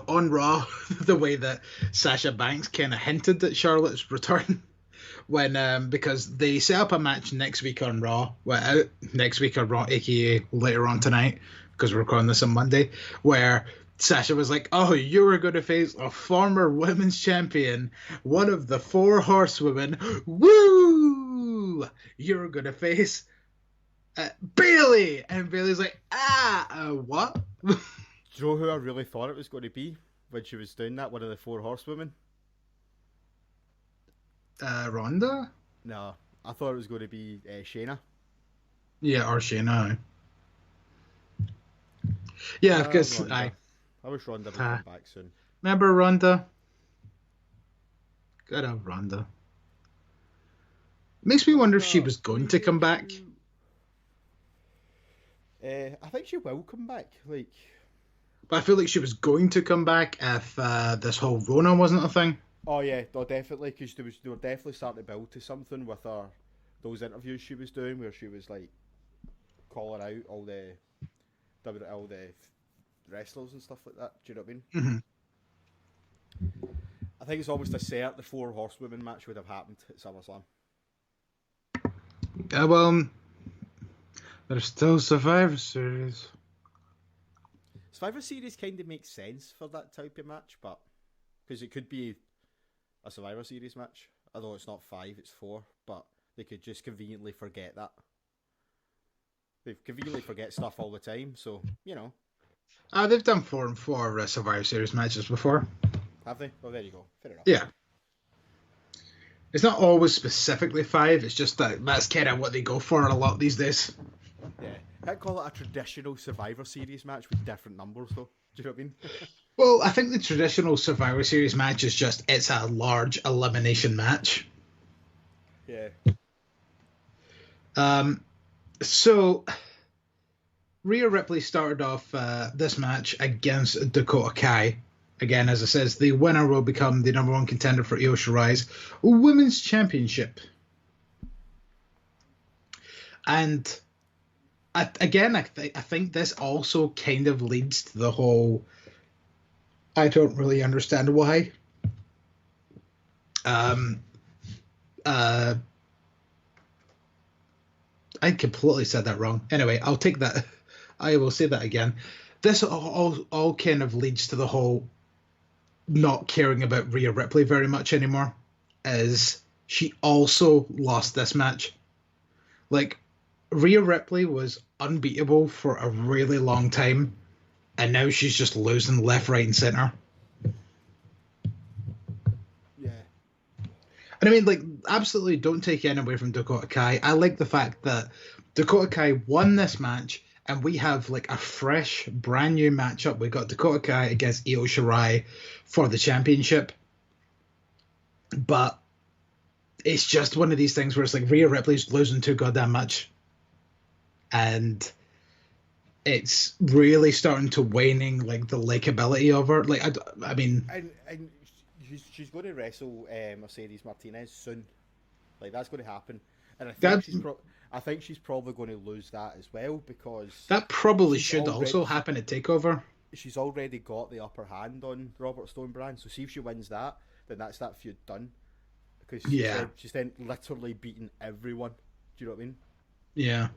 on Raw, the way that Sasha Banks kind of hinted at Charlotte's return when, because they set up a match next week on Raw, aka later on tonight, because we're recording this on Monday, where Sasha was like, oh, you were going to face a former women's champion, one of the 4 horsewomen, woo! You're going to face... Bailey! And Bailey's like, what? Do you know who I really thought it was going to be when she was doing that? One of the 4 horsewomen? Ronda? No, I thought it was going to be Shayna. Yeah, or Shayna. Yeah, because Ronda. I wish Ronda would come back soon. Remember Ronda? Good old Ronda. Makes me wonder if she was going to come back. I think she will come back. But I feel like she was going to come back if this whole Rona wasn't a thing. Oh yeah, no, definitely, because they were definitely starting to build to something with those interviews she was doing, where she was like calling out all the wrestlers and stuff like that. Do you know what I mean? Mm-hmm. I think it's almost a cert the 4 horsewomen match would have happened at SummerSlam. Well, there's still Survivor Series. Survivor Series kind of makes sense for that type of match, but because it could be a Survivor Series match, although it's not 5, it's 4, but they could just conveniently forget that. They conveniently forget stuff all the time, so, you know. They've done 4 and 4 Survivor Series matches before. Have they? Oh, there you go. Fair enough. Yeah. It's not always specifically 5, it's just that's kind of what they go for a lot these days. Yeah. I'd call it a traditional Survivor Series match with different numbers, though. Do you know what I mean? Well, I think the traditional Survivor Series match is just, it's a large elimination match. Yeah. So, Rhea Ripley started off this match against Dakota Kai. Again, as it says, the winner will become the number 1 contender for Io Shirai's Women's Championship. And I think this also kind of leads to the whole, I don't really understand why. I completely said that wrong. Anyway, I'll take that. I will say that again. This all kind of leads to the whole not caring about Rhea Ripley very much anymore, as she also lost this match. Like, Rhea Ripley was unbeatable for a really long time, and now she's just losing left, right, and center. Yeah. And I mean, like, absolutely don't take any away from Dakota Kai. I like the fact that Dakota Kai won this match, and we have like a fresh, brand new matchup. We got Dakota Kai against Io Shirai for the championship. But it's just one of these things where it's like Rhea Ripley's losing too goddamn much. And it's really starting to waning, like, the likability of her. Like, I mean... And she's going to wrestle Mercedes Martinez soon. Like, that's going to happen. And I think she's probably going to lose that as well, because... That probably should also happen at TakeOver. She's already got the upper hand on Robert Stone Brand, so see if she wins that, then that's that feud done. Because she's then literally beaten everyone. Do you know what I mean? Yeah.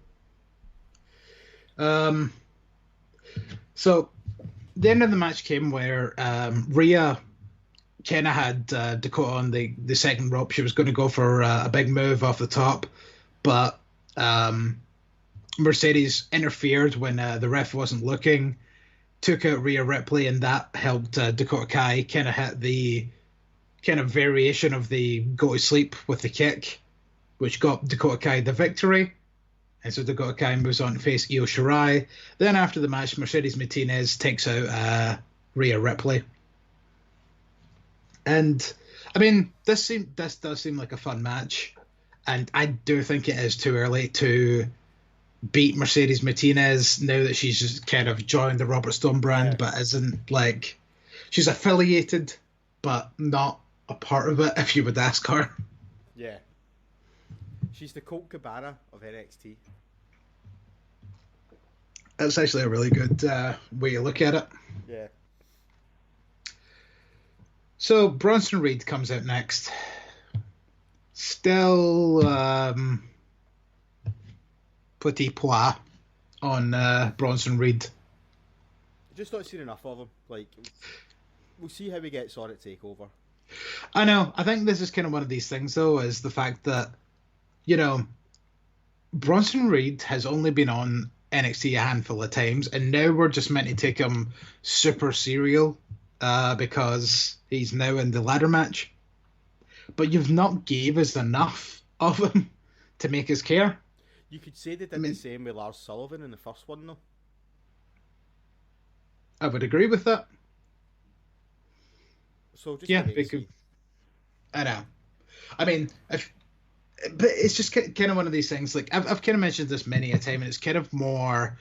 So the end of the match came where Rhea kind of had Dakota on the second rope. She was going to go for a big move off the top, but Mercedes interfered when the ref wasn't looking, took out Rhea Ripley, and that helped Dakota Kai kind of hit the kind of variation of the go to sleep with the kick, which got Dakota Kai the victory. And so Dakota Kai moves on to face Io Shirai. Then after the match, Mercedes Martinez takes out Rhea Ripley. And I mean, this does seem like a fun match, and I do think it is too early to beat Mercedes Martinez now that she's just kind of joined the Robert Stone brand, but isn't, like, she's affiliated, but not a part of it, if you would ask her. Yeah. She's the Colt Cabana of NXT. That's actually a really good way to look at it. Yeah. So Bronson Reed comes out next. Still petit pois on Bronson Reed. Just not seen enough of him. Like, we'll see how he gets on at TakeOver. I know. I think this is kind of one of these things, though, is the fact that, you know, Bronson Reed has only been on NXT a handful of times, and now we're just meant to take him super serial because he's now in the ladder match. But you've not gave us enough of him to make us care. You could say they did the same with Lars Sullivan in the first one, though. I would agree with that. So just Yeah, wait and see. I know. I mean, but it's just kind of one of these things. Like I've kind of mentioned this many a time, and it's kind of more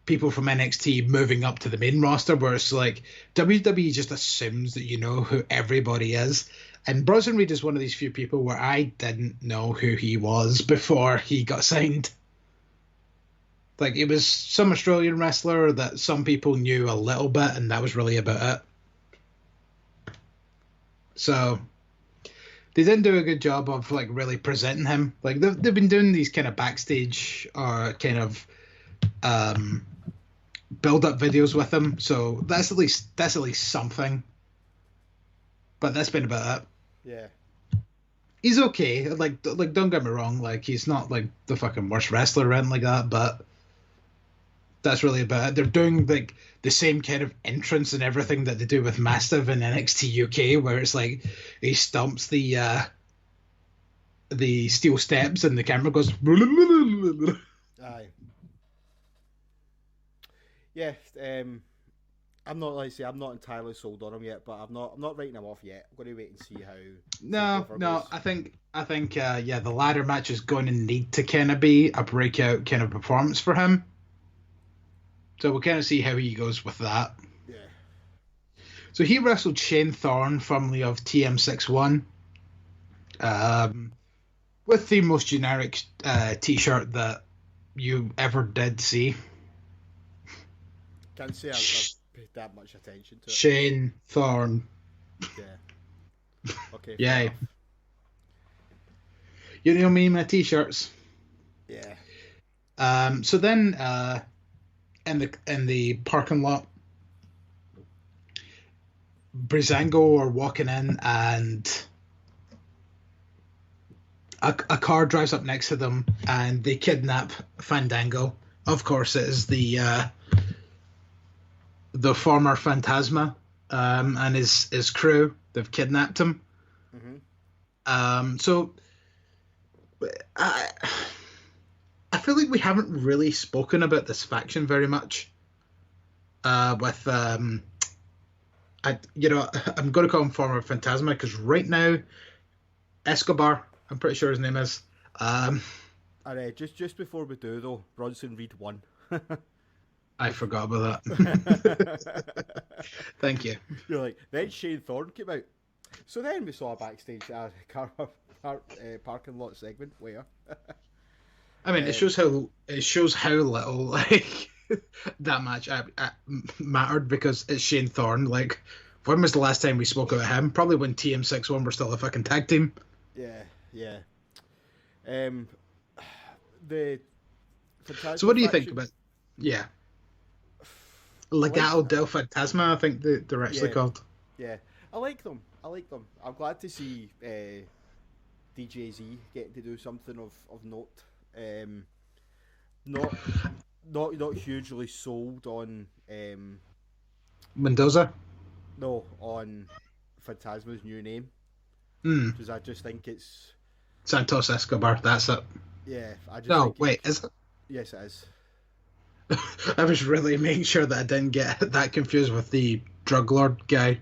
people from NXT moving up to the main roster, where it's like WWE just assumes that you know who everybody is. And Bronson Reed is one of these few people where I didn't know who he was before he got signed. Like, it was some Australian wrestler that some people knew a little bit, and that was really about it. So they didn't do a good job of like really presenting him. Like they've been doing these kind of backstage or kind of build up videos with him, so that's at least something. But that's been about it. Yeah. He's okay. Like don't get me wrong. Like he's not like the fucking worst wrestler or anything like that. But that's really about it. They're doing like the same kind of entrance and everything that they do with Mastiff in NXT UK, where it's like he stomps the steel steps and the camera goes. Aye. Yeah. I'm not, like I say, I'm not entirely sold on him yet, but I'm not writing him off yet. I'm going to wait and see how. No. Goes. I think the ladder match is going to need to kind of be a breakout kind of performance for him. So we'll kind of see how he goes with that. Yeah. So he wrestled Shane Thorne, formerly of TM61, with the most generic T-shirt that you ever did see. Can't say I've paid that much attention to it. Shane Thorne. Yeah. Okay. Yeah. You know me, my T-shirts. Yeah. So then, in the parking lot, Breezango are walking in, and a car drives up next to them, and they kidnap Fandango. Of course, it is the former Phantasma and his crew. They've kidnapped him. Mm-hmm. So I feel like we haven't really spoken about this faction very much. I'm going to call him former Phantasma because right now, Escobar, I'm pretty sure his name is. Alright, just before we do though, Bronson Reed won. I forgot about that. Thank you. You're like, then Shane Thorne came out. So then we saw a backstage parking lot segment where. I mean, it shows how little like that match mattered because it's Shane Thorne. Like, when was the last time we spoke about him? Probably when TM61 were still a fucking tag team. Yeah. So what do you think about? Yeah. Legado del Fantasma, I think they're actually called. Yeah, I like them. I'm glad to see DJZ getting to do something of note. Not hugely sold on Mendoza. No, on Phantasma's new name. Because I just think it's Santos Escobar. That's it. Yeah, I just. No, wait, is it? Yes, it is. I was really making sure that I didn't get that confused with the drug lord guy.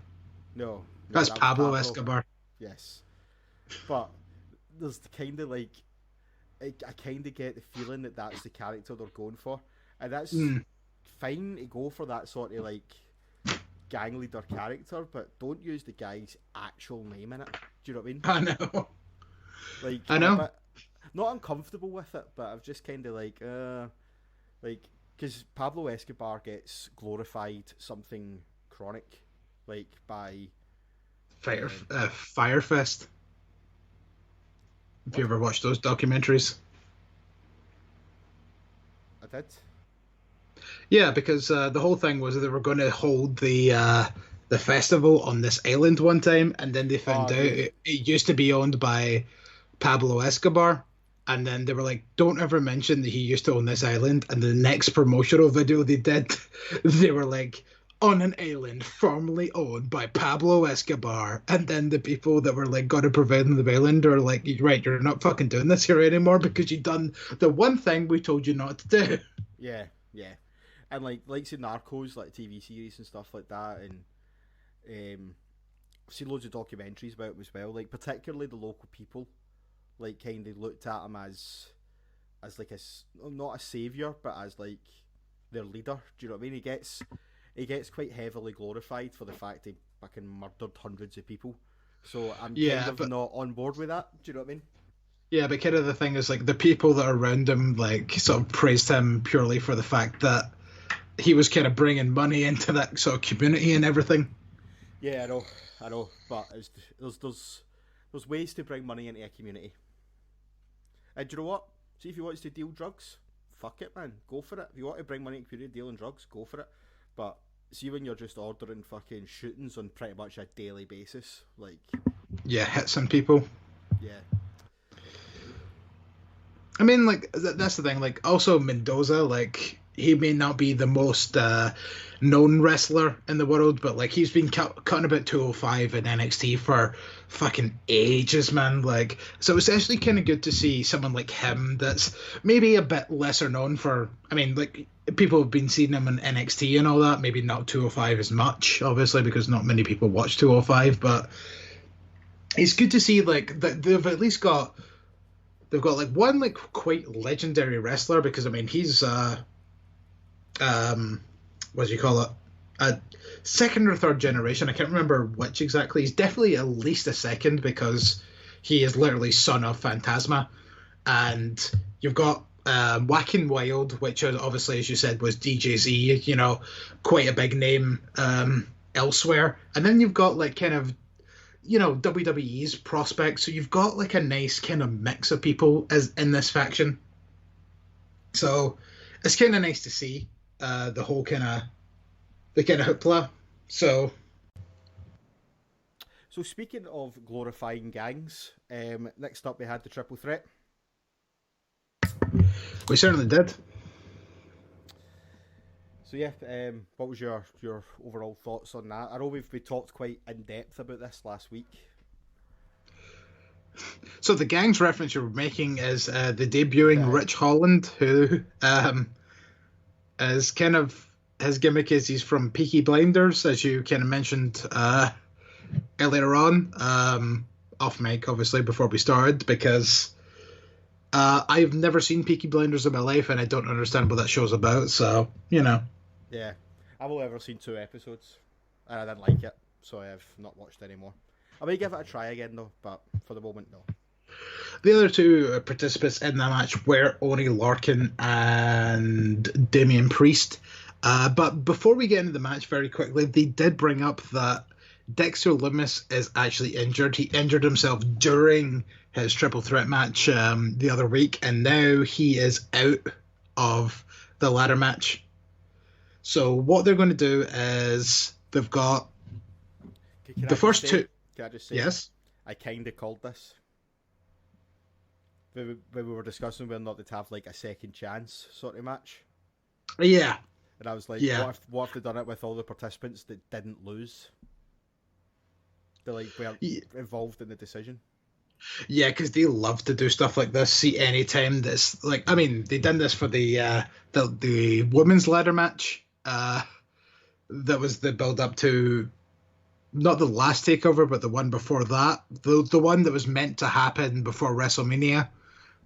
No, that's Pablo Escobar. Yes, but there's kind of like I kind of get the feeling that that's the character they're going for, and that's fine to go for that sort of like gang leader character, but don't use the guy's actual name in it. Do you know what I mean? I know. Like I know. Not uncomfortable with it, but I've just kind of like because Pablo Escobar gets glorified something chronic, like by Firefest. Have you ever watched those documentaries? I did. Yeah, because the whole thing was that they were going to hold the festival on this island one time, and then they found out it used to be owned by Pablo Escobar. And then they were like, don't ever mention that he used to own this island. And the next promotional video they did, they were like, on an island formerly owned by Pablo Escobar. And then the people that were like, got to provide them the island are like, right, you're not fucking doing this here anymore because you've done the one thing we told you not to do. Yeah. And like say Narcos, like TV series and stuff like that, and I've seen loads of documentaries about him as well. Like particularly the local people, like kind of looked at him as like not a savior, but as like their leader. Do you know what I mean? He gets quite heavily glorified for the fact he fucking murdered hundreds of people. So I'm kind of not on board with that. Do you know what I mean? Yeah, but kind of the thing is, like, the people that are around him, like, sort of praised him purely for the fact that he was kind of bringing money into that sort of community and everything. Yeah, I know, but there's ways to bring money into a community. And do you know what? See, if he wants to deal drugs, fuck it, man, go for it. If you want to bring money into a community dealing drugs, go for it. But see, when you're just ordering fucking shootings on pretty much a daily basis, like... Yeah, hits on people. Yeah. I mean, like, that's the thing. Like, also Mendoza, like, he may not be the most known wrestler in the world, but, like, he's been cutting about 205 in NXT for fucking ages, man. Like, so it's actually kind of good to see someone like him that's maybe a bit lesser known for, I mean, like, people have been seeing him in NXT and all that, maybe not 205 as much, obviously, because not many people watch 205, but it's good to see, like, that they've at least got... They've got, like, one, like, quite legendary wrestler, because, I mean, he's, what do you call it? A second or third generation. I can't remember which exactly. He's definitely at least a second, because he is literally son of Phantasma. And you've got Whackin' Wild, which obviously, as you said, was DJZ, you know, quite a big name elsewhere. And then you've got, like, kind of, you know, WWE's prospects. So you've got like a nice kind of mix of people as in this faction. So it's kind of nice to see the whole kind of hoopla. So speaking of glorifying gangs, next up we had the Triple Threat. We certainly did. So yeah, what was your overall thoughts on that? I know we talked quite in depth about this last week. So the gangs reference you're making is the debuting Rich Holland, who is kind of, his gimmick is he's from Peaky Blinders, as you kind of mentioned earlier on, off mic obviously before we started, because I've never seen Peaky Blinders in my life and I don't understand what that show's about, so, you know. Yeah, I've only ever seen 2 episodes, and I didn't like it, so I have not watched anymore. I may give it a try again, though, but for the moment, no. The other 2 participants in that match were Oney Lorcan and Damian Priest. But before we get into the match very quickly, they did bring up that Dexter Lumis is actually injured. He injured himself during his triple threat match the other week, and now he is out of the ladder match. So what they're going to do is they've got the first 2. Can I just say? Yes. I kind of called this. When we were discussing whether or not they'd have like a second chance sort of match. Yeah. And I was like, what if they done it with all the participants that didn't lose? They like were involved in the decision. Yeah, because they love to do stuff like this. See, any time that's like, I mean, they done this for the women's ladder match. That was the build up to not the last takeover, but the one before that. The one that was meant to happen before WrestleMania,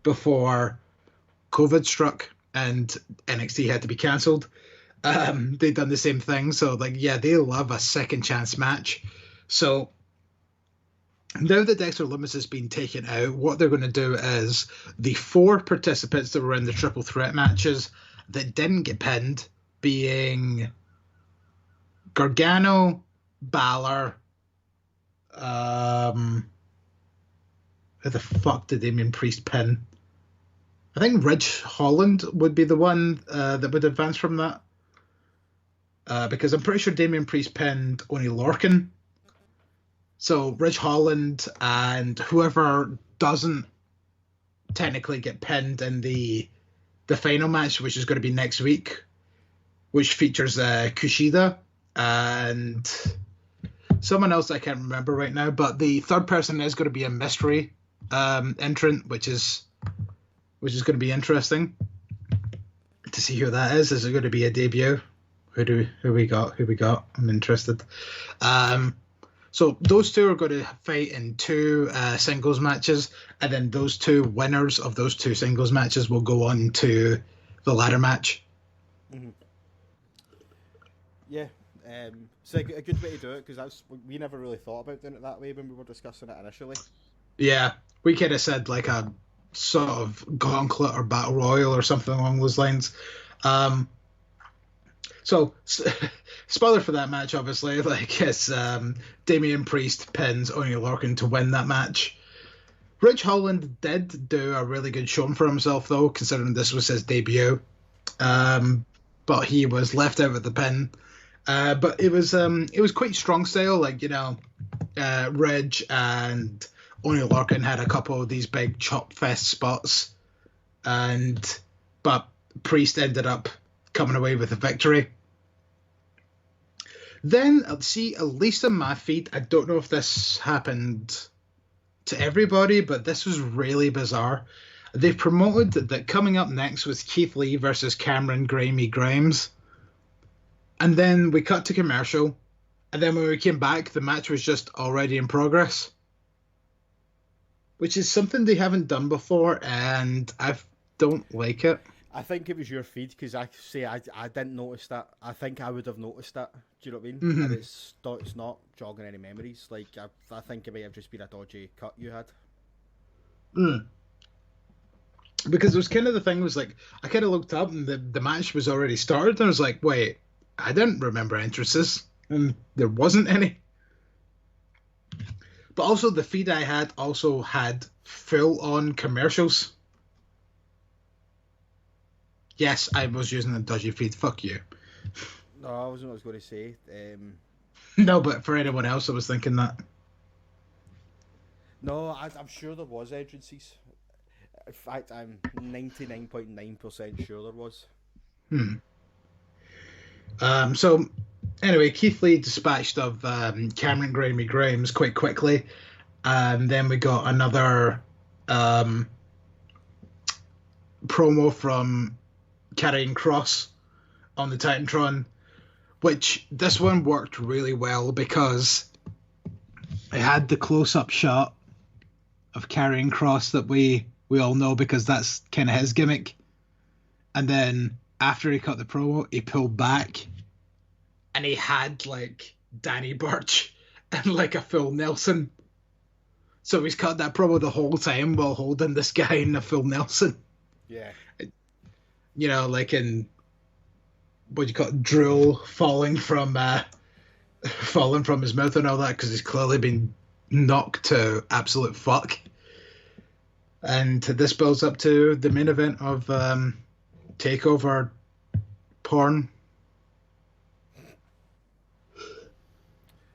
before COVID struck and NXT had to be cancelled. They done the same thing. So like, yeah, they love a second chance match. So now that Dexter Lumis has been taken out, what they're going to do is the 4 participants that were in the triple threat matches that didn't get pinned, being Gargano, Balor, who the fuck did Damian Priest pin? I think Ridge Holland would be the one that would advance from that. Because I'm pretty sure Damian Priest pinned Oney Lorcan. So Ridge Holland and whoever doesn't technically get pinned in the final match, which is going to be next week, which features Kushida and someone else I can't remember right now, but the third person is going to be a mystery entrant, which is going to be interesting. to see who that is. Is it going to be a debut? Who we got? I'm interested. So those two are going to fight in two singles matches, and then those two winners of those two singles matches will go on to the ladder match. Mm-hmm. Yeah, it's a good way to do it, because we never really thought about doing it that way when we were discussing it initially. Yeah, we could have said like a sort of gauntlet or battle royal or something along those lines. So, spoiler for that match, obviously, like it's Damian Priest pins Oney Lorcan to win that match. Rich Holland did do a really good showing for himself, though, considering this was his debut. But he was left out with the pin. But it was quite strong style, like, you know, Ridge and Oney Lorcan had a couple of these big chop fest spots, but Priest ended up coming away with a victory. Then, see, at least on my feed, I don't know if this happened to everybody, but this was really bizarre. They promoted that coming up next was Keith Lee versus Cameron Grimes. And then we cut to commercial. And then when we came back, the match was just already in progress. Which is something they haven't done before, and I don't like it. I think it was your feed, because I didn't notice that. I think I would have noticed that. Do you know what I mean? Mm-hmm. And it's not jogging any memories. Like, I think it might have just been a dodgy cut you had. Because it was kind of the thing was like, I kind of looked up and the match was already started, and I was like, wait, I didn't remember entrances, and there wasn't any. But also the feed I had also had full-on commercials. Yes, I was using a dodgy feed. Fuck you. No, I wasn't what I was going to say. No, but for anyone else, I was thinking that. No, I'm sure there was entrances. In fact, I'm 99.9% sure there was. So, anyway, Keith Lee dispatched of Cameron Grimes quite quickly. And then we got another promo from Karrion Kross on the Titantron, which this one worked really well because it had the close-up shot of Karrion Kross that we all know, because that's kind of his gimmick. And then after he cut the promo, he pulled back and he had like Danny Burch and like a full Nelson. So he's cut that promo the whole time while holding this guy in a full Nelson. Yeah. You know, like in, what do you call it, drool falling from his mouth and all that, because he's clearly been knocked to absolute fuck. And this builds up to the main event of TakeOver Porn.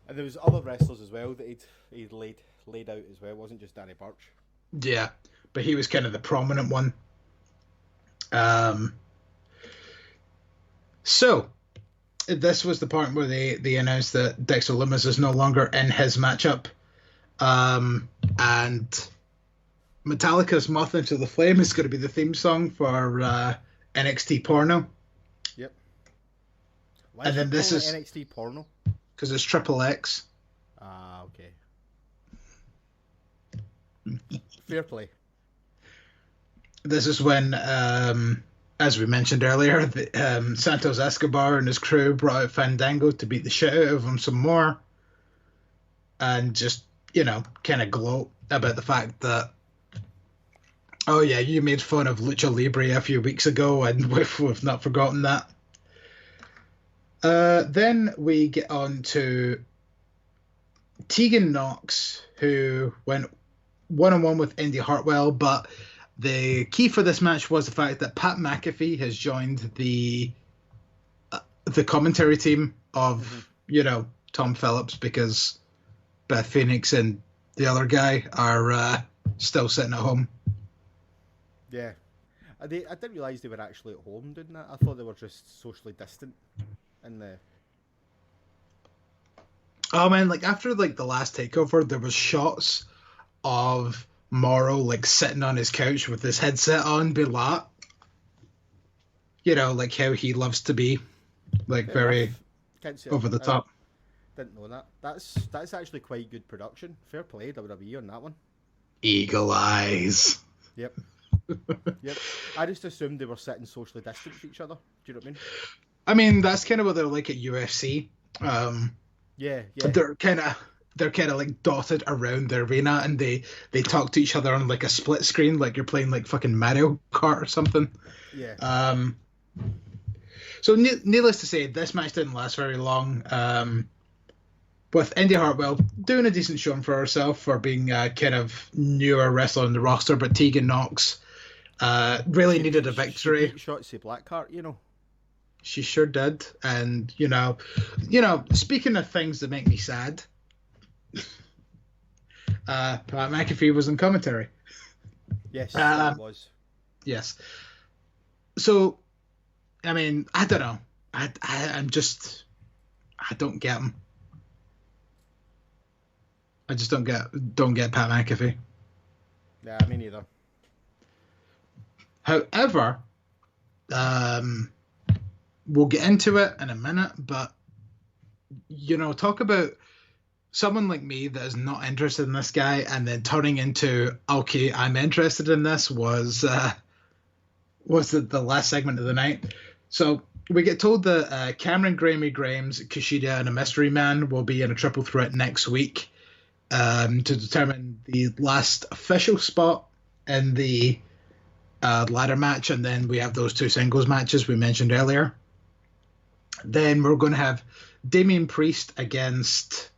And there was other wrestlers as well that he'd laid out as well. It wasn't just Danny Burch. Yeah, but he was kind of the prominent one. So this was the part where they announced that Dexter Lumis is no longer in his matchup, and Metallica's "Moth Into the Flame" is going to be the theme song for NXT Porno. Yep. Why and then this is NXT Porno, because it's Triple X. Ah, okay. Fair play. This is when, as we mentioned earlier, Santos Escobar and his crew brought out Fandango to beat the shit out of him some more, and just, you know, kind of gloat about the fact that, oh yeah, you made fun of Lucha Libre a few weeks ago, and we've not forgotten that. Then we get on to Tegan Knox, who went one-on-one with Indy Hartwell, but the key for this match was the fact that Pat McAfee has joined the commentary team of, you know, Tom Phillips, because Beth Phoenix and the other guy are still sitting at home. Yeah. I didn't realise they were actually at home doing that. I thought they were just socially distant in the... Oh man, like after like the last takeover, there was shots of Morrow like sitting on his couch with his headset on, being like, like how he loves to be, like, Fair very enough. Can't say over the top. didn't know that. That's actually quite good production. Fair play, WWE on that one. Eagle eyes. Yep. Yep. I just assumed they were sitting socially distant from each other. Do you know what I mean? I mean, that's kind of what they're like at UFC. Yeah. They're kind of like dotted around the arena, and they talk to each other on like a split screen, like you're playing like fucking Mario Kart or something. Yeah. So needless to say, this match didn't last very long. With Indy Hartwell doing a decent showing for herself for being kind of newer wrestler in the roster, but Tegan Knox really needed a victory. She beat Shotzi Blackheart, you know. She sure did, and speaking of things that make me sad, Pat McAfee was in commentary. Yes, that was. Yes. So, I mean, I don't know. I don't get him. I just don't get Pat McAfee. Yeah, me neither. However, we'll get into it in a minute, but talk about someone like me that is not interested in this guy and then turning into, okay, I'm interested in this was the last segment of the night. So we get told that Cameron Grimes, Kushida, and a mystery man will be in a triple threat next week to determine the last official spot in the ladder match, and then we have those two singles matches we mentioned earlier. Then we're going to have Damian Priest against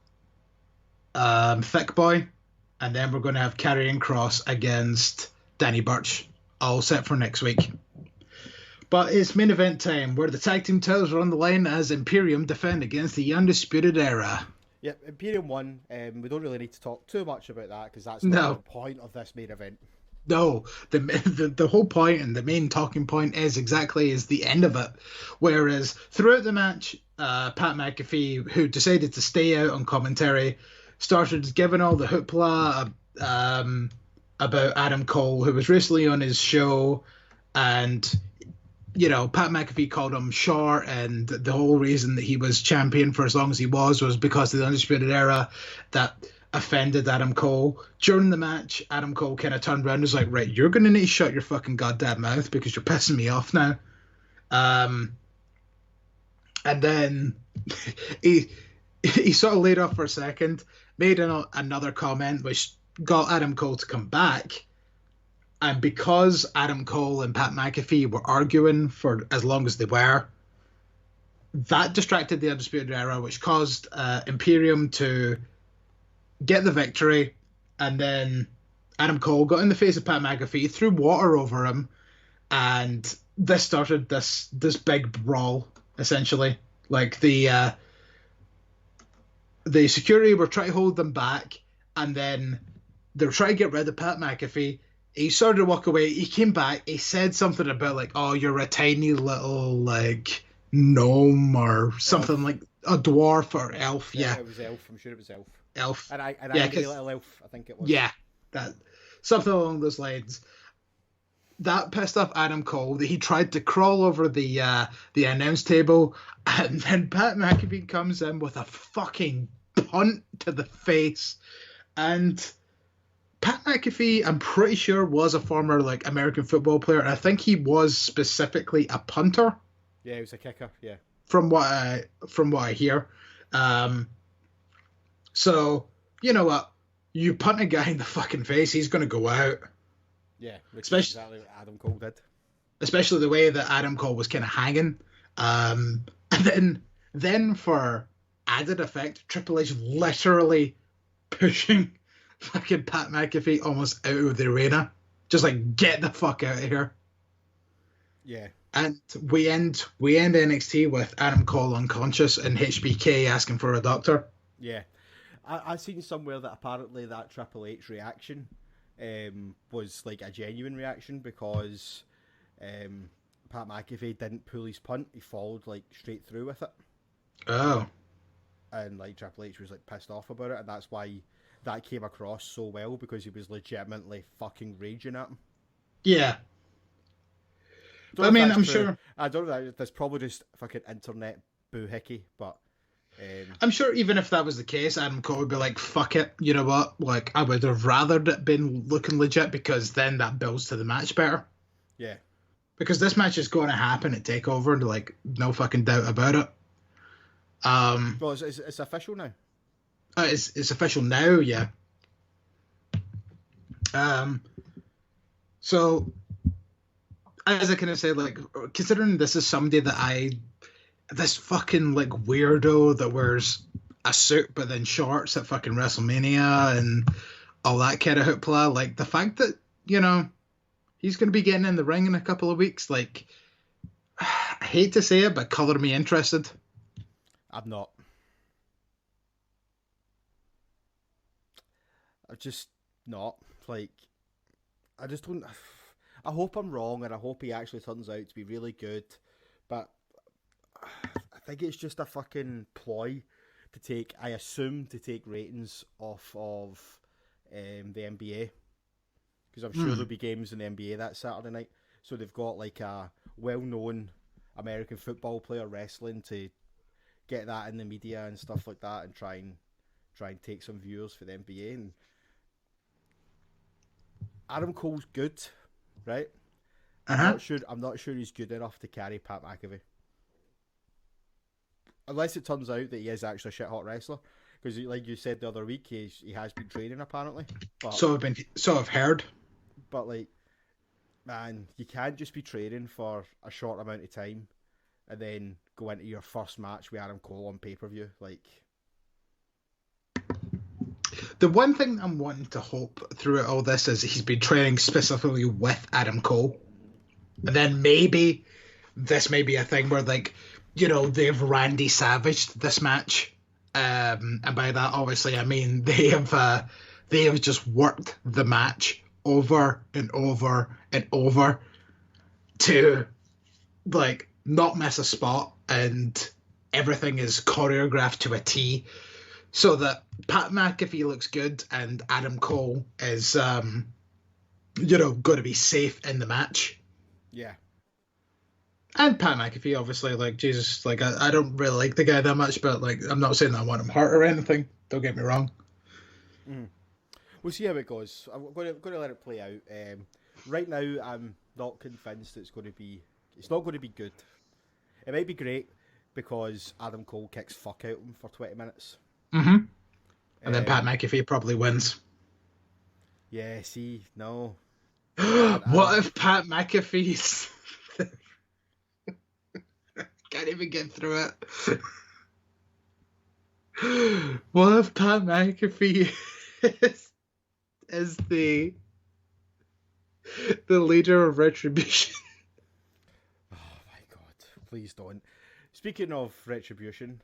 Thick Boy, and then we're going to have Karrion Kross against Danny Burch, all set for next week. But it's main event time, where the tag team titles are on the line as Imperium defend against the Undisputed Era. Yep, Imperium won. We don't really need to talk too much about that because that's not the point of this main event. No, the whole point and the main talking point is the end of it. Whereas throughout the match, Pat McAfee, who decided to stay out on commentary, started giving all the hoopla about Adam Cole, who was recently on his show, and Pat McAfee called him short, and the whole reason that he was champion for as long as he was because of the Undisputed Era that offended Adam Cole. During the match, Adam Cole kind of turned around and was like, right, you're going to need to shut your fucking goddamn mouth because you're pissing me off now. And then he sort of laid off for a second, made another comment which got Adam Cole to come back. And because Adam Cole and Pat McAfee were arguing for as long as they were, that distracted the Undisputed Era, which caused Imperium to get the victory. And then Adam Cole got in the face of Pat McAfee, threw water over him, and this started this big brawl, essentially. Like the security were trying to hold them back, and then they were trying to get rid of Pat McAfee. He started to walk away. He came back. He said something about like, "Oh, you're a tiny little like gnome or something like a dwarf or elf." Yeah, it was elf. I'm sure it was elf. Elf. An angry little elf, I think it was. Yeah, that something along those lines. That pissed off Adam Cole. He tried to crawl over the announce table, and then Pat McAfee comes in with a fucking punt to the face, and Pat McAfee, I'm pretty sure, was a former like American football player. I think he was specifically a punter. Yeah, he was a kicker. Yeah. From what I hear. So you know what? You punt a guy in the fucking face, he's going to go out. Yeah, especially exactly what Adam Cole did. Especially the way that Adam Cole was kind of hanging. And then for added effect, Triple H literally pushing fucking Pat McAfee almost out of the arena. Just like, get the fuck out of here. Yeah. And we end NXT with Adam Cole unconscious and HBK asking for a doctor. Yeah. I've seen somewhere that apparently that Triple H reaction was like a genuine reaction because Pat McAfee didn't pull his punt. He followed like straight through with it. Oh. And like Triple H was like pissed off about it, and that's why that came across so well, because he was legitimately fucking raging at him. Yeah. I mean, I'm sure. I don't know. That's probably just fucking internet boohickey, but. I'm sure even if that was the case, Adam Cole would be like, fuck it, you know what? Like, I would have rather it been looking legit because then that builds to the match better. Yeah. Because this match is going to happen at TakeOver, and like, no fucking doubt about it. Well, it's official now. It's official now, yeah. So, as I kind of said, like, considering this is somebody that this fucking, like, weirdo that wears a suit but then shorts at fucking WrestleMania and all that kind of hoopla, like, the fact that, you know, he's going to be getting in the ring in a couple of weeks, like, I hate to say it, but colour me interested. I'm not. I'm just not. Like, I just don't... I hope I'm wrong, and I hope he actually turns out to be really good, but I think it's just a fucking ploy to take ratings off of the NBA, because I'm sure there'll be games in the NBA that Saturday night, so they've got like a well-known American football player wrestling to get that in the media and stuff like that, and try and take some viewers for the NBA. And Adam Cole's good, right? I'm not sure he's good enough to carry Pat McAfee. Unless it turns out that he is actually a shit hot wrestler, because like you said the other week, he has been training apparently. But, so I've heard. But like, man, you can't just be training for a short amount of time and then go into your first match with Adam Cole on pay-per-view. Like, the one thing I'm wanting to hope throughout all this is he's been training specifically with Adam Cole, and then maybe this may be a thing where, like, you know, they've Randy Savaged this match, and by that obviously I mean they have just worked the match over and over and over to, like, not miss a spot, and everything is choreographed to a T, so that Pat McAfee looks good and Adam Cole is, you know, going to be safe in the match. Yeah. And Pat McAfee, obviously, like, Jesus, like, I don't really like the guy that much, but, like, I'm not saying that I want him hurt or anything. Don't get me wrong. We'll see how it goes. I'm going to let it play out. Right now, I'm not convinced it's not going to be good. It might be great because Adam Cole kicks fuck out of him for 20 minutes. Mm-hmm. And then Pat McAfee probably wins. Yeah, see, no. What if Pat McAfee's... Can't even get through it. What if Pat McAfee is the leader of Retribution? Oh my god, please don't. Speaking of Retribution,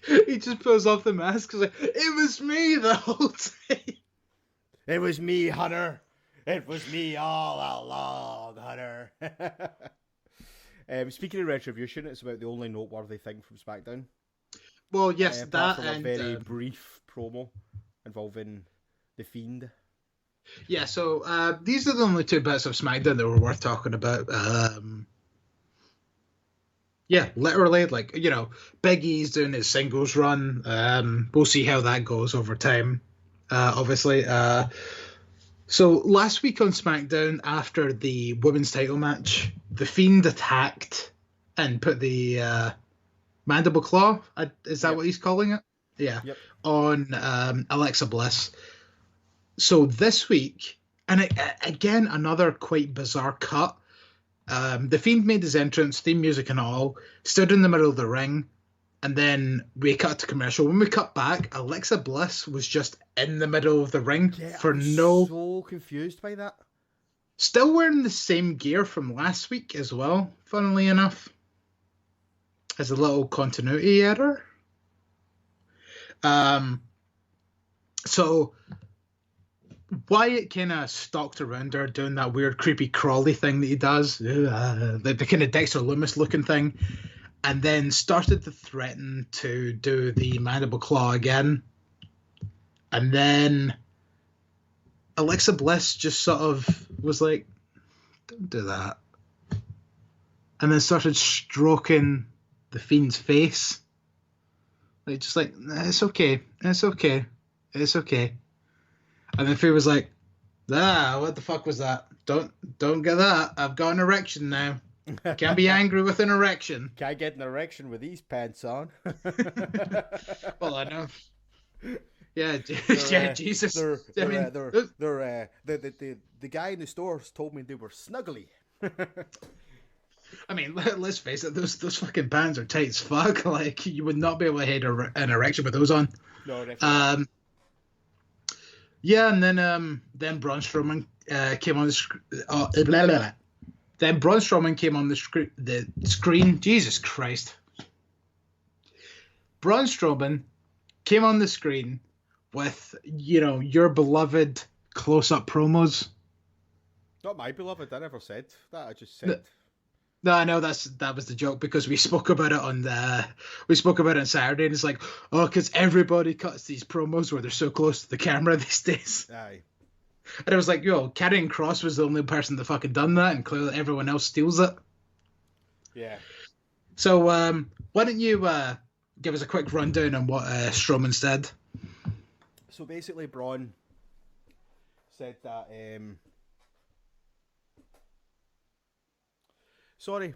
he just pulls off the mask and like, it was me the whole time. It was me, Hunter. It was me all along, Hunter. Speaking of Retribution, it's about the only noteworthy thing from SmackDown. Well, yes, that and a very brief promo involving The Fiend. Yeah, so these are the only two bits of SmackDown that were worth talking about. Yeah, literally, like, you know, Big E's doing his singles run. We'll see how that goes over time, obviously. So last week on SmackDown, after the women's title match, The Fiend attacked and put the mandible claw, is that what he's calling it? Yeah. Yep. On Alexa Bliss. So this week, and again, another quite bizarre cut. The Fiend made his entrance, theme music and all, stood in the middle of the ring, and then we cut to commercial. When we cut back, Alexa Bliss was just in the middle of the ring for no... so confused by that. Still wearing the same gear from last week as well, funnily enough. As a little continuity error. So Wyatt kind of stalked around her doing that weird creepy crawly thing that he does, the kind of Dexter Loomis looking thing, and then started to threaten to do the mandible claw again. And then Alexa Bliss just sort of was like, don't do that. and then started stroking the Fiend's face. Like, just like, it's okay. It's okay. It's okay. And then Fiend was like, what the fuck was that? Don't get that. I've got an erection now. Can't be angry with an erection. Can't get an erection with these pants on. Well, I know. Yeah, Jesus. The guy in the stores told me they were snuggly. I mean, let's face it, those fucking pants are tight as fuck. Like, you would not be able to hit an erection with those on. No, definitely. Yeah, and then Braun Strowman came on the screen. Then Braun Strowman came on the screen. Jesus Christ. Braun Strowman came on the screen with, your beloved close-up promos. Not my beloved. I never said that. I just said. No, I know that was the joke, because we spoke about it on Saturday, and it's like, because everybody cuts these promos where they're so close to the camera these days. Aye. And I was like, Karrion Kross was the only person that fucking done that, and clearly everyone else steals it. Yeah. So, why don't you give us a quick rundown on what Strowman said? So basically, Braun said that. Sorry.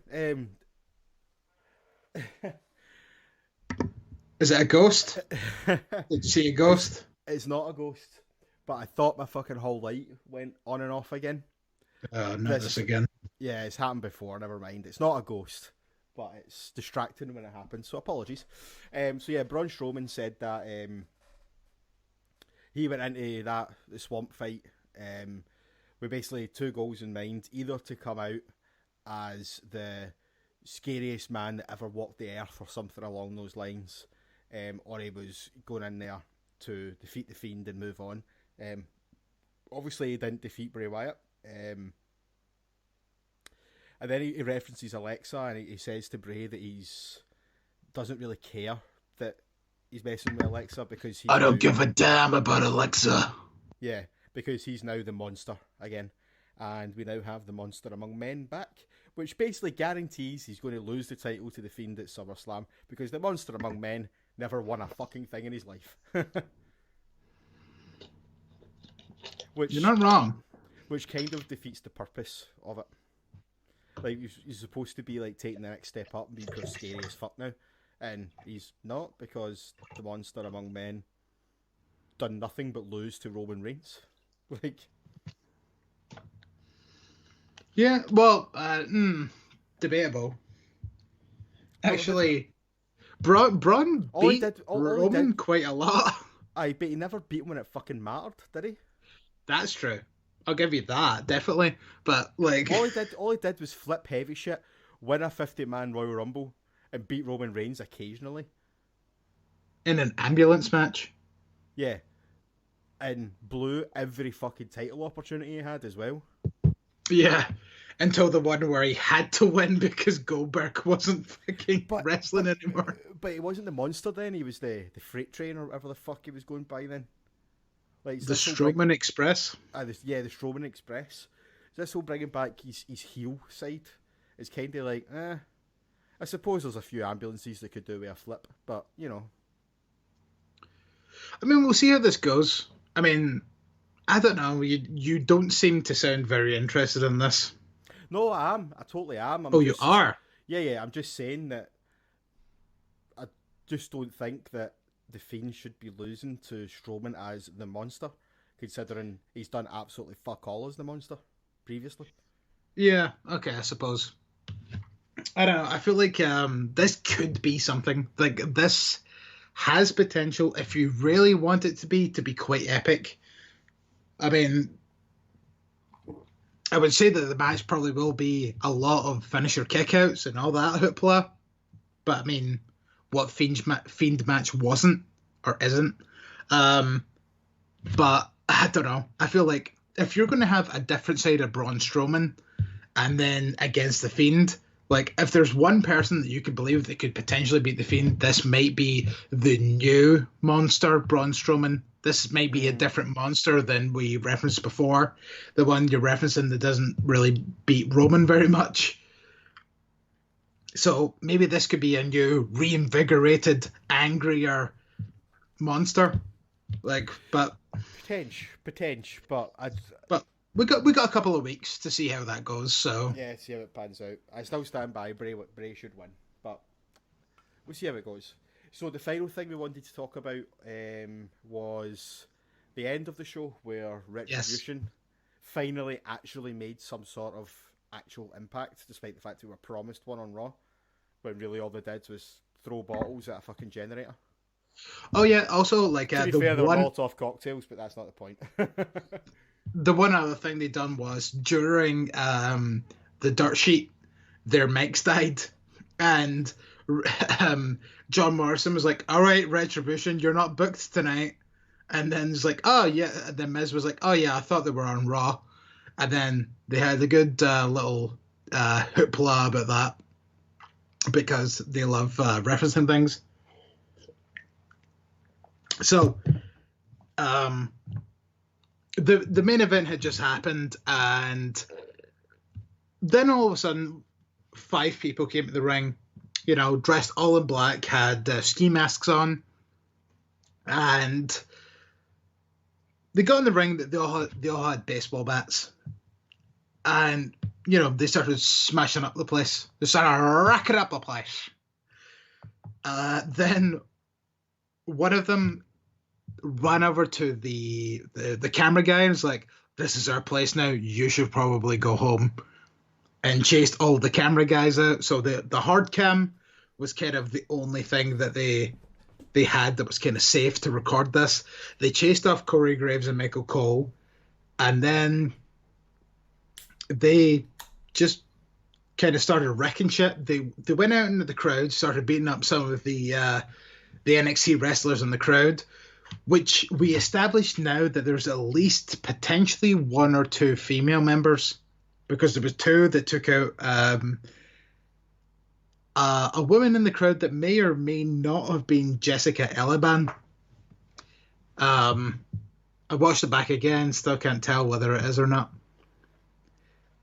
Is it a ghost? Did you see a ghost? It's not a ghost, but I thought my fucking whole light went on and off again. Oh, not this again. Yeah, it's happened before. Never mind. It's not a ghost, but it's distracting when it happens. So apologies. So yeah, Braun Strowman said that he went into the swamp fight with basically two goals in mind: either to come out as the scariest man that ever walked the earth or something along those lines, or he was going in there to defeat the Fiend and move on. Obviously he didn't defeat Bray Wyatt, and then he references Alexa, and he says to Bray that he's doesn't really care that he's messing with Alexa, because I don't give a damn about Alexa. Yeah, because he's now the monster again. And we now have the Monster Among Men back, which basically guarantees he's going to lose the title to the Fiend at SummerSlam, because the Monster Among Men never won a fucking thing in his life. Which, you're not wrong. Which kind of defeats the purpose of it. Like, he's supposed to be like taking the next step up and being scary as fuck now, and he's not, because the Monster Among Men done nothing but lose to Roman Reigns. Like. Yeah, well, debatable. Actually, Braun beat Roman quite a lot. Aye, but he never beat him when it fucking mattered, did he? That's true. I'll give you that, definitely. But, like... All he did was flip heavy shit, win a 50-man Royal Rumble, and beat Roman Reigns occasionally. In an ambulance match? Yeah. And blew every fucking title opportunity he had as well. Yeah. Until the one where he had to win because Goldberg wasn't fucking wrestling anymore. But he wasn't the monster then, he was the freight train or whatever the fuck he was going by then. Like, the Strowman Express? The Strowman Express. This whole bringing back his heel side is kind of like, I suppose there's a few ambulances that could do with a flip, but, I mean, we'll see how this goes. I mean, I don't know. You don't seem to sound very interested in this. No, I am. I totally am. You are? Yeah. I'm just saying that I just don't think that the Fiend should be losing to Strowman as the monster, considering he's done absolutely fuck all as the monster previously. Yeah, okay, I suppose. I don't know. I feel like this could be something. Like, this has potential, if you really want it to be quite epic. I mean, I would say that the match probably will be a lot of finisher kickouts and all that hoopla. But I mean, what Fiend match wasn't or isn't? But I don't know. I feel like if you're going to have a different side of Braun Strowman and then against the Fiend, like, if there's one person that you could believe that could potentially beat the Fiend, this might be the new monster, Braun Strowman. This might be a different monster than we referenced before. The one you're referencing that doesn't really beat Roman very much. So maybe this could be a new, reinvigorated, angrier monster. Like, Potential, but but we got a couple of weeks to see how that goes. So yeah, see how it pans out. I still stand by Bray should win, but we'll see how it goes. So the final thing we wanted to talk about was the end of the show, where yes, Retribution finally actually made some sort of actual impact, despite the fact we were promised one on Raw, when really all they did was throw bottles at a fucking generator. oh yeah. Also, like To be fair, they were Molotov cocktails, but that's not the point. the one other thing they done was during the dirt sheet, their mics died, and John Morrison was like, "All right, Retribution, you're not booked tonight." And then it's like, "Oh yeah." And then Miz was like, "Oh yeah, I thought they were on Raw." And then they had a good little hoopla about that because they love referencing things. So, the main event had just happened, and then all of a sudden, 5 people came to the ring, dressed all in black, had ski masks on, and they got in the ring. They all had baseball bats, and they started smashing up the place. They started racking up the place. Then one of them ran over to the camera guy and was like, "This is our place now. You should probably go home." And chased all the camera guys out. So the hard cam was kind of the only thing that they had that was kind of safe to record this. They chased off Corey Graves and Michael Cole, and then they just kind of started wrecking shit. They went out into the crowd, started beating up some of the NXT wrestlers in the crowd, which we established now that there's at least potentially 1 or 2 female members, because there was 2 that took out a woman in the crowd that may or may not have been Jessica Eliban. I watched it back again, still can't tell whether it is or not.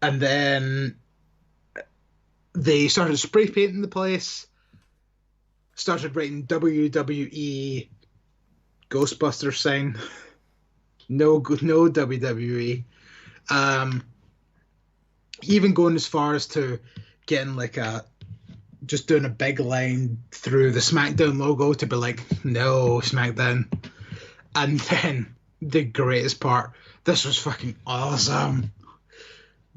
And then they started spray painting the place, started writing WWE Ghostbusters sign. No WWE. Even going as far as to getting just doing a big line through the SmackDown logo to be like, "No, SmackDown." And then the greatest part, this was fucking awesome.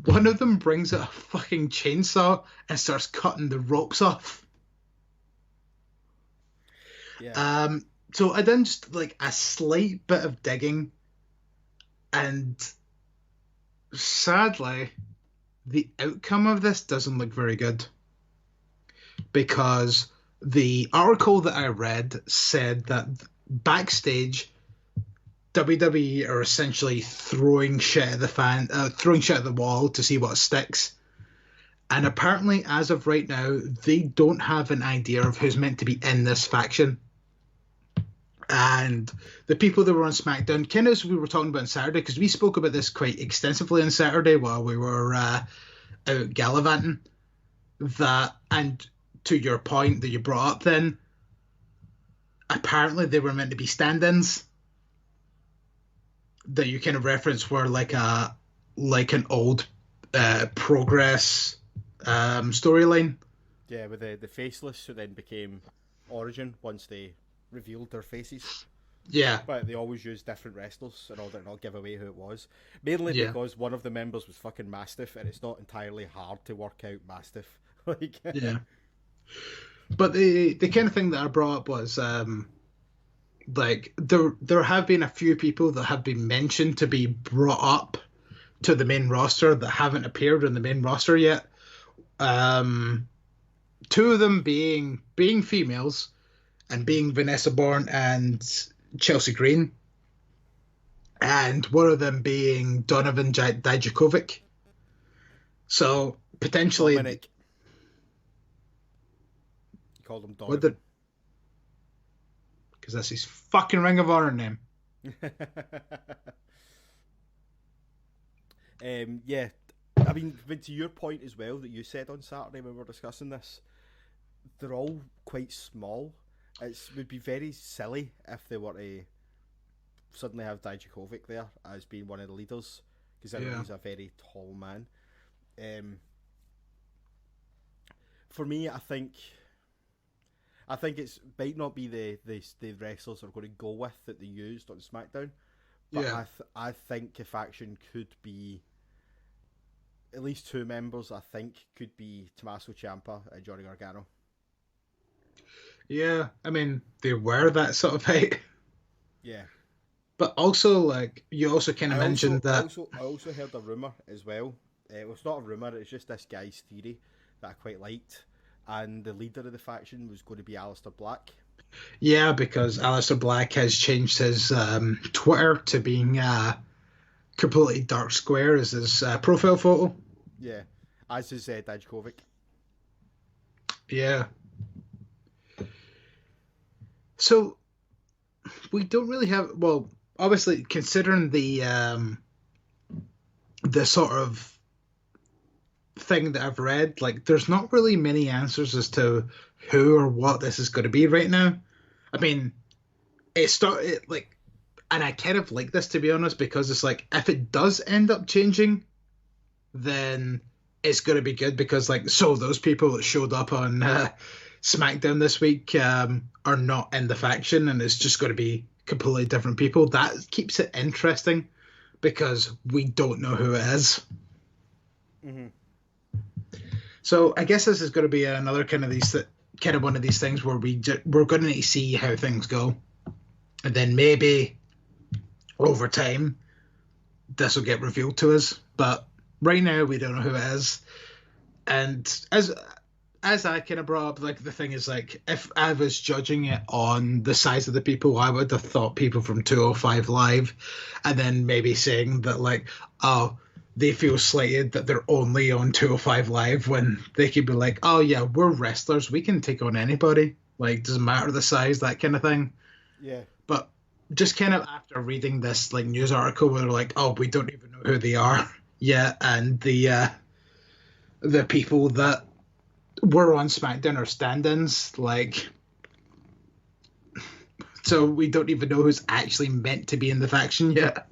One of them brings out a fucking chainsaw and starts cutting the ropes off. Yeah. So I done just a slight bit of digging, and sadly, the outcome of this doesn't look very good, because the article that I read said that backstage, WWE are essentially throwing shit at the wall to see what sticks. And apparently, as of right now, they don't have an idea of who's meant to be in this faction. And the people that were on SmackDown, kind of as we were talking about on Saturday, because we spoke about this quite extensively on Saturday while we were out gallivanting, and to your point that you brought up then, apparently they were meant to be stand-ins that you kind of reference were like an old Progress storyline. Yeah, with the faceless, who then became Origin once they revealed their faces. Yeah. But they always use different wrestlers in order to not give away who it was. Mainly because one of the members was fucking Mastiff, and it's not entirely hard to work out Mastiff. Yeah. But the kind of thing that I brought up was there have been a few people that have been mentioned to be brought up to the main roster that haven't appeared in the main roster yet. 2 of them being females, and being Vanessa Bourne and Chelsea Green, and one of them being Donovan Dijakovic. So potentially, Dominic. You called him Donovan. Because that's his fucking Ring of Honor name. Yeah, I mean, to your point as well that you said on Saturday when we were discussing this, they're all quite small. It would be very silly if they were to suddenly have Dijakovic there as being one of the leaders, because he's a very tall man. For me, I think it might not be the wrestlers are going to go with that they used on SmackDown, but I think a faction could be at least two members. I think could be Tommaso Ciampa and Johnny Gargano. Yeah, I mean they were that sort of height. Yeah, but also like you also kind of mentioned that. I also heard a rumor as well. Well, it's not a rumor; it's just this guy's theory that I quite liked. And the leader of the faction was going to be Aleister Black. Yeah, because Aleister Black has changed his Twitter to being completely dark square as his profile photo. Yeah, as is Dijakovic. Yeah. So we don't really have, well, obviously considering the sort of thing that I've read, like there's not really many answers as to who or what this is going to be right now. I mean, it started like, and I kind of like this, to be honest, because it's like if it does end up changing, then it's going to be good, because like, so those people that showed up on SmackDown this week are not in the faction, and it's just going to be completely different people. That keeps it interesting because we don't know who it is. Mm-hmm. So I guess this is going to be another kind of one of these things where we're going to need to see how things go, and then maybe over time this will get revealed to us. But right now we don't know who it is. And as I kind of brought up, like the thing is, like if I was judging it on the size of the people, I would have thought people from 205 Live, and then maybe saying that like, oh, they feel slighted that they're only on 205 Live, when they could be like, oh yeah, we're wrestlers, we can take on anybody, like doesn't matter the size, that kind of thing. Yeah. But just kind of after reading this like news article where they're like, oh, we don't even know who they are yet, and the people that were on SmackDown are stand-ins, like, so we don't even know who's actually meant to be in the faction yet.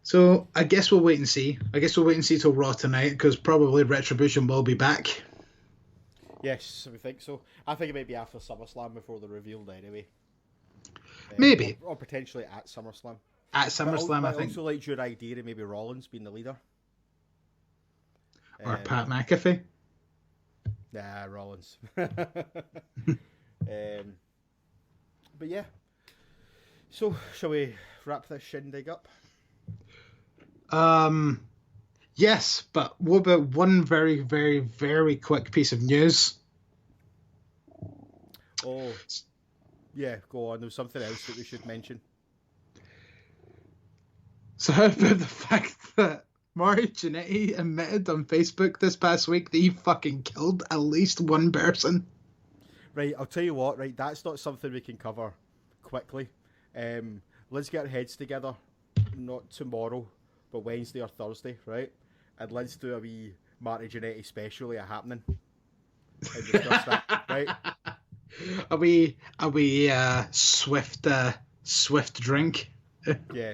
So I guess we'll wait and see. I guess we'll wait and see till Raw tonight, because probably Retribution will be back. Yes, we think so. I think it might be after SummerSlam before they're revealed anyway. Maybe. Or potentially at SummerSlam. At SummerSlam, I think. I also liked your idea of maybe Rollins being the leader. Or Pat McAfee. Nah, Rollins. But yeah. So, shall we wrap this shindig up? Yes, but what about one very, very, very quick piece of news? Oh, yeah, go on. There's something else that we should mention. So how about the fact that Mario Jannetty admitted on Facebook this past week that he fucking killed at least one person? Right, I'll tell you what, right, that's not something we can cover quickly. Let's get our heads together, not tomorrow, but Wednesday or Thursday, right? And let's do a wee Marty Jannetty special at happening. And discuss that, right? A wee swift drink. Yeah.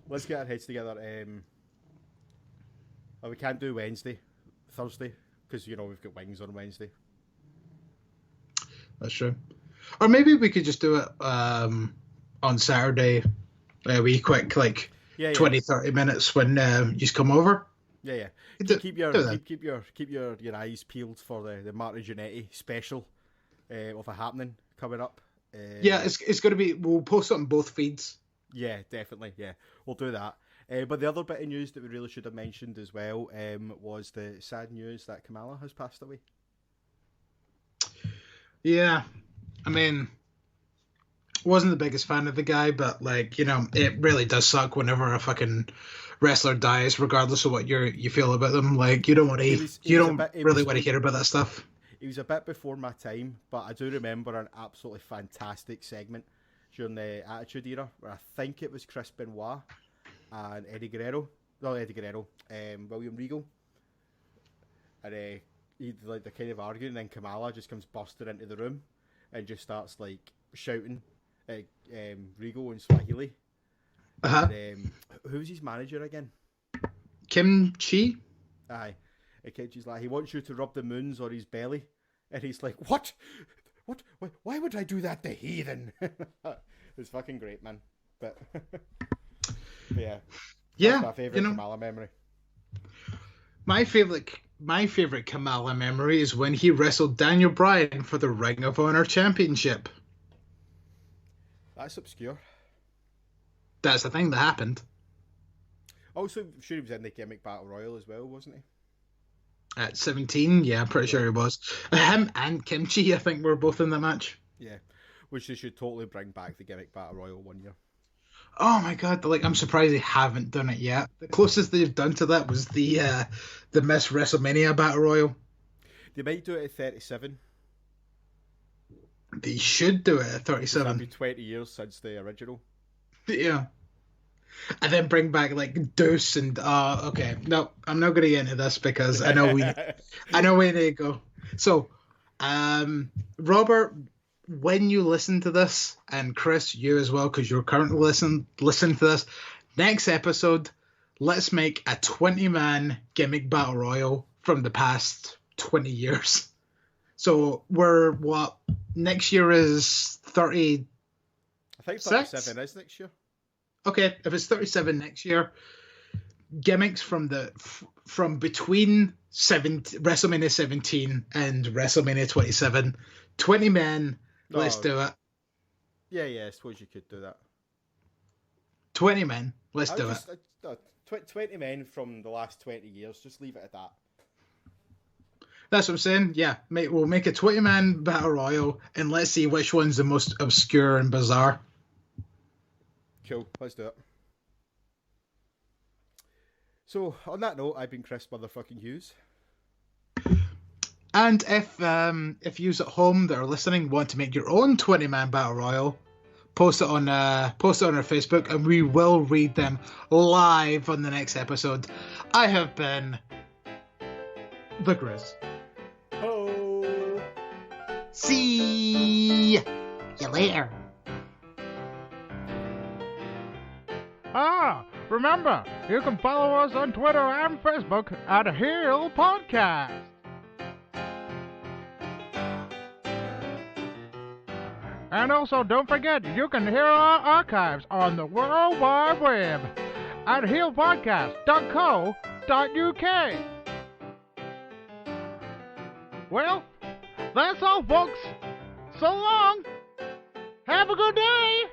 Let's get our heads together. We can't do Thursday, because, you know, we've got wings on Wednesday. That's true. Or maybe we could just do it on Saturday, a wee quick, like, 20-30 minutes when you just come over. Yeah. Keep your eyes peeled for the Marty Jannetty special of a happening coming up. Yeah, it's going to be. We'll post it on both feeds. Yeah, definitely. Yeah, we'll do that. But the other bit of news that we really should have mentioned as well was the sad news that Kamala has passed away. Yeah, I mean, wasn't the biggest fan of the guy, but like, you know, it really does suck whenever a fucking wrestler dies, regardless of what you feel about them. Like, you don't want to, really want to hear about that stuff. He was a bit before my time, but I do remember an absolutely fantastic segment during the Attitude Era, where I think it was Chris Benoit and William Regal, and they're kind of arguing, and then Kamala just comes busting into the room and just starts like shouting at Regal in Swahili. And, who's his manager again? Kim Chi? Aye. And Kimchi's like, he wants you to rub the moons on his belly. And he's like, what? Why would I do that, the heathen? It's fucking great, man. But yeah. That's my favourite Kamala memory. My favourite Kamala memory is when he wrestled Daniel Bryan for the Ring of Honor Championship. That's obscure. That's the thing that happened. Also, I'm sure he was in the Gimmick Battle Royal as well, wasn't he? At 17, yeah, I'm pretty sure he was. Him and Kimchi, I think, were both in the match. Yeah, which they should totally bring back the Gimmick Battle Royal one year. Oh my god, I'm surprised they haven't done it yet. The closest they've done to that was the Miss WrestleMania Battle Royal. They might do it at 37. They should do it at 37. That'd be 20 years since the original. Yeah. And then bring back like Deuce and okay. No, I'm not gonna get into this because I know we need to go. So Robert, when you listen to this, and Chris, you as well, because you're currently listen to this, next episode, let's make a 20-man gimmick battle royal from the past 20 years. So we're next year is 30. I think 37 is next year. Okay, if it's 37 next year, gimmicks from between WrestleMania 17 and WrestleMania 27, 20 men. Let's do it. Yeah, I suppose you could do that. 20 men. Let's do it. 20 men from the last 20 years. Just leave it at that. That's what I'm saying. Yeah, we'll make a 20-man battle royal, and let's see which one's the most obscure and bizarre. Cool. Let's do it. So, on that note, I've been Chris Motherfucking Hughes. And if you at home that are listening want to make your own 20-man battle royal, post it on our Facebook, and we will read them live on the next episode. I have been the Griz. Oh. See you later. Remember, you can follow us on Twitter and Facebook at Heel Podcast. And also, don't forget, you can hear our archives on the World Wide Web at heelpodcast.co.uk. Well, that's all, folks. So long. Have a good day.